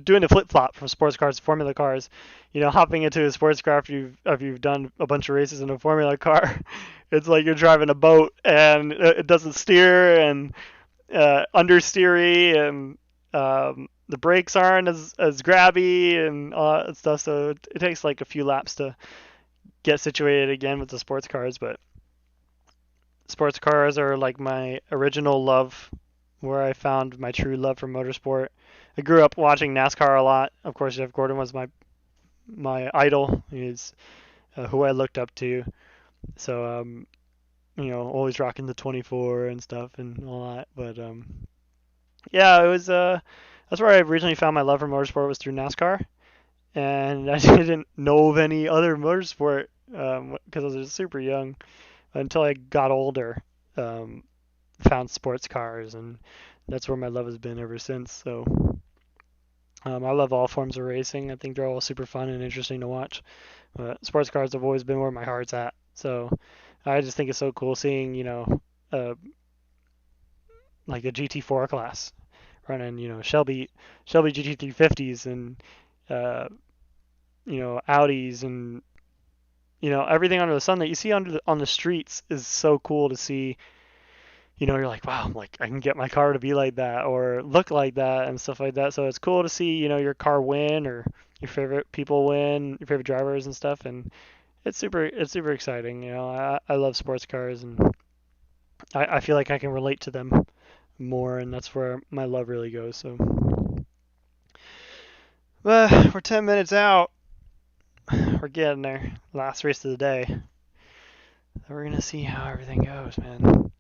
doing the flip flop from sports cars to Formula cars. Hopping into a sports car after you've done a bunch of races in a Formula car. It's like you're driving a boat and it doesn't steer and understeery, and the brakes aren't as grabby and all that stuff. So it takes like a few laps to get situated again with the sports cars. But sports cars are like my original love, where I found my true love for motorsport. I grew up watching NASCAR a lot. Of course, Jeff Gordon was my idol. He's who I looked up to. So always rocking the 24 and stuff and all that. But yeah, it was that's where I originally found my love for motorsport, was through NASCAR, and I didn't know of any other motorsport because I was super young. until I got older, um, found sports cars, and that's where my love has been ever since. So I love all forms of racing. I think they're all super fun and interesting to watch. But sports cars have always been where my heart's at. So I just think it's so cool seeing, uh, like the GT4 class running, Shelby GT350s and uh, Audis and everything under the sun that you see on the streets is so cool to see. You're like, wow, like I can get my car to be like that or look like that and stuff like that. So it's cool to see, your car win or your favorite people win, your favorite drivers and stuff, and it's super exciting. I love sports cars, and I feel like I can relate to them more, and that's where my love really goes. So, we're 10 minutes out. We're getting there. Last race of the day. We're gonna see how everything goes, man.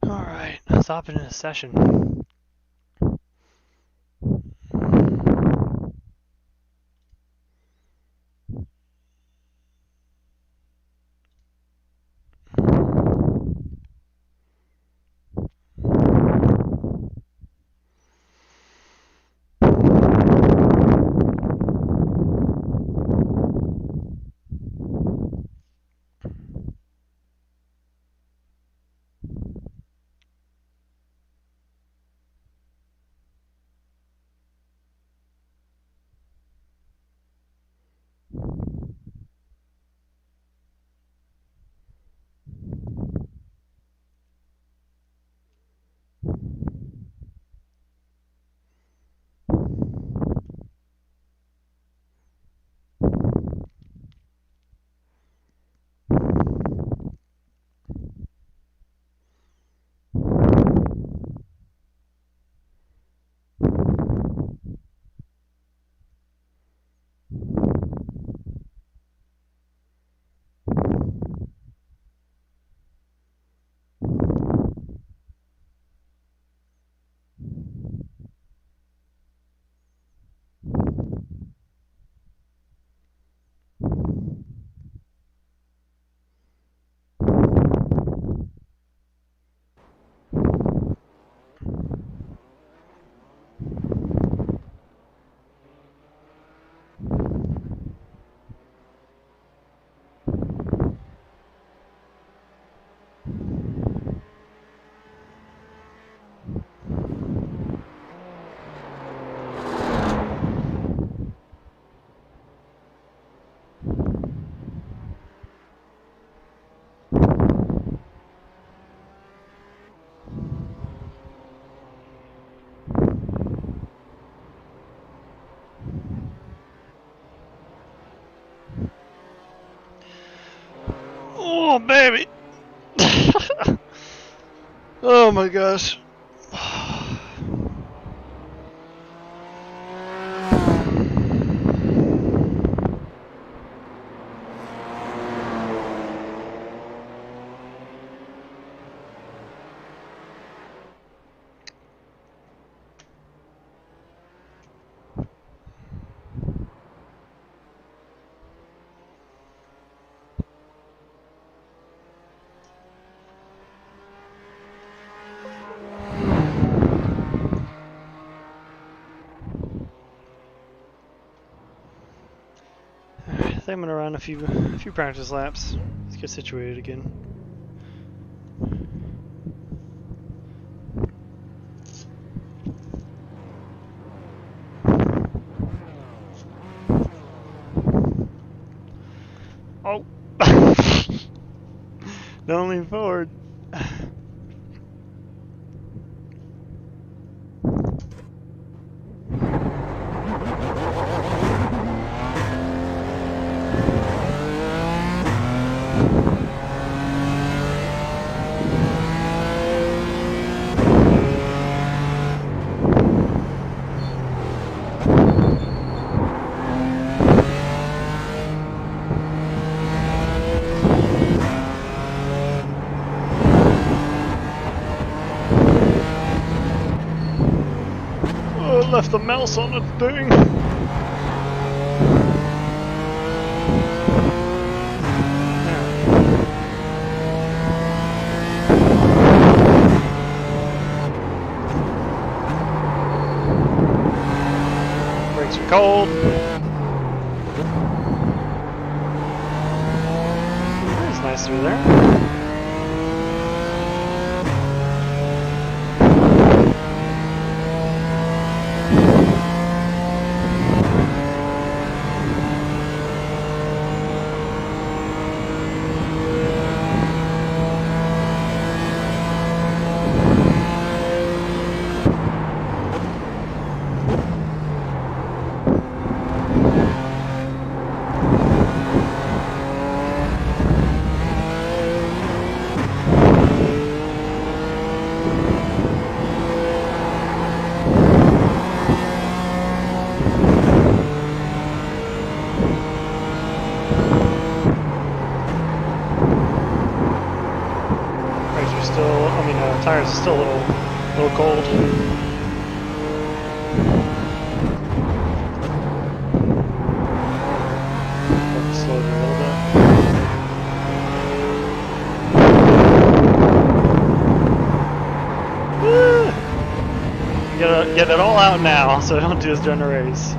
All right, let's hop into the session. Oh, baby! Oh my gosh. I think I'm gonna run a few practice laps. Let's get situated again. Oh! Don't lean forward. Oh, left the mouse on the thing. Brakes are cold. That's nice through there. Tires are still a little cold. Slow it a little bit. Get it all out now, so don't do this during the race.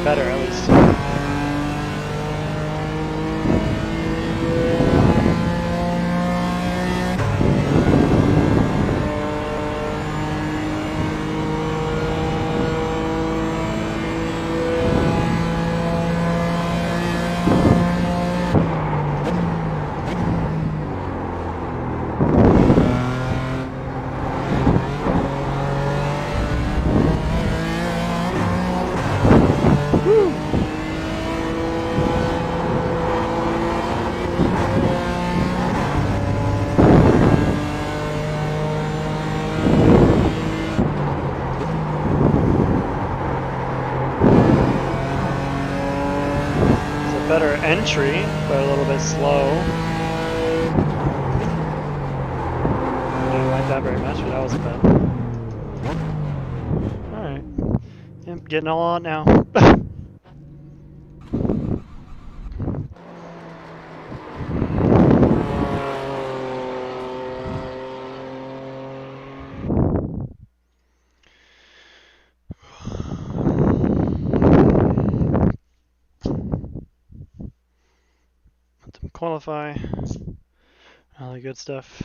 Better, at least. entry, but a little bit slow. I didn't like that very much, but that wasn't bad. Alright. Yep, getting all out now. Let them qualify. All the good stuff.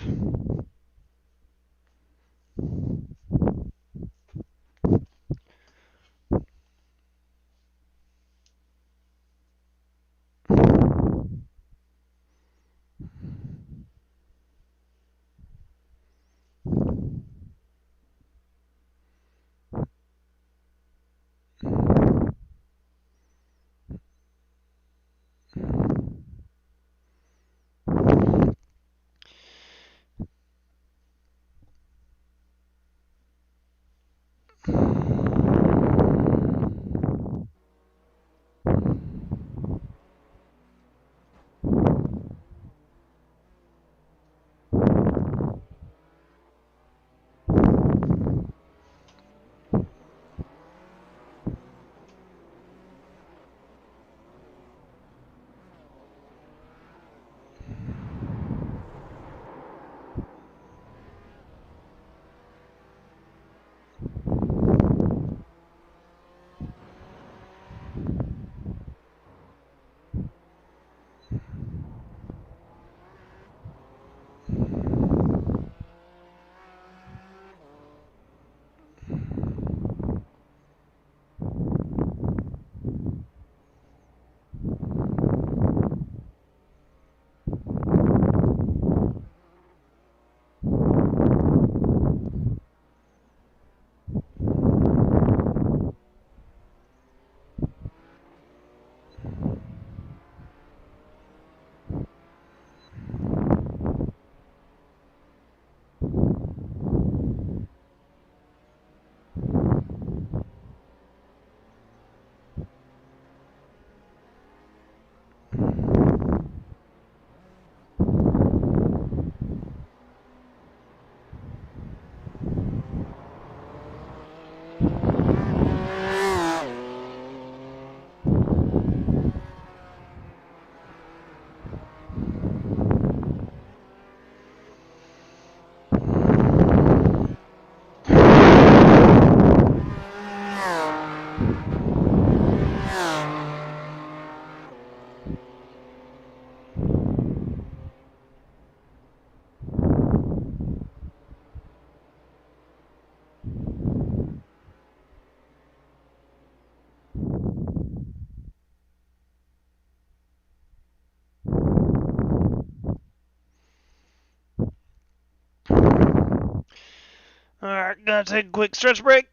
Alright, gonna take a quick stretch break.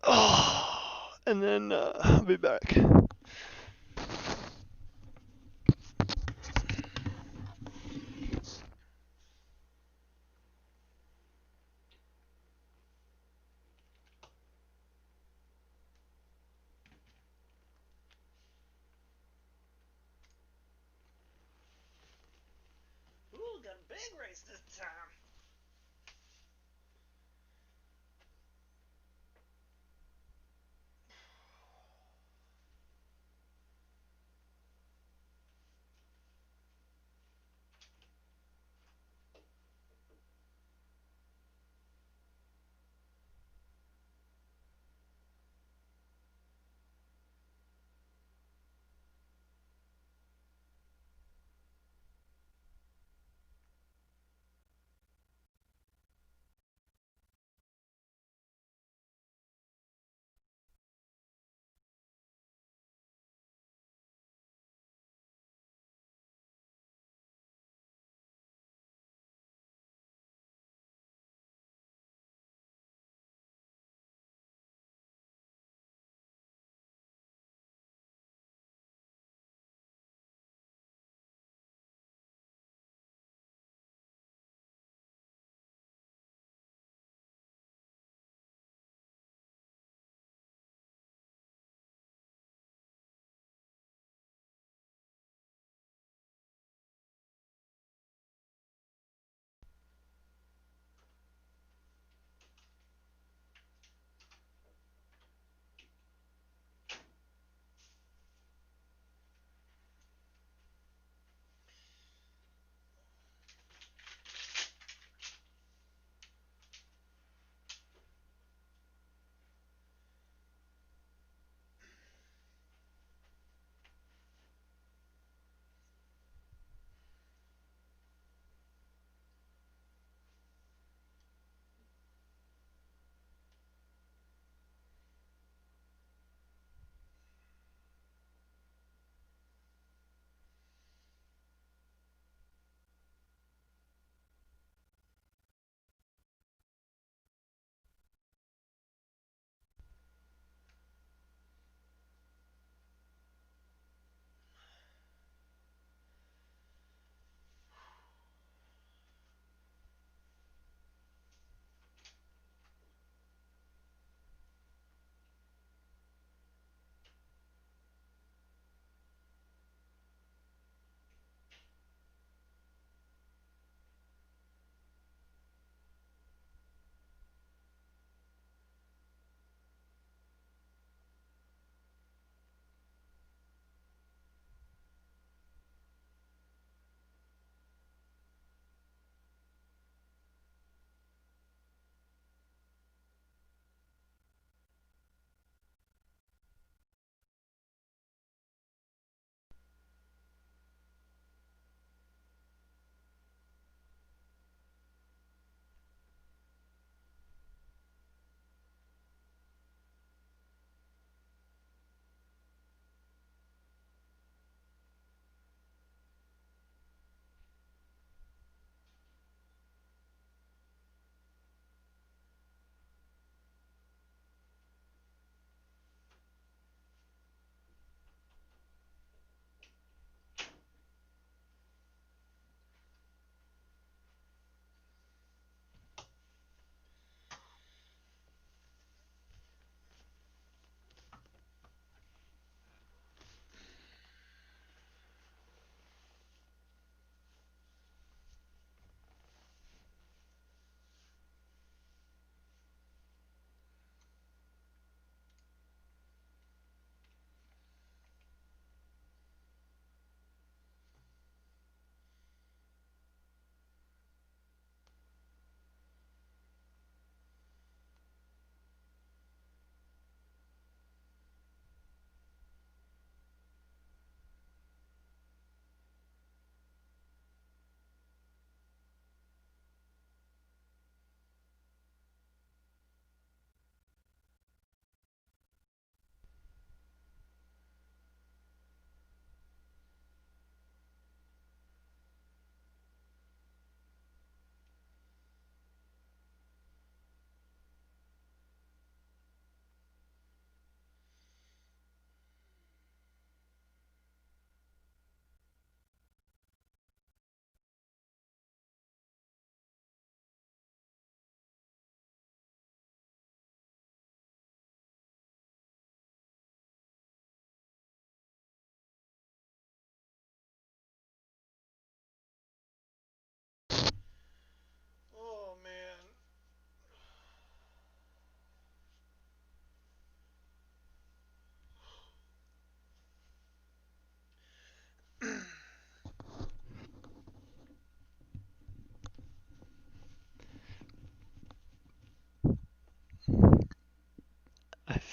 Oh, and then I'll be back. Ooh, got a big race this time.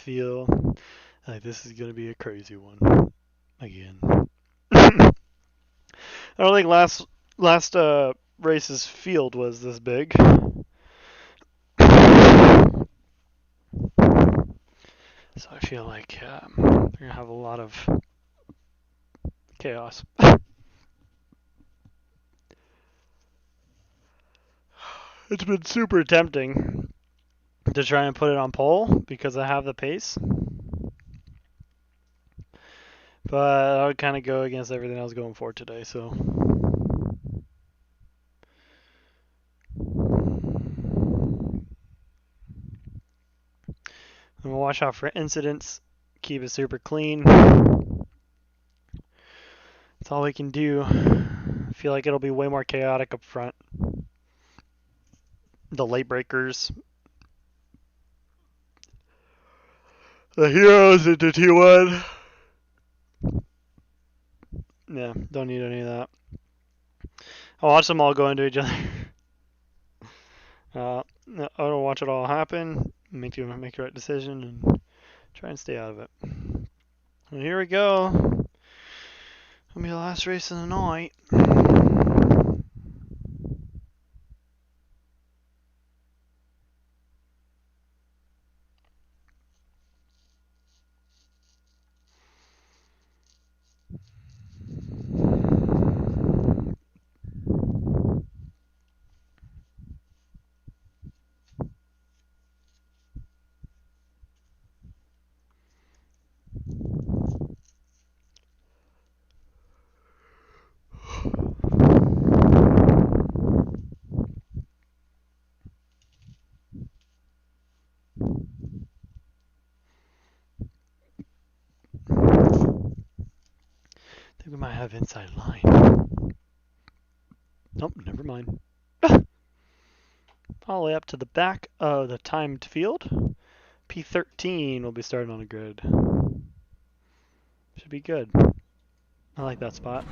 feel like this is gonna be a crazy one again. I don't think last race's field was this big. So I feel like they're gonna have a lot of chaos. It's been super tempting to try and put it on pole because I have the pace. But I would kind of go against everything I was going for today, so. I'm gonna watch out for incidents, keep it super clean. That's all we can do. I feel like it'll be way more chaotic up front. The late breakers. The heroes into T1. Yeah, don't need any of that. I'll watch them all go into each other. I don't watch it all happen. Make the right decision and try and stay out of it. And here we go. It'll be the last race of the night. I think we might have inside line. Nope, never mind. All the way up to the back of the timed field. P13 will be starting on the grid. Should be good. I like that spot.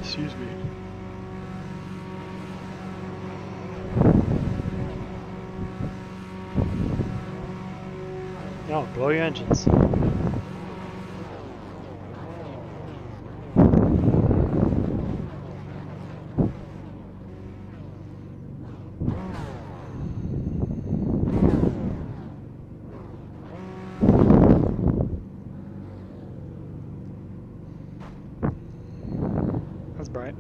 Excuse me. No, blow your engines. That's bright.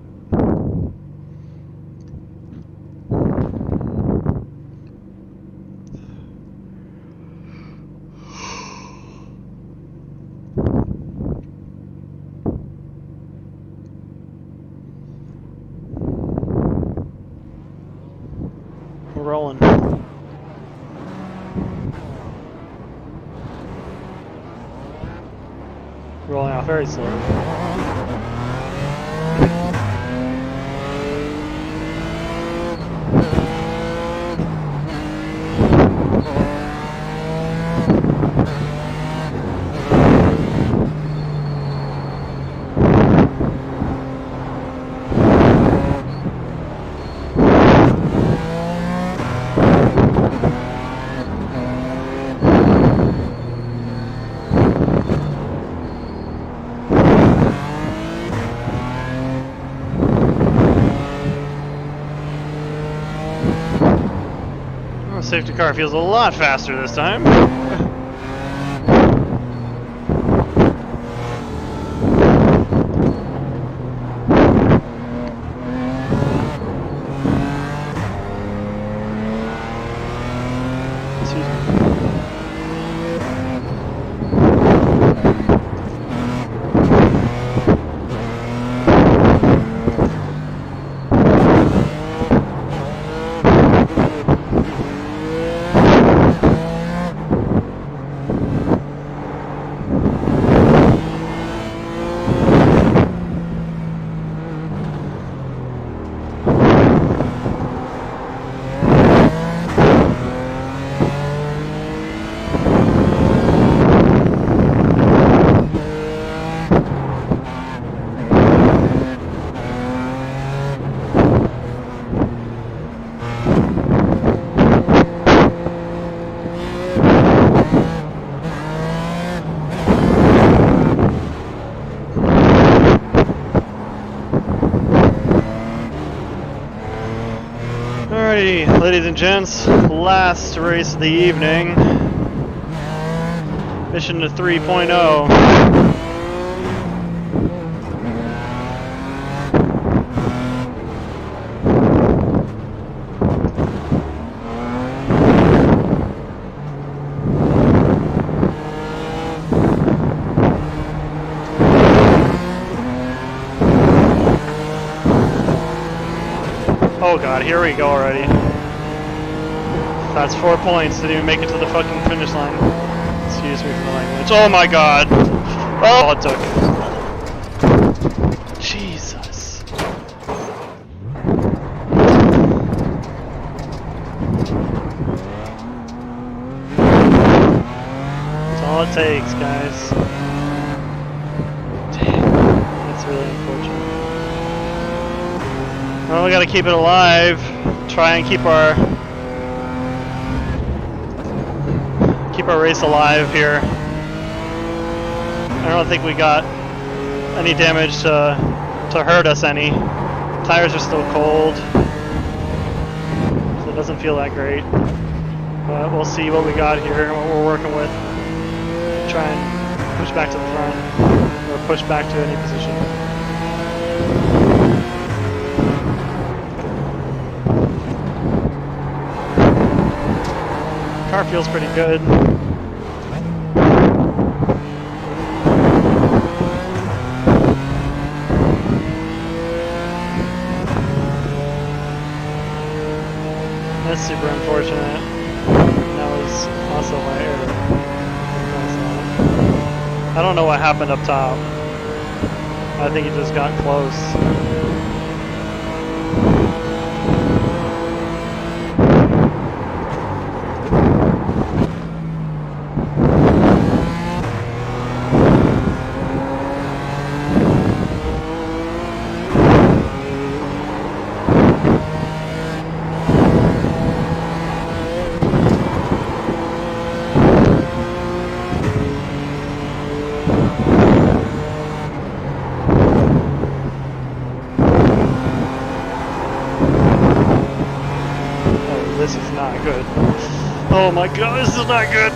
We're rolling. Rolling out very slow. Safety car feels a lot faster this time. Excuse me. Ladies and gents, last race of the evening. Mission to 3.0. Oh god, here we go already. That's 4 points, didn't even make it to the fucking finish line. Excuse me for the language. Oh my god! Oh, it took. Jesus. That's all it takes, guys. Damn, that's really unfortunate. Well, we gotta keep it alive. Try and keep our race alive here. I don't think we got any damage to hurt us any. Tires are still cold, so it doesn't feel that great. But we'll see what we got here and what we're working with. Try and push back to the front, or push back to any position. Car feels pretty good. That's super unfortunate. That was also my error. I don't know what happened up top. I think he just got close. This is not good. Oh my god, this is not good.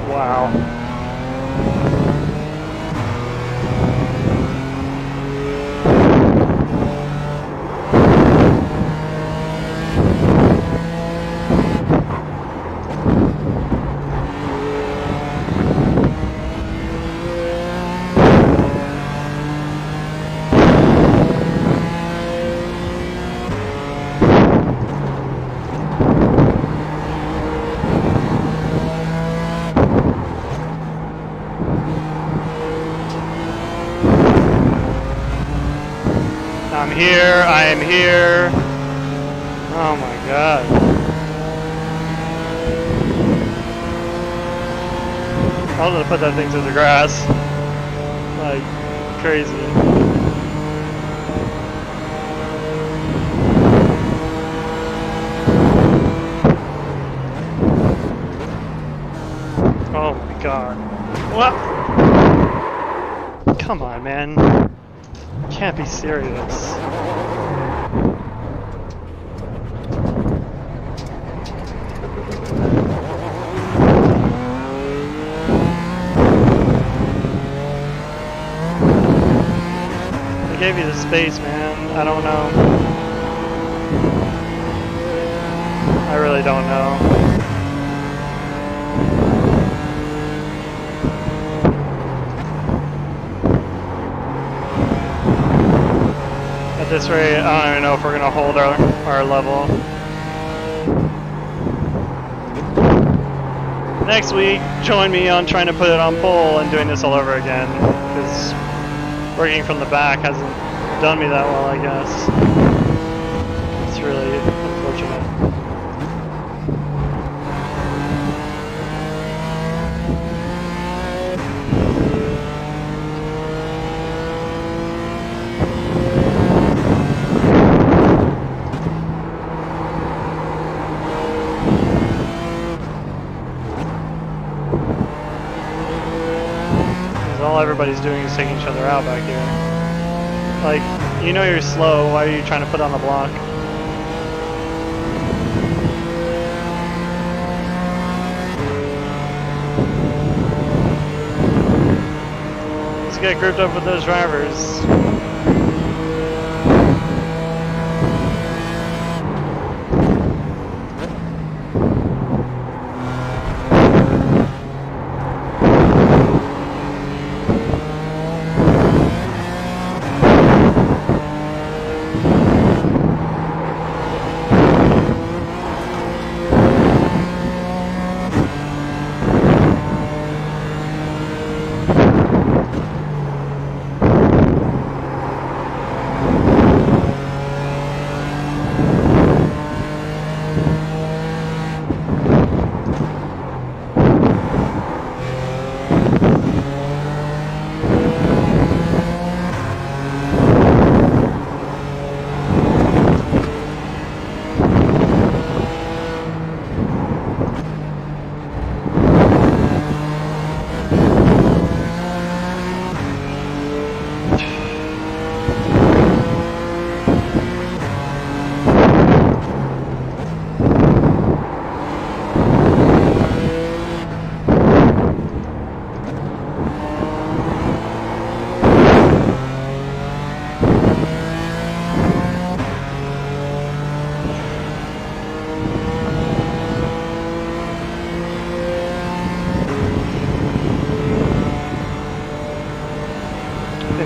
Wow. I'm here, I am here. Oh my god. I'm gonna put that thing through the grass. Like, crazy. Oh my god. What? Come on, man. Can't be serious. I gave you the space, man. I don't know. I really don't know. At this rate, I don't even know if we're gonna hold our level. Next week, join me on trying to put it on pole and doing this all over again, because working from the back hasn't done me that well, I guess. It's really unfortunate. All everybody's doing is taking each other out back here. Like, You know you're slow. Why are you trying to put on the block? Let's get grouped up with those drivers.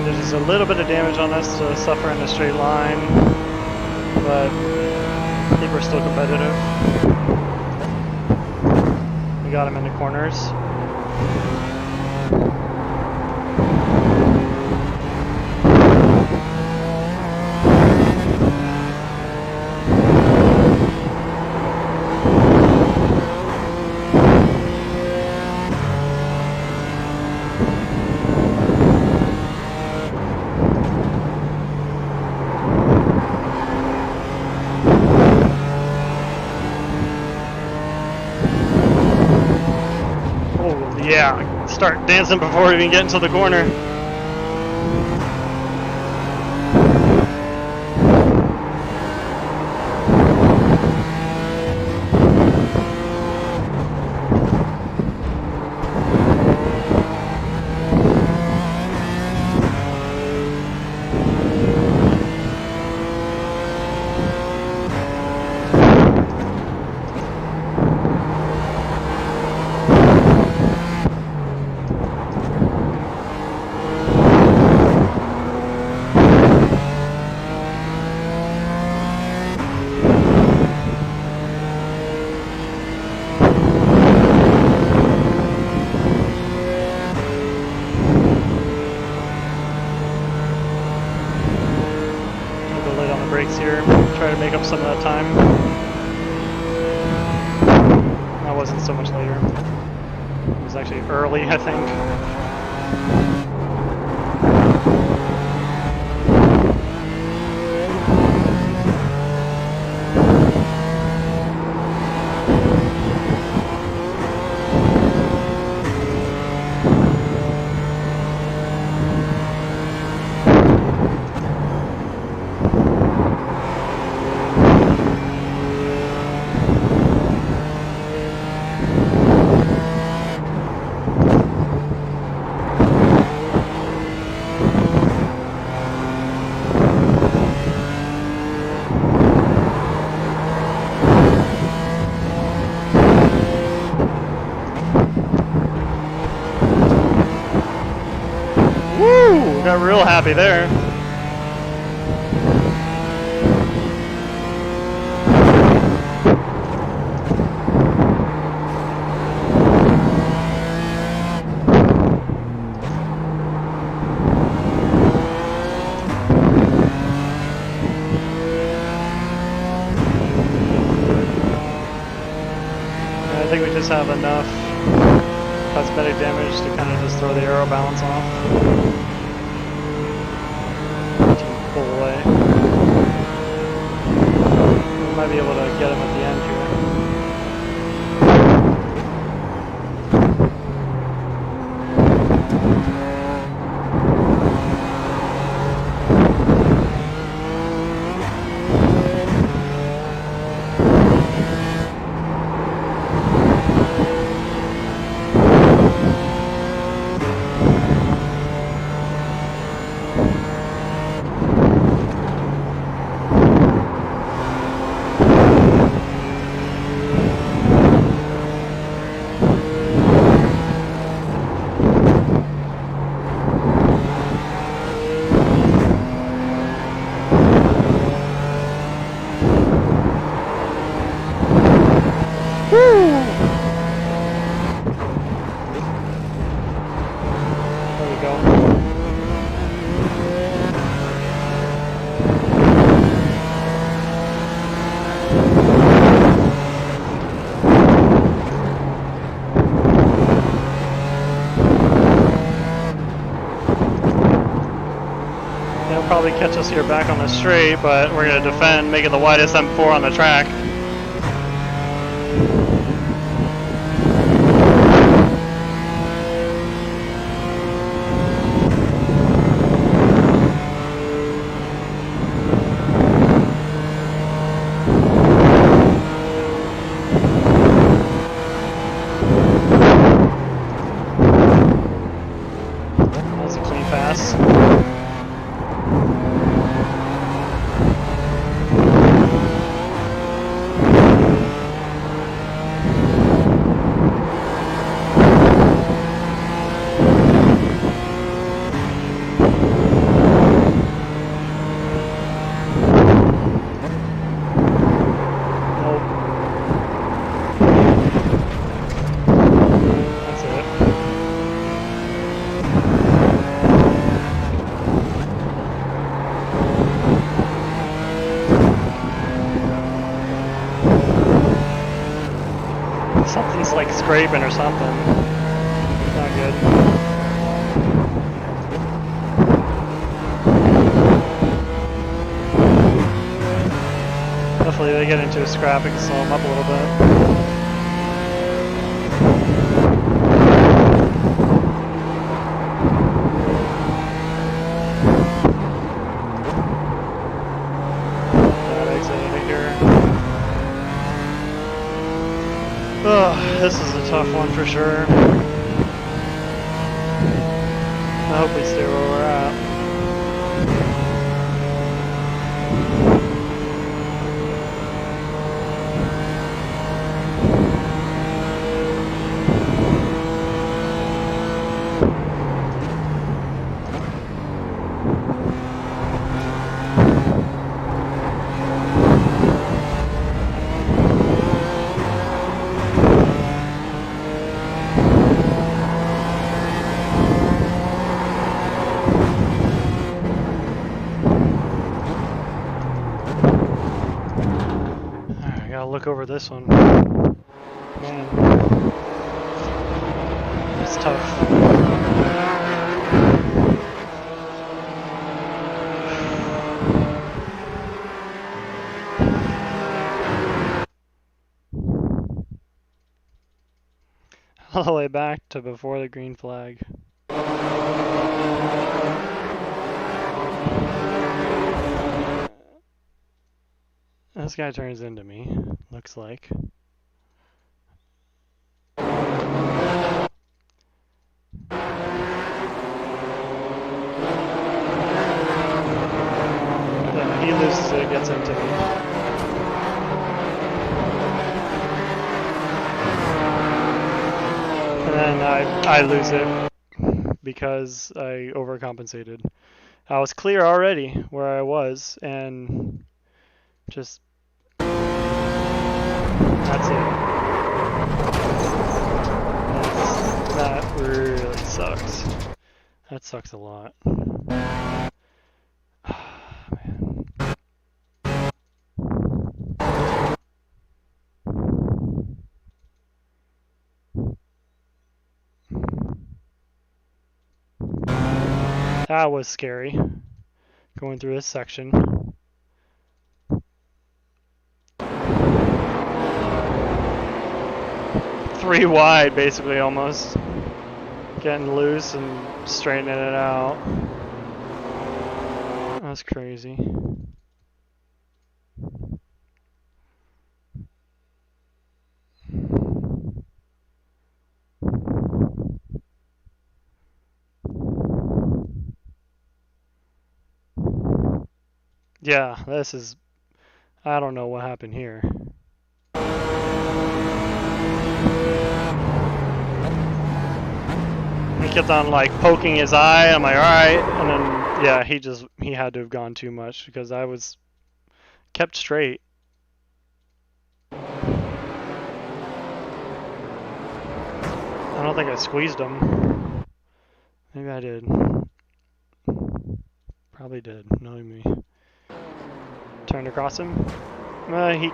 There's a little bit of damage on us to suffer in a straight line, but I think we're still competitive. We got him in the corners. Yeah, start dancing before we even get into the corner. Brakes here, try to make up some of that time. That wasn't so much later. It was actually early, I think. Got real happy there. I think we just have enough cosmetic damage to kind of just throw the aero balance off. Pull away. We might be able to get him at the end here. probably catch us here back on the straight, but we're going to defend, make it the widest M4 on the track. That was a clean pass. Something's like scraping or something. Not good. Hopefully they get into a scrap, it can slow them up a little bit. This is a tough one for sure. I hope we stay where we're at. Look over this one. Man, it's tough. All the way back to before the green flag. This guy turns into me, looks like. Yeah, he loses it, gets into me. And then I lose it because I overcompensated. I was clear already where I was, and just that's it. That really sucks. That sucks a lot. Man. That was scary. Going through this section. Three wide, basically, almost. Getting loose and straightening it out. That's crazy. Yeah, this is... I don't know what happened here. He kept on like poking his eye. I'm like, all right, and then yeah, he had to have gone too much because I was kept straight. I don't think I squeezed him. Maybe I did. Probably did. Knowing me. Turned across him. He.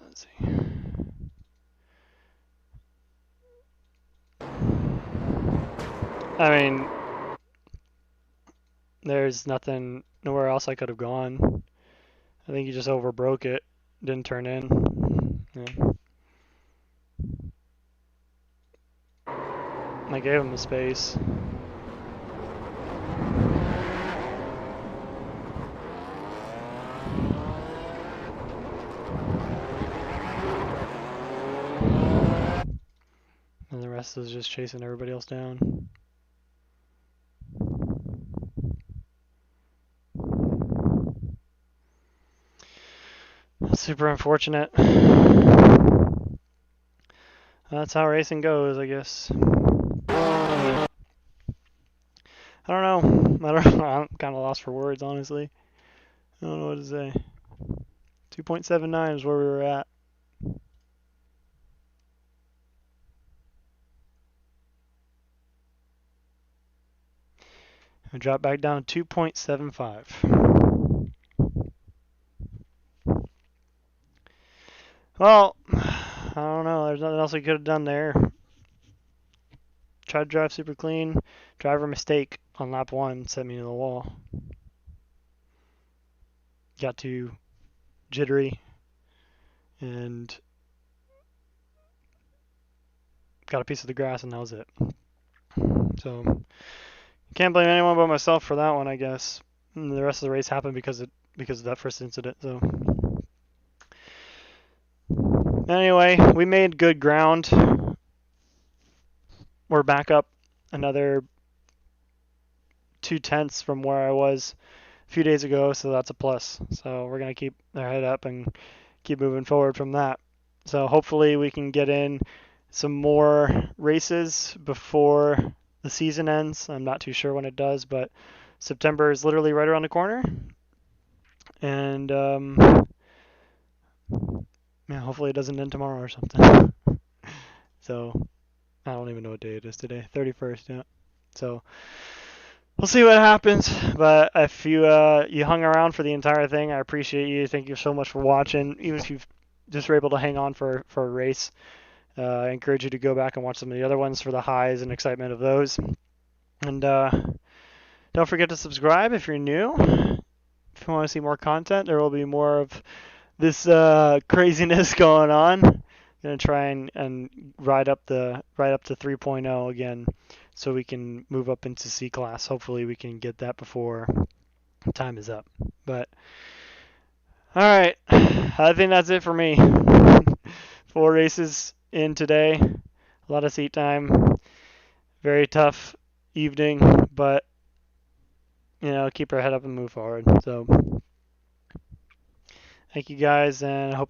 Let's see. I mean, there's nothing, nowhere else I could have gone. I think he just overbroke it, didn't turn in. Yeah. I gave him the space. And the rest is just chasing everybody else down. That's super unfortunate. That's how racing goes, I guess. I don't know. I'm kind of lost for words, honestly. I don't know what to say. 2.79 is where we were at. We dropped back down to 2.75. Well, I don't know. There's nothing else we could have done there. Tried to drive super clean. Driver mistake on lap 1 set me to the wall. Got too jittery and got a piece of the grass, and that was it. So can't blame anyone but myself for that one, I guess. And the rest of the race happened because of that first incident. So anyway, we made good ground. We're back up another 2/10 from where I was a few days ago, so that's a plus. So we're gonna keep our head up and keep moving forward from that. So hopefully we can get in some more races before the season ends. I'm not too sure when it does, but September is literally right around the corner. And yeah, hopefully it doesn't end tomorrow or something. So I don't even know what day it is today. 31st, yeah. So we'll see what happens. But if you hung around for the entire thing, I appreciate you. Thank you so much for watching. Even if you just were able to hang on for a race, I encourage you to go back and watch some of the other ones for the highs and excitement of those. And don't forget to subscribe if you're new. If you want to see more content, there will be more of this craziness going on. I'm gonna try and ride up to 3.0 again, so we can move up into C class. Hopefully, we can get that before time is up. But all right, I think that's it for me. 4 races in today, a lot of seat time. Very tough evening, but keep our head up and move forward. So thank you guys, and I hope